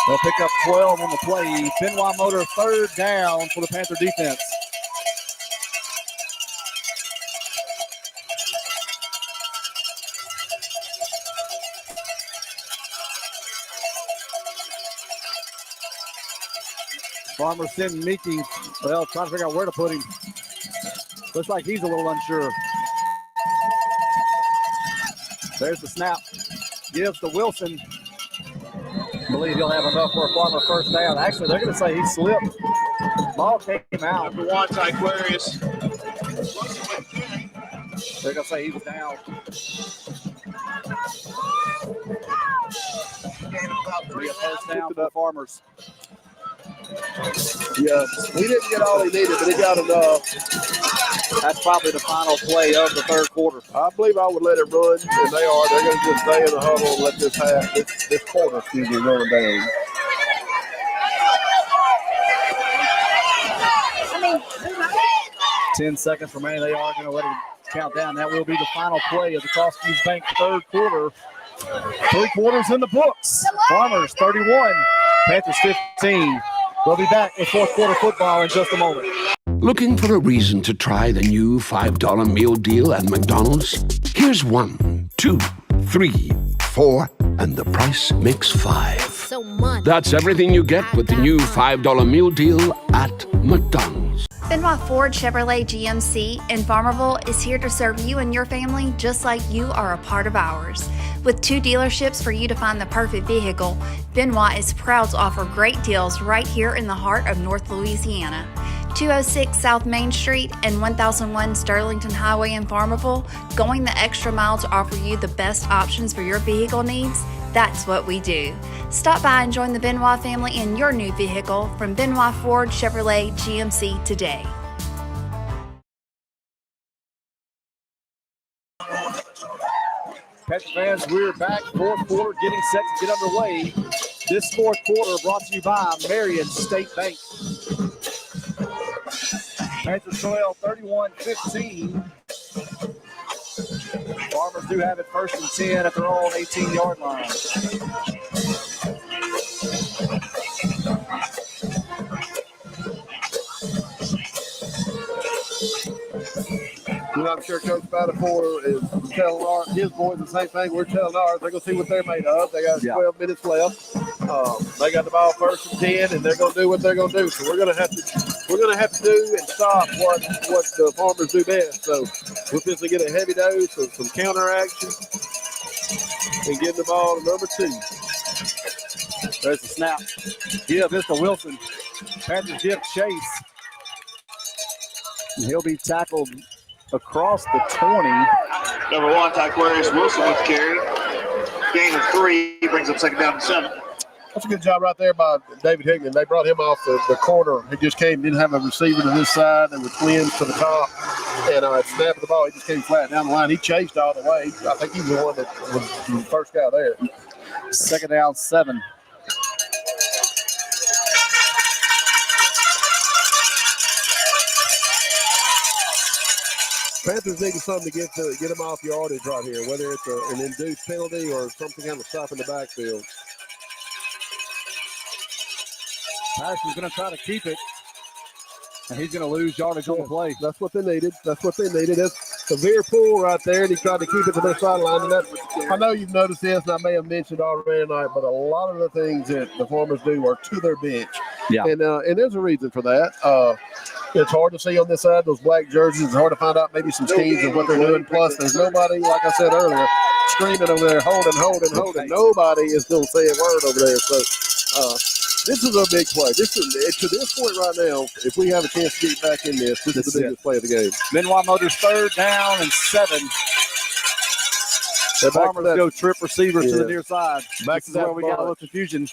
Speaker 2: They'll pick up 12 on the play. Benoit Motor 3rd down for the Panther defense. Farmer sending Meeking. Well, trying to figure out where to put him. Looks like he's a little unsure. There's the snap. Gives to Wilson. Believe he'll have enough for a Farmer 1st down. Actually, they're going to say he slipped. Ball came out.
Speaker 14: Number 1, Tyquarius.
Speaker 2: They're going to say he was down. Three first down for the Farmers.
Speaker 12: Yeah, he didn't get all he needed, but he got enough.
Speaker 2: That's probably the final play of the 3rd quarter.
Speaker 12: I believe I would let it run, and they are. They're going to just stay in the huddle and let this quarter run down.
Speaker 2: – 10 seconds remaining. They are going to let it count down. That will be the final play of the Cross Keys Bank 3rd quarter. 3 quarters in the books. Farmers 31, Panthers 15. We'll be back with 4th quarter football in just a moment.
Speaker 1: Looking for a reason to try the new $5 meal deal at McDonald's? Here's 1, 2, 3, 4, and the price makes 5.
Speaker 20: So much.
Speaker 1: That's everything you get with the new $5 meal deal at McDonald's.
Speaker 3: Benoit Ford Chevrolet GMC in Farmerville is here to serve you and your family just like you are a part of ours. With 2 dealerships for you to find the perfect vehicle, Benoit is proud to offer great deals right here in the heart of North Louisiana. 206 South Main Street and 1001 Sterlington Highway in Farmerville, going the extra mile to offer you the best options for your vehicle needs? That's what we do. Stop by and join the Benoit family in your new vehicle from Benoit Ford Chevrolet GMC today.
Speaker 2: Panther fans, we're back. Fourth quarter getting set to get underway. This fourth quarter brought to you by Marion State Bank. Panthers trail 31-15. Farmers do have it 1st and 10 at their own 18-yard line.
Speaker 12: I'm sure Coach Spatafore is telling his boys the same thing we're telling ours. They're going to see what they're made of. They got 12 minutes left. They got the ball 1st and 10, and they're going to do what they're going to do. So we're going to have to do and stop what the Farmers do best. So we're going to get a heavy dose of some counter action and give the ball to number 2.
Speaker 2: There's the snap. Give this to Wilson. Panthers give chase. And he'll be tackled across the 20.
Speaker 14: Number 1, Tyquarius Wilson with the carry. Gain of 3 brings up 2nd down and 7.
Speaker 12: That's a good job right there by David Hickman. They brought him off the corner. He just came, didn't have a receiver to this side. They were twins to the top. And snapping the ball, he just came flat down the line. He chased all the way. I think he was the one that was the first guy there.
Speaker 2: 2nd down, 7.
Speaker 12: Panthers needed something to get them off yardage right here, whether it's an induced penalty or something kind of stop in the backfield.
Speaker 2: Patterson's going to try to keep it, and he's going to lose yardage on the play.
Speaker 12: That's what they needed. That's severe pull right there, and he tried to keep it to their sideline. And I know you've noticed this, and I may have mentioned already tonight, but a lot of the things that the Farmers do are to their bench.
Speaker 2: Yeah.
Speaker 12: And there's a reason for that. It's hard to see on this side, those black jerseys. It's hard to find out maybe some schemes of what they're doing. Plus, there's nobody, like I said earlier, screaming over there, holding. Nobody is going to say a word over there. So this is a big play. To this point right now, if we have a chance to get back in this is the biggest play of the game.
Speaker 2: Benoit Motors 3rd down and 7. The Farmers go trip receivers to the near side.
Speaker 12: Back
Speaker 2: this is where we got a little confusion.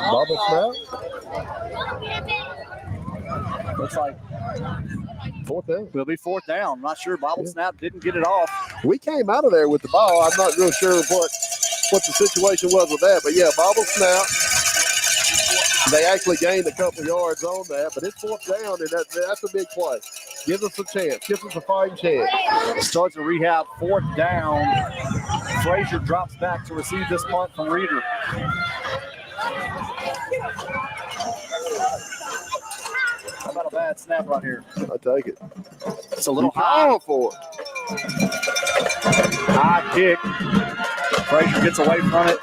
Speaker 12: Bubble snap.
Speaker 2: Looks like
Speaker 12: 4th down.
Speaker 2: Will be 4th down. Not sure. Bobble snap didn't get it off.
Speaker 12: We came out of there with the ball. I'm not real sure what the situation was with that, but yeah, bobble snap. They actually gained a couple yards on that, but it's 4th down, and that's a big play. Gives us a chance. Gives us a fighting chance.
Speaker 2: Starts a rehab. 4th down. Frazier drops back to receive this punt from Reeder. How about a bad snap right here?
Speaker 12: I'll take it.
Speaker 2: It's a little high
Speaker 12: for it.
Speaker 2: High kick. Frazier gets away from it.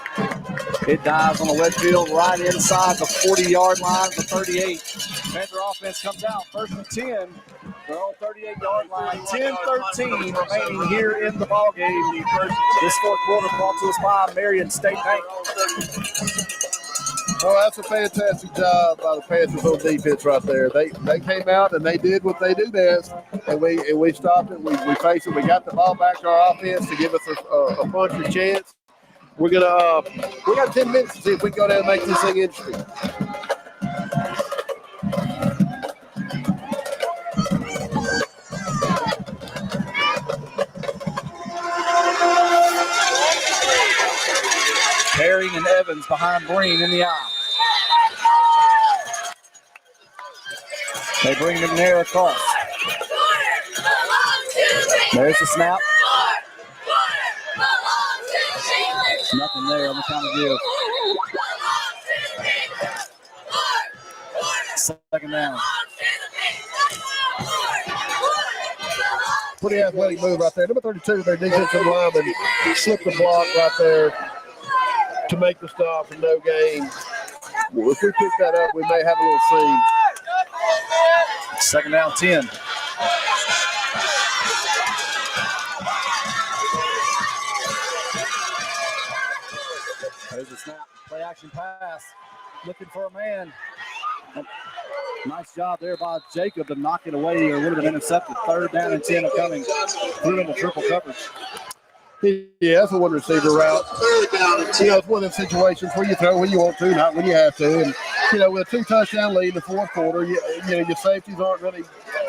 Speaker 2: It dives on the left field right inside the 40-yard line, the 38. Panther offense comes out 1st and 10. Their own 38-yard line. 10-13 remaining here in the ballgame. This fourth quarter brought to us by Marion State Bank.
Speaker 12: Oh, that's a fantastic job by the Panthers on defense right there. They came out and they did what they do best, and we stopped it. We faced it. We got the ball back to our offense to give us a punchy chance. We got 10 minutes to see if we can go down and make this thing interesting.
Speaker 2: Herring and Evans behind Breen in the eye. They bring McNair across. There's the snap. Nothing there on the count of give. 2nd down.
Speaker 12: Pretty athletic move right there. Number 32, their defensive lineman, slipped the block right there to make the stop and no gain. Well, if we pick that up, we may have a little scene.
Speaker 2: 2nd down, 10. There's the snap. Play action pass. Looking for a man. Nice job there by Jacob to knock it away. Or would have been intercepted. 3rd down and 10 coming. Through into triple coverage.
Speaker 12: Yeah, that's a one receiver route. You know, it's one of those situations where you throw when you want to, not when you have to. And, you know, with a 2-touchdown lead in the 4th quarter, you know, your safeties aren't really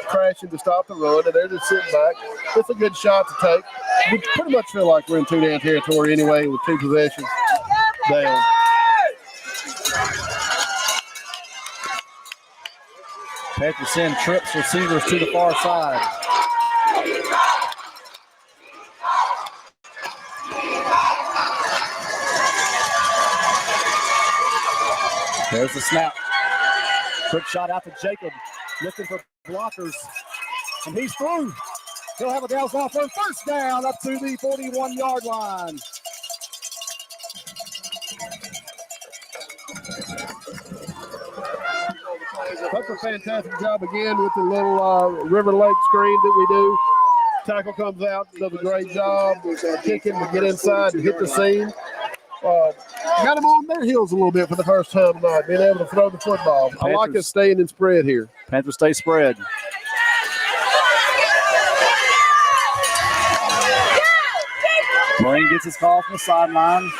Speaker 12: crashing to stop the run, and they're just sitting back. It's a good shot to take. We pretty much feel like we're in 2-down territory anyway with 2 possessions down.
Speaker 2: Panthers send trips receivers to the far side. There's the snap. Quick shot out to Jacob. Looking for blockers. And he's through. He'll have a down ball for 1st down up to the 41-yard line.
Speaker 12: That's a fantastic job again with the little river lake screen that we do. Tackle comes out, does a great job kicking to get inside and hit the seam. Got them on their heels a little bit for the first time tonight, being able to throw the football. I like us staying in spread here.
Speaker 2: Panthers stay spread. Marine gets his call from the sideline.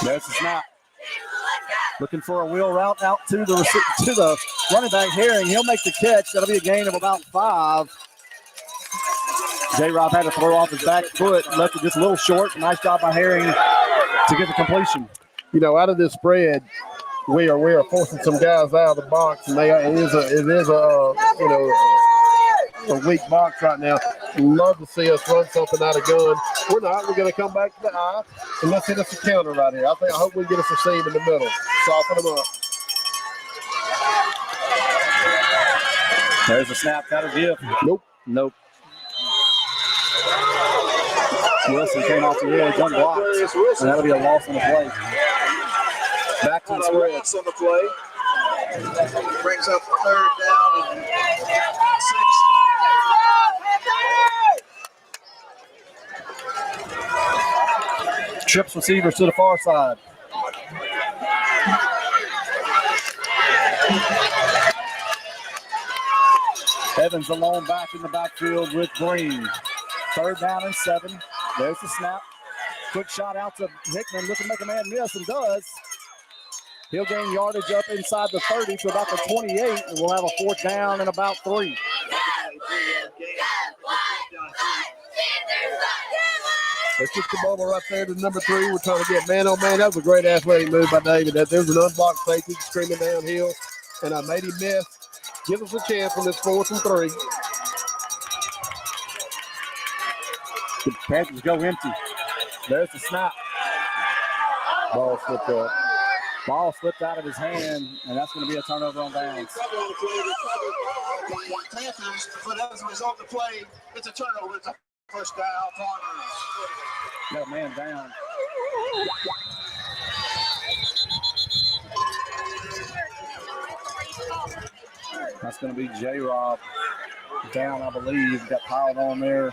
Speaker 2: There's the snap. Looking for a wheel route out to the running back Herring. He'll make the catch. That'll be a gain of about 5. J-Rob had to throw off his back foot, left it just a little short. Nice job by Herring to get the completion.
Speaker 12: You know, out of this spread, we are forcing some guys out of the box, and it is a weak box right now. Love to see us run something out of gun. We're not. We're going to come back to the eye, and let's hit us a counter right here. I hope we get us a seam in the middle. Soften them up.
Speaker 2: There's a snap. That'll give. Nope. Wilson came off the edge, unblocked, and that'll be a loss on the play. Back to the spread.
Speaker 14: Loss on the play. Brings up 3rd down and 6.
Speaker 2: Trips receivers to the far side. Evans alone back in the backfield with Green. 3rd down and 7. There's the snap. Quick shot out to Hickman. Looking to make a man miss, and does. He'll gain yardage up inside the 30 to about the 28, and we'll have a 4th down and about 3.
Speaker 12: Let's get the ball right there to number 3. We're trying to get man on man. That was a great athletic move by David. There's an unblocked safety screaming downhill, and I made him miss. Give us a chance on this 4th and 3.
Speaker 2: The Panthers go empty. There's the snap. Ball slipped up. Ball slipped out of his hand, and that's going to be a turnover on downs.
Speaker 14: Panthers, but as a result of the play, it's a turnover. It's a 1st down.
Speaker 2: Got a man down. That's going to be J-Rob down, I believe. Got piled on there.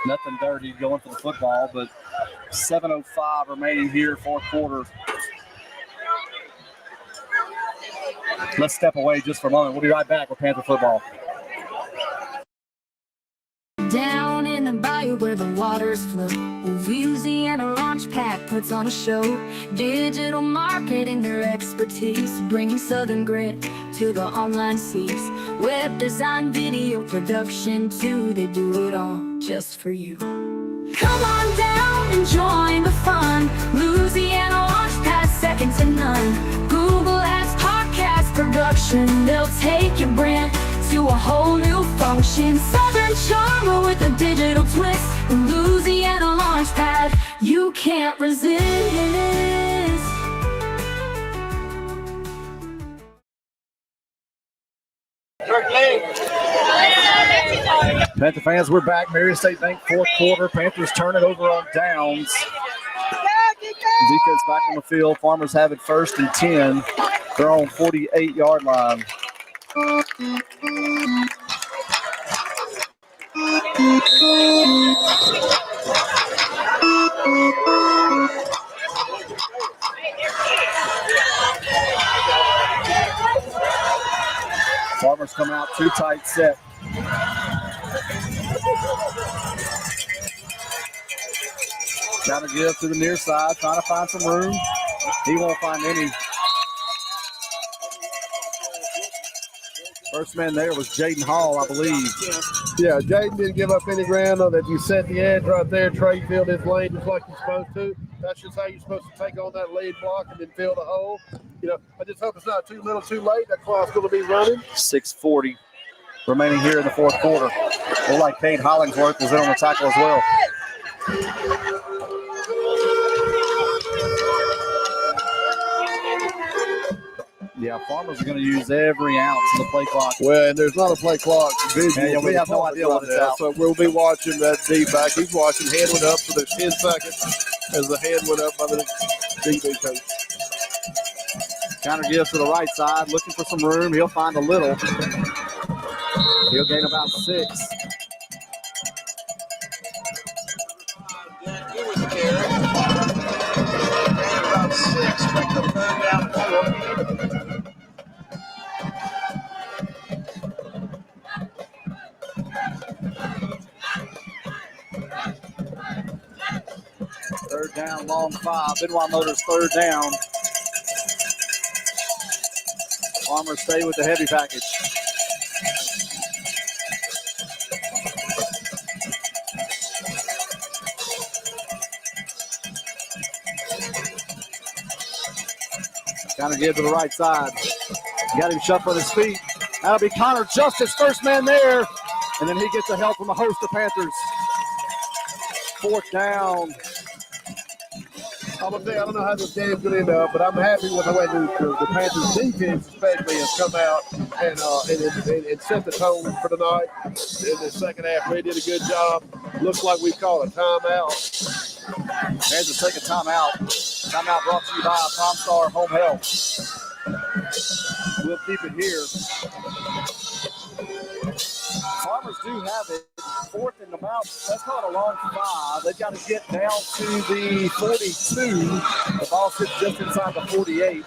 Speaker 2: Nothing dirty going for the football, but 7:05 remaining here, 4th quarter. Let's step away just for a moment. We'll be right back with Panther football.
Speaker 20: Down in the bayou where the waters flow, Louisiana Launch Pad puts on a show. Digital marketing, their expertise, bringing Southern grit to the online seas. Web design, video production too, they do it all just for you. Come on down and join the fun. Louisiana Launch Pad, second to none. Google Ads, podcast production, they'll take your brand to a whole new function. Southern charm with a digital twist. Louisiana Launchpad, you can't resist.
Speaker 2: Panther fans, we're back. Marion State Bank, 4th quarter. Panthers turn it over on downs. Defense back on the field. Farmers have it 1st and 10. They're on 48-yard line. set. Trying to give to the near side, trying to find some room. He won't find any. First man there was Jaden Hall, I believe.
Speaker 12: Yeah, Jaden didn't give up any ground on that. You set the edge right there. Trey filled his lane just like you're supposed to. That's just how you're supposed to take on that lead block and then fill the hole. You know, I just hope it's not too little too late. That clock's going to be running.
Speaker 2: 6:40 remaining here in the fourth quarter. Looked like Cade Hollingsworth was in on the tackle as well. Yeah, Farmers are going to use every ounce of the play clock.
Speaker 12: Well, and there's not a play clock visual.
Speaker 2: Yeah, we have no idea what it's out.
Speaker 12: So we'll be watching that D back. He's watching. Hand went up for the 10 seconds as the hand went up by the DB coach.
Speaker 2: Counter gives to the right side, looking for some room. He'll find a little. He'll gain about 6.
Speaker 14: About 6. Back to the third down 4.
Speaker 2: Third down, long 5. Benoit Motors third down. Farmers stay with the heavy package. Kind of give to the right side. Got him shuffling his feet. That'll be Connor Justice, first man there. And then he gets the help from a host of Panthers. Fourth down.
Speaker 12: I'm going to say, I don't know how this game's going to end up, but I'm happy with the way the Panthers defense especially has come out and set the tone for tonight. In the second half, they did a good job. Looks like we've called a timeout.
Speaker 2: Panthers take a timeout. Timeout brought to you by PrimeStar Home Health. We'll keep it here. Farmers do have it. Fourth and about, that's not a long 5. They've got to get down to the 42. The ball sits just inside the 48.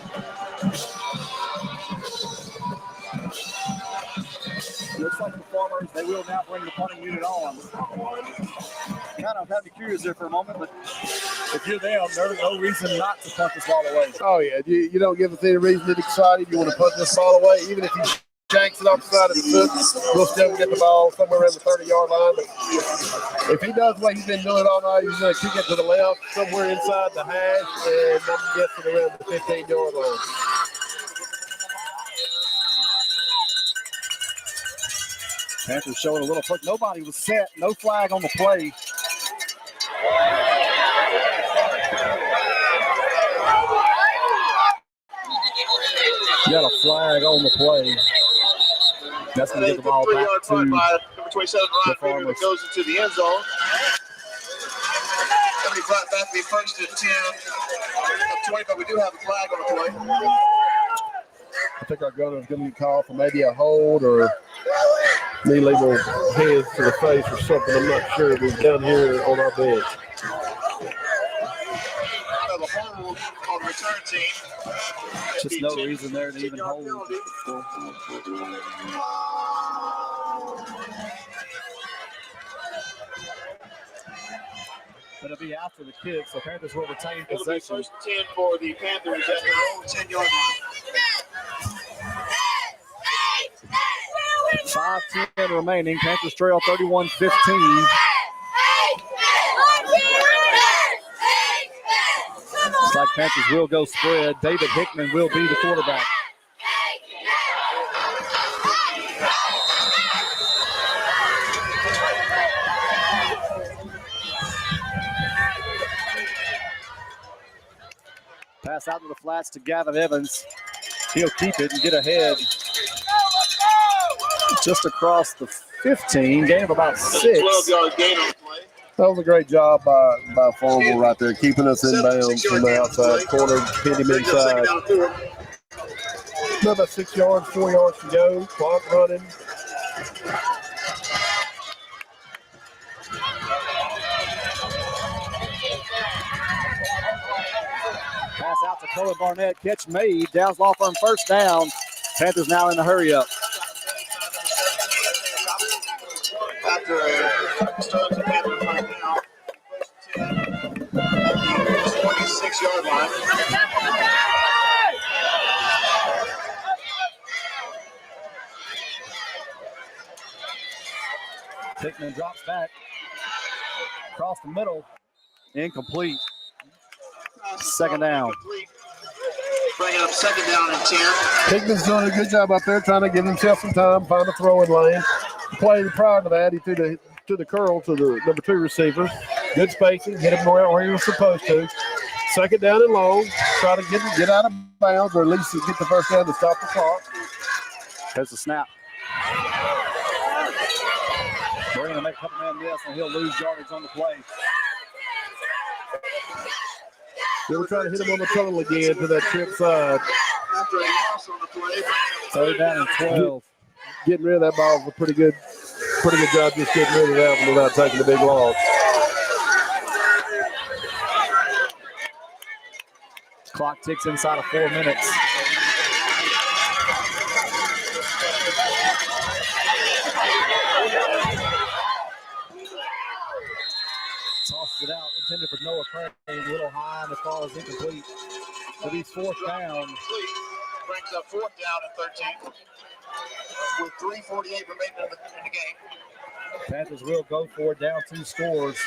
Speaker 2: Looks like the Farmers, they will now bring the punting unit on. Kind of have me curious there for a moment, but if you're them, there's no reason not to punt this ball away.
Speaker 12: Oh, yeah. You don't give us any reason to get excited. You want to punt this ball away, even if you shanks it off the side of the foot. We'll still get the ball somewhere around the 30-yard line. But if he does what he's been doing all night, he's going to kick it to the left, somewhere inside the hash, and I'm guessing around the 15-yard line.
Speaker 2: Panthers showing a little flick. Nobody was set. No flag on the play. Got a flag on the play. That's going to get the ball back to
Speaker 14: number 27, Ryan Freeman, that goes into the end zone. That'll be brought back to be first and 10 of 20, but we do have a flag on the play.
Speaker 12: I think our gunner is going to get called for maybe a hold or knee legal hands to the face or something. I'm not sure. We've done here on our bench.
Speaker 14: Have a hold on the return team.
Speaker 2: Just no reason there to even hold. It'll be after the kick, so Panthers will retain
Speaker 14: It'll be
Speaker 2: possession.
Speaker 14: first and 10 for the Panthers at their own 10-yard line.
Speaker 2: 5:10 remaining. Panthers trail 31-15. Looks like Panthers will go spread. David Hickman will be the quarterback. Pass out to the flats to Gavin Evans. He'll keep it and get ahead. Just across the 15, gain of about 6.
Speaker 14: 12-yard gain on the play.
Speaker 12: That was a great job by Farmville right there, keeping us in bounds from the outside corner, hit him inside. About 6 yards, 4 yards to go. Clock running.
Speaker 2: Pass out to Cohen Barnett. Catch made. Downs Law Firm first down. Panthers now in the hurry up.
Speaker 14: 26-yard line.
Speaker 2: Hickman drops back. Across the middle. Incomplete. Second down.
Speaker 14: Bringing up second down and 10.
Speaker 12: Hickman's doing a good job out there trying to give himself some time, find a throwing lane. Play prior to that, he threw the curl to the number 2 receiver. Good spacing, get him where he was supposed to. Second down and long, try to get out of bounds or at least get the first down to stop the clock.
Speaker 2: There's the snap. Breen will make a couple man miss and he'll lose yardage on the play.
Speaker 12: They were trying to hit him on the tunnel again to that trip side.
Speaker 14: After a loss on the play.
Speaker 2: Third down and 12.
Speaker 12: Getting rid of that ball was a pretty good job just getting rid of that one without taking a big loss.
Speaker 2: Clock ticks inside of 4 minutes. Tosses it out, intended for Noah Crane, a little high, and the call is incomplete. But he's fourth down.
Speaker 14: Brings up fourth down and 13. With 3:48 remaining in the game.
Speaker 2: Panthers will go for it, down 2 scores.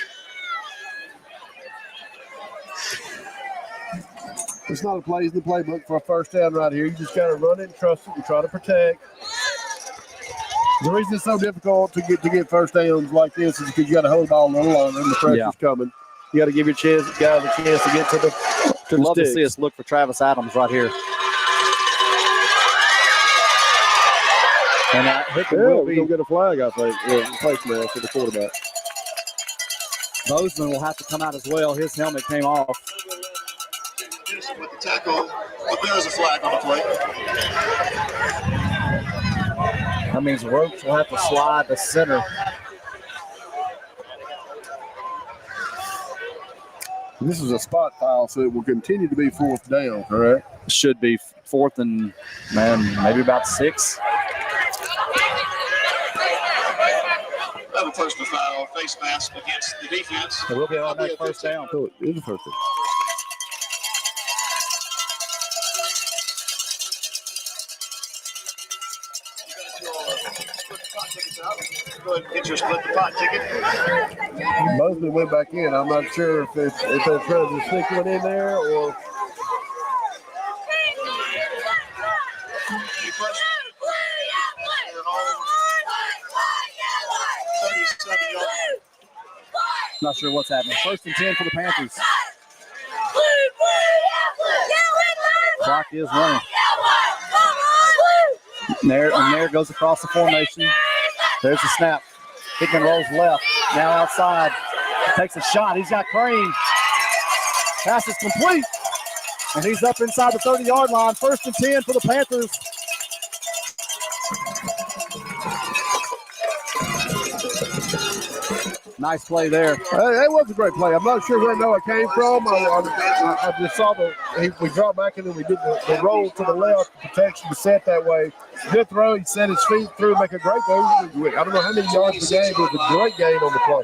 Speaker 12: It's not a plays in the playbook for a first down right here. You just got to run it and trust it and try to protect. The reason it's so difficult to get first downs like this is because you got to hold the ball a little longer and the pressure's coming. You got to give your guys a chance to get to the
Speaker 2: Love to
Speaker 12: sticks.
Speaker 2: see us look for Travis Adams right here. And Hickman will
Speaker 12: we'll get a flag, I think. Face mask for the quarterback.
Speaker 2: Bozeman will have to come out as well. His helmet came off.
Speaker 14: With the tackle, but there is a flag on the play.
Speaker 2: That means Roach will have to slide to center.
Speaker 12: This is a spot foul, so it will continue to be fourth down, correct?
Speaker 2: Should be fourth and, maybe about 6.
Speaker 14: Another personal foul, face mask against the defense.
Speaker 2: So we'll be on that first down.
Speaker 12: So it is a first down.
Speaker 14: Go ahead and get your split the pot ticket.
Speaker 12: Bozeman went back in. I'm not sure if they're trying to stick one in there or.
Speaker 2: Not sure what's happening. First and 10 for the Panthers. Clock is running. There goes across the formation. There's the snap. Hickman rolls left. Now outside. Takes a shot. He's got Crane. Pass is complete. And he's up inside the 30-yard line. First and 10 for the Panthers. Nice play there.
Speaker 12: That was a great play. I'm not sure where Noah came from. I just saw we dropped back and then we did the roll to the left. Protection was set that way. Good throw. He set his feet through, make a great move. I don't know how many yards per game, but it was a great game on the play.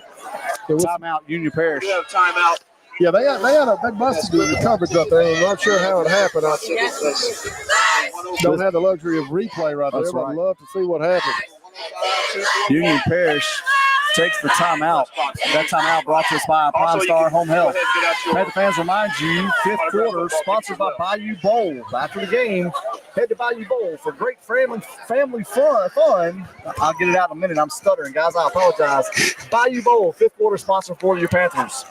Speaker 2: Timeout, Union Parish.
Speaker 14: We have timeout.
Speaker 12: Yeah, they must have been the coverage up there. I'm not sure how it happened. I don't have the luxury of replay right there, but I'd love to see what happened.
Speaker 2: Union Parish takes the timeout. That timeout brought to us by Prime Star Home Health. Panther fans, remind you, 5th quarter sponsored by Bayou Bowl. After the game, head to Bayou Bowl for great family fun. I'll get it out in a minute. I'm stuttering, guys. I apologize. Bayou Bowl, 5th quarter sponsor for your Panthers.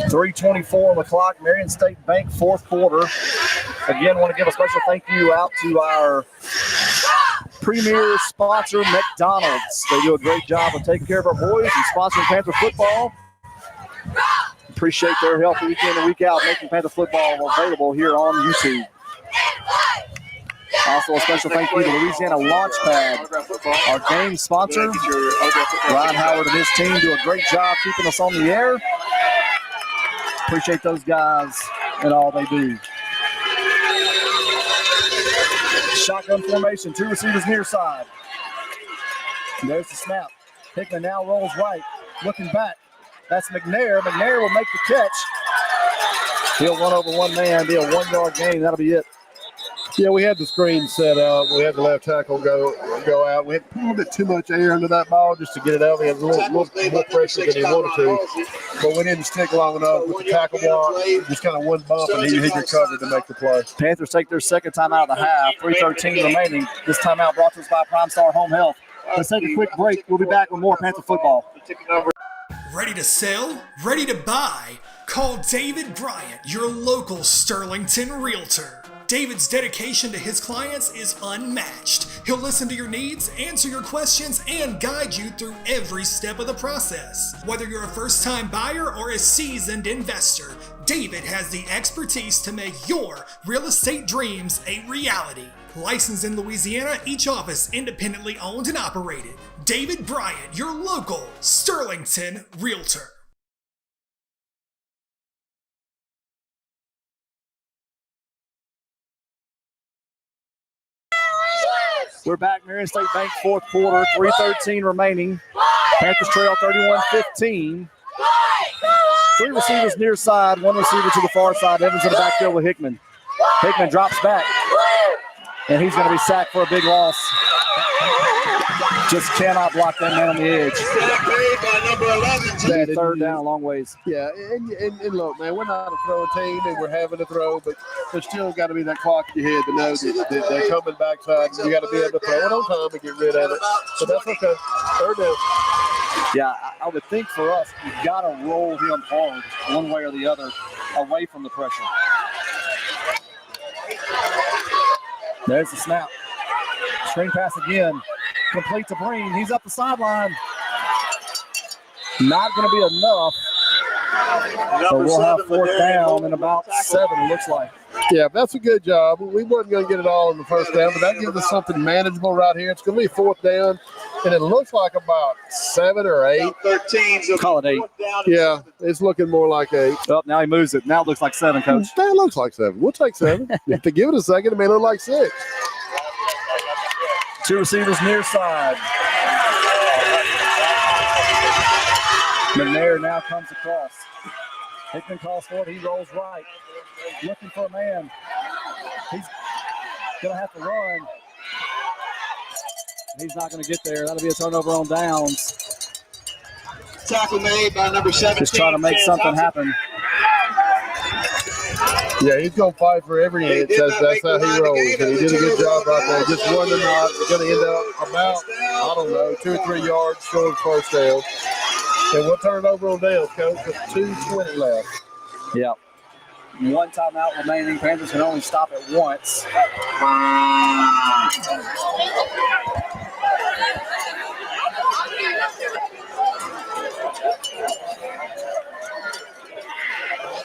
Speaker 2: 3:24 on the clock. Marion State Bank, 4th quarter. Again, want to give a special thank you out to our premier sponsor, McDonald's. They do a great job of taking care of our boys and sponsoring Panther football. Appreciate their help week in and week out, making Panther football available here on YouTube. Also, a special thank you to Louisiana Launchpad, our game sponsor. Ryan Howard and his team do a great job keeping us on the air. Appreciate those guys and all they do. Shotgun formation, 2 receivers near side. There's the snap. Hickman now rolls right, looking back. That's McNair. McNair will make the catch. He'll run over one man, be a 1 yard gain. That'll be it.
Speaker 12: Yeah, we had the screen set up. We had the left tackle go out. We had a little bit too much air into that ball just to get it out. We had a little more pressure than he wanted to, but we didn't stick long enough with the tackle block. Just kind of one bump, and he recovered to make the play.
Speaker 2: Panthers take their second timeout of the half. 3:13 remaining. This timeout brought to us by Prime Star Home Health. Let's take a quick break. We'll be back with more Panther football.
Speaker 6: Ready to sell? Ready to buy? Call David Bryant, your local Sterlington Realtor. David's dedication to his clients is unmatched. He'll listen to your needs, answer your questions, and guide you through every step of the process. Whether you're a first-time buyer or a seasoned investor, David has the expertise to make your real estate dreams a reality. Licensed in Louisiana, each office independently owned and operated. David Bryant, your local Sterlington Realtor.
Speaker 2: We're back, Marion State Bank, fourth quarter, 3:13 remaining. Panthers trail 31-15. Three receivers near side, one receiver to the far side. Evans in the backfield with Hickman. Hickman drops back, and he's going to be sacked for a big loss. Just cannot block that man on the edge. Third down a long ways.
Speaker 12: Yeah, and look, man, we're not a throwing team, and we're having to throw, but there's still got to be that clock in your head to know that they're coming backside, and you got to be able to throw it on time and get rid of it. But that's okay. Third down.
Speaker 2: Yeah, I would think for us, you've got to roll him hard one way or the other away from the pressure. There's the snap. Screen pass again. Complete to Breen. He's up the sideline. Not going to be enough. So we'll have fourth down in about 7, it looks like.
Speaker 12: Yeah, that's a good job. We weren't going to get it all in the first down, but that gives us something manageable right here. It's going to be fourth down, and it looks like about 7 or 8.
Speaker 2: 13. Call it 8.
Speaker 12: Yeah, it's looking more like 8.
Speaker 2: Oh, now he moves it. Now it looks like 7, Coach.
Speaker 12: That looks like 7. We'll take 7. If they give it a second, it may look like 6.
Speaker 2: Two receivers near side. McNair now comes across. Hickman calls for it. He rolls right. Looking for a man. He's going to have to run. He's not going to get there. That'll be a turnover on downs.
Speaker 14: Tackle made by number 17.
Speaker 2: Just trying to make something happen.
Speaker 12: Yeah, he's going to fight for every inch. That's how he rolls. And he did a good job right there. Just one to not. Going to end up about, 2 or 3 yards short of first down. And we'll turn it over on downs, Coach, with 2:20 left.
Speaker 2: Yeah. One timeout remaining. Panthers can only stop it once.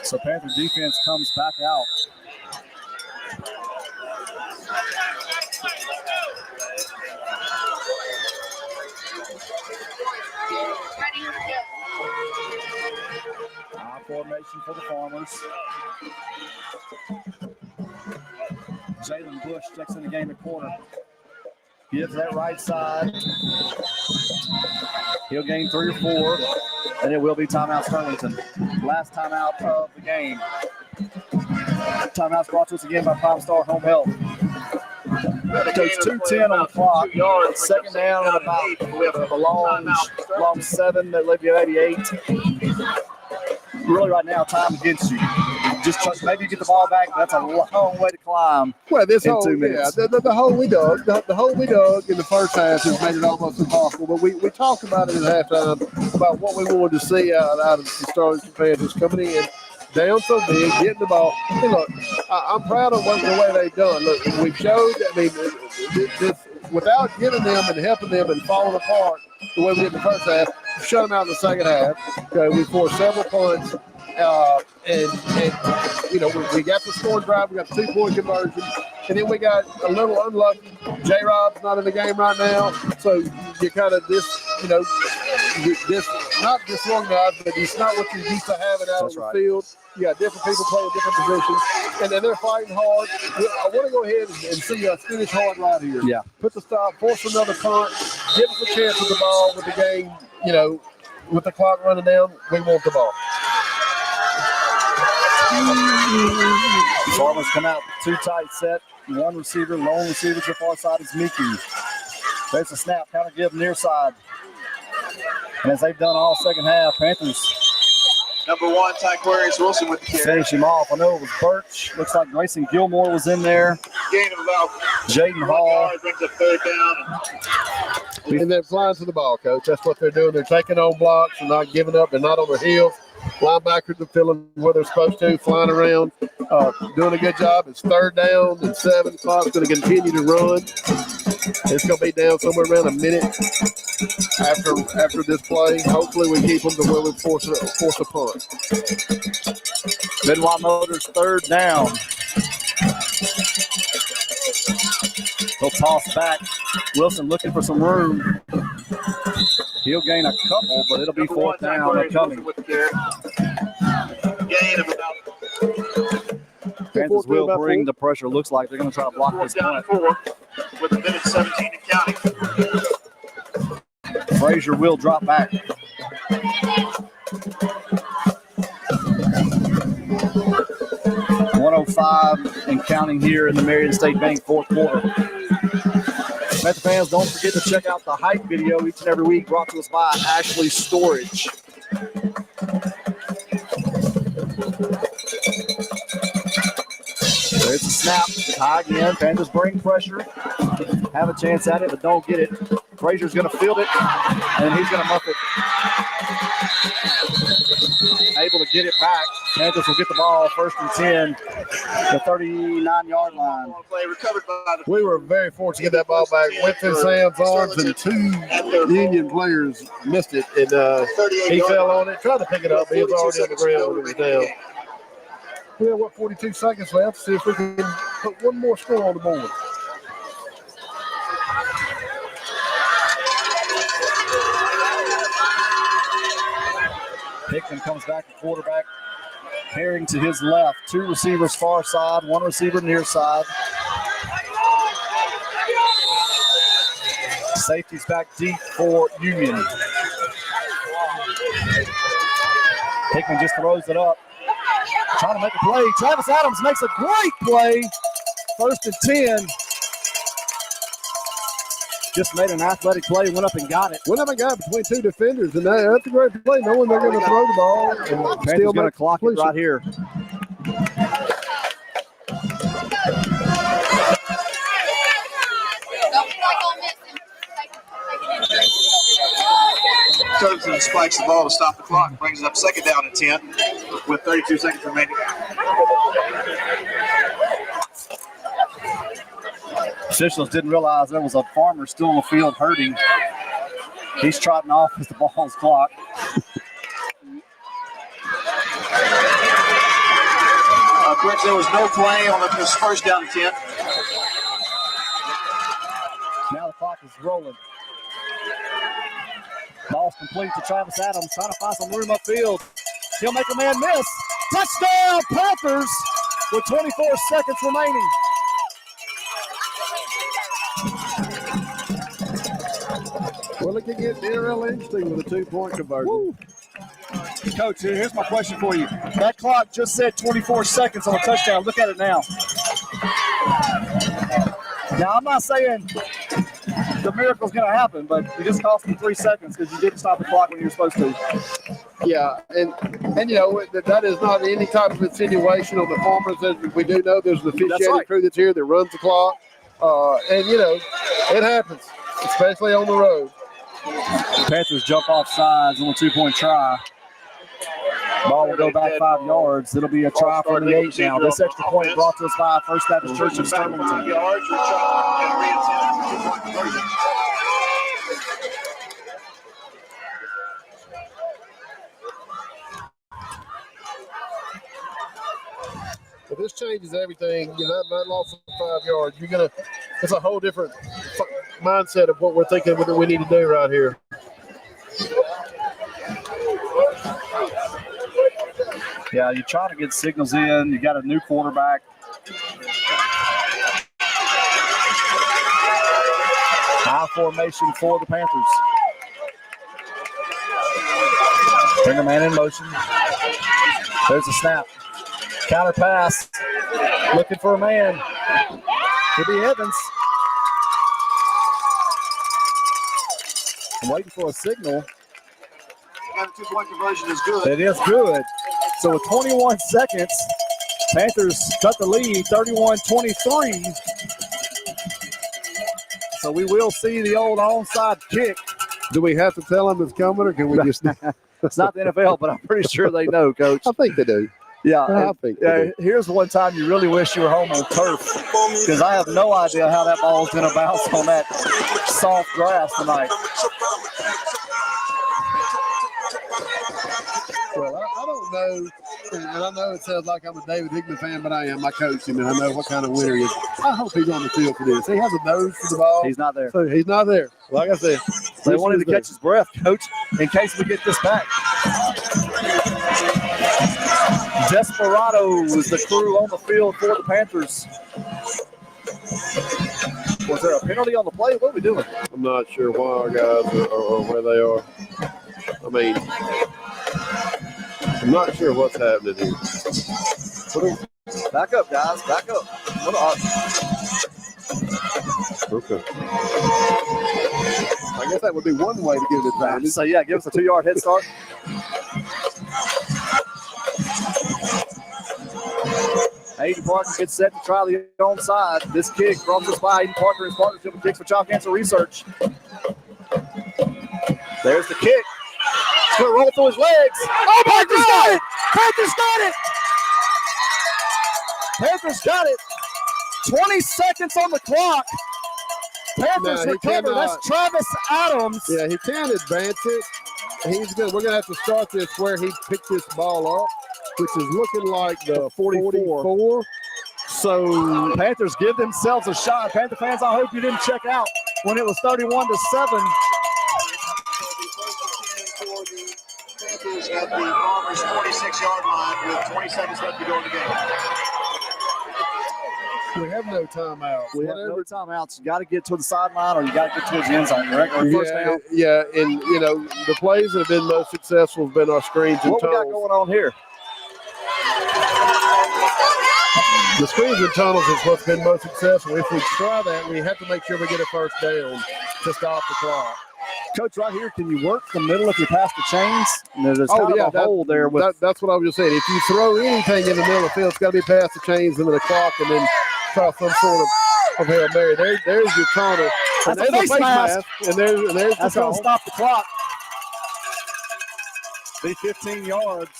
Speaker 2: So Panther defense comes back out. Formation for the Farmers. Jalen Bush checks in the game at corner. Gives that right side. He'll gain 3 or 4, and it will be timeout Sterlington. Last timeout of the game. Timeout's brought to us again by Prime Star Home Health. Coach, 2:10 on the clock. Second down and about a long 7 that led you at 88. Really, right now, time against you. Just maybe you get the ball back. That's a long way to climb.
Speaker 12: Well, this
Speaker 2: in
Speaker 12: hole,
Speaker 2: 2 minutes.
Speaker 12: Yeah, the hole we dug, the hole we dug in the first half has made it almost impossible. But we talked about it at halftime about what we wanted to see out of the Sterlington Panthers coming in down so big, getting the ball. Hey, look, I'm proud of the way they've done. Look, we've showed. I mean, this without getting them and helping them and falling apart the way we did in the first half, shut them out in the second half. Okay, we forced several punts, and we got the scoring drive. We got the 2-point conversion, and then we got a little unlucky. J-Rob's not in the game right now, so you kind of not disorganized, but it's not what you're used to having out on the field. You got different people playing different positions, and then they're fighting hard. I want to go ahead and see us finish hard right here.
Speaker 2: Yeah.
Speaker 12: Put the stop, force another punt, give us a chance with the ball with the game, with the clock running down, we want the ball.
Speaker 2: Farmers come out too tight set. One receiver, lone receiver to the far side is Mickey. There's a snap, kind of give near side. And as they've done all second half, Panthers
Speaker 14: Number 1, Tyquarius Wilson with the carry.
Speaker 2: finish him off. I know it was Birch. Looks like Grayson Gilmore was in there.
Speaker 14: Gain of about
Speaker 2: Jaden
Speaker 14: 1
Speaker 2: Hall.
Speaker 14: yard, brings up 3rd down.
Speaker 12: And they're flying to the ball, Coach. That's what they're doing. They're taking on blocks and not giving up. They're not on their heels. Linebackers are feeling where they're supposed to, flying around, doing a good job. It's 3rd down and 7. Clock's going to continue to run. It's going to be down somewhere around a minute after this play. Hopefully we keep them to where we force a punt.
Speaker 2: Benoit Motors 3rd down. They'll toss back. Wilson looking for some room. He'll gain a couple, but it'll be 4th down. They're coming.
Speaker 14: Gain of about
Speaker 2: Panthers will bring the pressure. Looks like they're going to try to block this punt.
Speaker 14: 4 with a minute 17 and counting.
Speaker 2: Frazier will drop back. .105 and counting here in the Marion State Bank 4th quarter. Panther fans, don't forget to check out the hype video each and every week brought to us by Ashley Storage. There's a snap. High again. Panthers bring pressure. Have a chance at it, but don't get it. Frazier's going to field it, and he's going to muff it. Able to get it back. Panthers will get the ball 1st and 10, the 39-yard line.
Speaker 12: We were very fortunate to get that ball back. Went through Sam's arms, and 2 Union players missed it, and he fell on it. Tried to pick it up, but he was already on the ground when it was down. We have, 42 seconds left. See if we can put one more score on the board.
Speaker 2: Hickman comes back to quarterback. Herring to his left. 2 receivers far side, 1 receiver near side. Safety's back deep for Union. Hickman just throws it up. Trying to make a play. Travis Adams makes a great play. 1st and 10. Just made an athletic play, went up and got it.
Speaker 12: Went up and got it between 2 defenders, and that's a great play, knowing they're going to throw the ball. And
Speaker 2: Panthers going to clock it right here.
Speaker 14: Sterlington spikes the ball to stop the clock, brings it up 2nd down and 10 with 32 seconds remaining.
Speaker 2: Officials didn't realize there was a farmer still on the field hurting. He's trotting off as the ball's clocked.
Speaker 14: Correct, there was no play on this 1st down and 10.
Speaker 2: Now the clock is rolling. Ball's complete to Travis Adams, trying to find some room upfield. He'll make a man miss. Touchdown, Panthers, with 24 seconds remaining.
Speaker 12: Well, it can get real interesting with a 2-point conversion.
Speaker 2: Woo. Coach, here's my question for you. That clock just said 24 seconds on a touchdown. Look at it now. Now, I'm not saying the miracle's going to happen, but it just cost me 3 seconds because you didn't stop the clock when you were supposed to.
Speaker 12: Yeah, and you know, that is not any type of insinuation on the Farmers. We do know there's an officiating crew that's here that runs the clock. And, you know, it happens, especially on the road.
Speaker 2: Panthers jump off sides on a 2-point try. Ball will go back 5 yards. It'll be a try for the 8 now. This extra point brought to us by First Baptist Church of Sterlington.
Speaker 12: But this changes everything. You know, that loss of 5 yards, it's a whole different mindset of what we're thinking that we need to do right here.
Speaker 2: Yeah, you try to get signals in. You got a new quarterback. High formation for the Panthers. Bring a man in motion. There's a snap. Counter pass. Looking for a man. Could be Evans. I'm waiting for a signal.
Speaker 14: And the 2-point conversion is good.
Speaker 2: It is good. So with 21 seconds, Panthers cut the lead, 31-23. So we will see the old onside kick.
Speaker 12: Do we have to tell them it's coming, or can we just?
Speaker 2: It's not the NFL, but I'm pretty sure they know, Coach.
Speaker 12: I think they do.
Speaker 2: Yeah,
Speaker 12: I think they do.
Speaker 2: Here's one time you really wish you were home on turf, because I have no idea how that ball is going to bounce on that soft grass tonight.
Speaker 12: Well, I don't know, and I know it sounds like I'm a David Hickman fan, but I am. I coach him, and I know what kind of winner he is. I hope he's on the field for this. He has a nose for the ball.
Speaker 2: He's not there.
Speaker 12: So he's not there. Like I said,
Speaker 2: they wanted to catch his breath, Coach, in case we get this back. Desperado was the crew on the field for the Panthers. Was there a penalty on the play? What are we doing?
Speaker 12: I'm not sure why our guys are where they are. I mean, I'm not sure what's happening here.
Speaker 2: Back up, guys. Back up. Hold on.
Speaker 12: Okay. I guess that would be one way to give it advantage.
Speaker 2: So, yeah, give us a 2-yard head start. Aiden Parker gets set to try the onside. This kick brought us by Aiden Parker in partnership with Kicks for Child Cancer Research. There's the kick. It's going to roll through his legs. Oh, Panthers got it! Panthers got it! Panthers got it. 20 seconds on the clock. Panthers recover. That's Travis Adams.
Speaker 12: Yeah, he can't advance it. We're going to have to start this where he picked this ball up, which is looking like the 44.
Speaker 2: So Panthers give themselves a shot. Panther fans, I hope you didn't check out when it was 31-7.
Speaker 14: Panthers at the Bombers' 46-yard line with 20 seconds left to go in the game.
Speaker 12: We have no timeouts.
Speaker 2: We have no timeouts. You got to get to the sideline or you got to get towards the end zone, correct? Or first down.
Speaker 12: Yeah, and, you know, the plays that have been most successful have been our screens and tunnels.
Speaker 2: What we got going on here?
Speaker 12: The screens and tunnels is what's been most successful. If we try that, we have to make sure we get a first down to stop the clock.
Speaker 2: Coach, right here, can you work the middle if you pass the chains? There's kind of a hole there.
Speaker 12: That's what I was just saying. If you throw anything in the middle of the field, it's got to be past the chains into the clock and then try some sort of Hail Mary. There's your tunnel.
Speaker 2: That's a face mask.
Speaker 12: And there's
Speaker 2: that's going to stop the clock. Be 15 yards.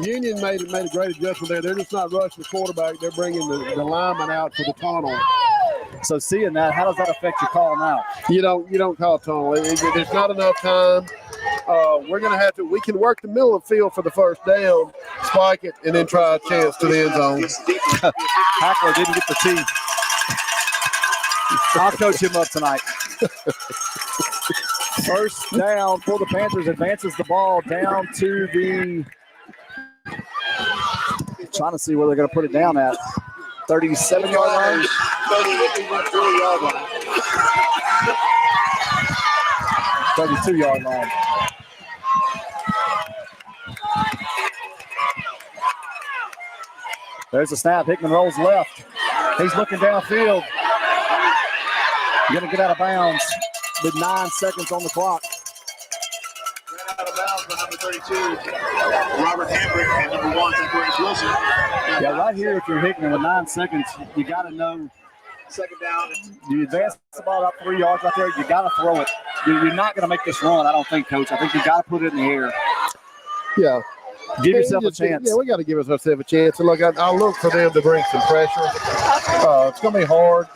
Speaker 12: Union made a great adjustment there. They're just not rushing the quarterback. They're bringing the lineman out for the tunnel.
Speaker 2: So seeing that, how does that affect your call now?
Speaker 12: You don't call tunnel. There's not enough time. We're going to have to. We can work the middle of the field for the first down, spike it, and then try a chance to the end zone.
Speaker 2: Hackler didn't get the tee. I'll coach him up tonight. First down for the Panthers, advances the ball down to the. Trying to see where they're going to put it down at. 37-yard line. 32-yard line. There's a snap. Hickman rolls left. He's looking downfield. Going to get out of bounds with 9 seconds on the clock.
Speaker 14: Ran out of bounds by number 32, Robert Hambrick, and number 1, Zacharias Wilson.
Speaker 2: Yeah, right here, if you're Hickman with 9 seconds, you got to know.
Speaker 14: Second down.
Speaker 2: You advance the ball about 3 yards right there. You got to throw it. You're not going to make this run, I don't think, Coach. I think you got to put it in the air.
Speaker 12: Yeah.
Speaker 2: Give yourself a chance.
Speaker 12: Yeah, we got to give ourselves a chance. And look, I'll look for them to bring some pressure. It's going to be hard,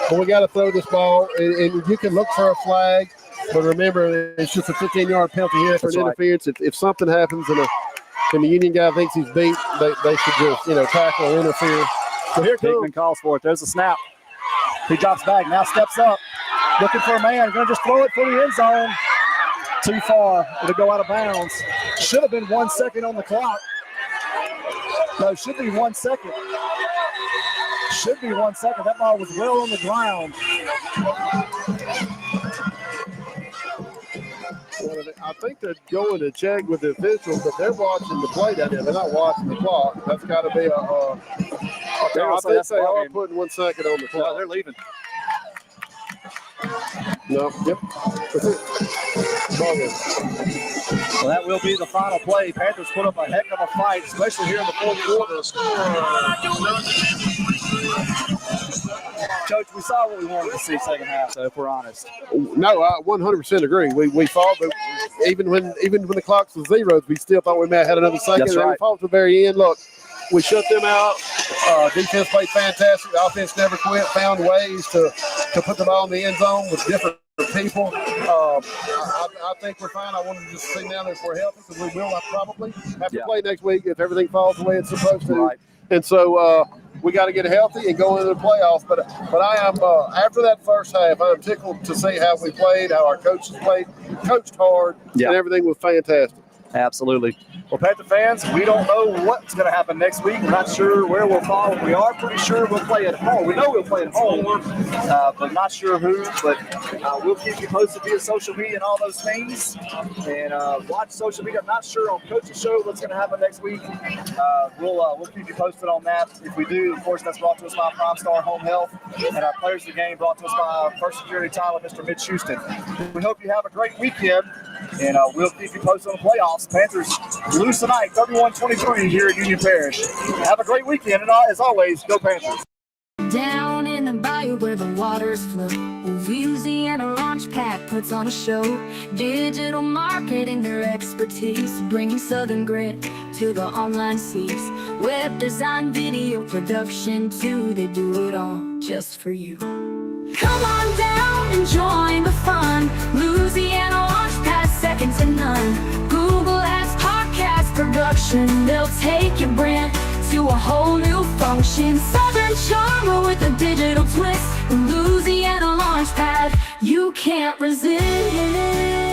Speaker 12: but we got to throw this ball. And you can look for a flag, but remember, it's just a 15-yard penalty here for an interference. If something happens and the Union guy thinks he's beat, they should just tackle or interfere.
Speaker 2: So here Hickman calls for it. There's a snap. He drops back, now steps up, looking for a man. Going to just throw it for the end zone. Too far. It'll go out of bounds. Should have been 1 second on the clock. No, should be 1 second. Should be 1 second. That ball was well on the ground.
Speaker 12: What but I think they're going to check with the officials, but they're watching the play down there. They're not watching the clock. That's got to be a. I think they are putting 1 second on the clock.
Speaker 2: No, they're leaving.
Speaker 12: No, yep. That's it. Ball game.
Speaker 2: So that will be the final play. Panthers put up a heck of a fight, especially here in the fourth quarter. Coach, we saw what we wanted to see second half, so if we're honest.
Speaker 12: No, I 100% agree. We fought, but even when the clocks was zeros, we still thought we may have had another second.
Speaker 2: That's right.
Speaker 12: And we fought to the very end. Look, we shut them out. Defense played fantastic. The offense never quit. Found ways to put the ball in the end zone with different people. I think we're fine. I wanted to just see now that if we're healthy, because we will probably have to play next week if everything falls the way it's supposed to.
Speaker 2: Right.
Speaker 12: And so we got to get healthy and go into the playoffs. But I am after that first half, I'm tickled to see how we played, how our coaches played, coached hard, and everything was fantastic.
Speaker 2: Absolutely. Well, Panther fans, we don't know what's going to happen next week. We're not sure where we'll fall. We are pretty sure we'll play at home. We know we'll play at home, but not sure who. But we'll keep you posted via social media and all those things. And watch social media. I'm not sure on Coach's Show what's going to happen next week. We'll keep you posted on that. If we do, of course, that's brought to us by Prime Star Home Health. And our players of the game brought to us by First Security Tyler, Mr. Mitch Houston. We hope you have a great weekend. And we'll keep you posted on the playoffs. Panthers lose tonight, 31-23 here at Union Parish. Have a great weekend, and as always, go Panthers.
Speaker 20: Down in the bayou where the waters flow, Louisiana Launch Pad puts on a show. Digital marketing, their expertise, bringing Southern grit to the online seas. Web design, video production too, they do it all just for you. Come on down and join the fun. Louisiana Launch Pad, second to none. Google Ads, podcast production, they'll take your brand to a whole new function. Southern charm with a digital twist. Louisiana Launch Pad, you can't resist.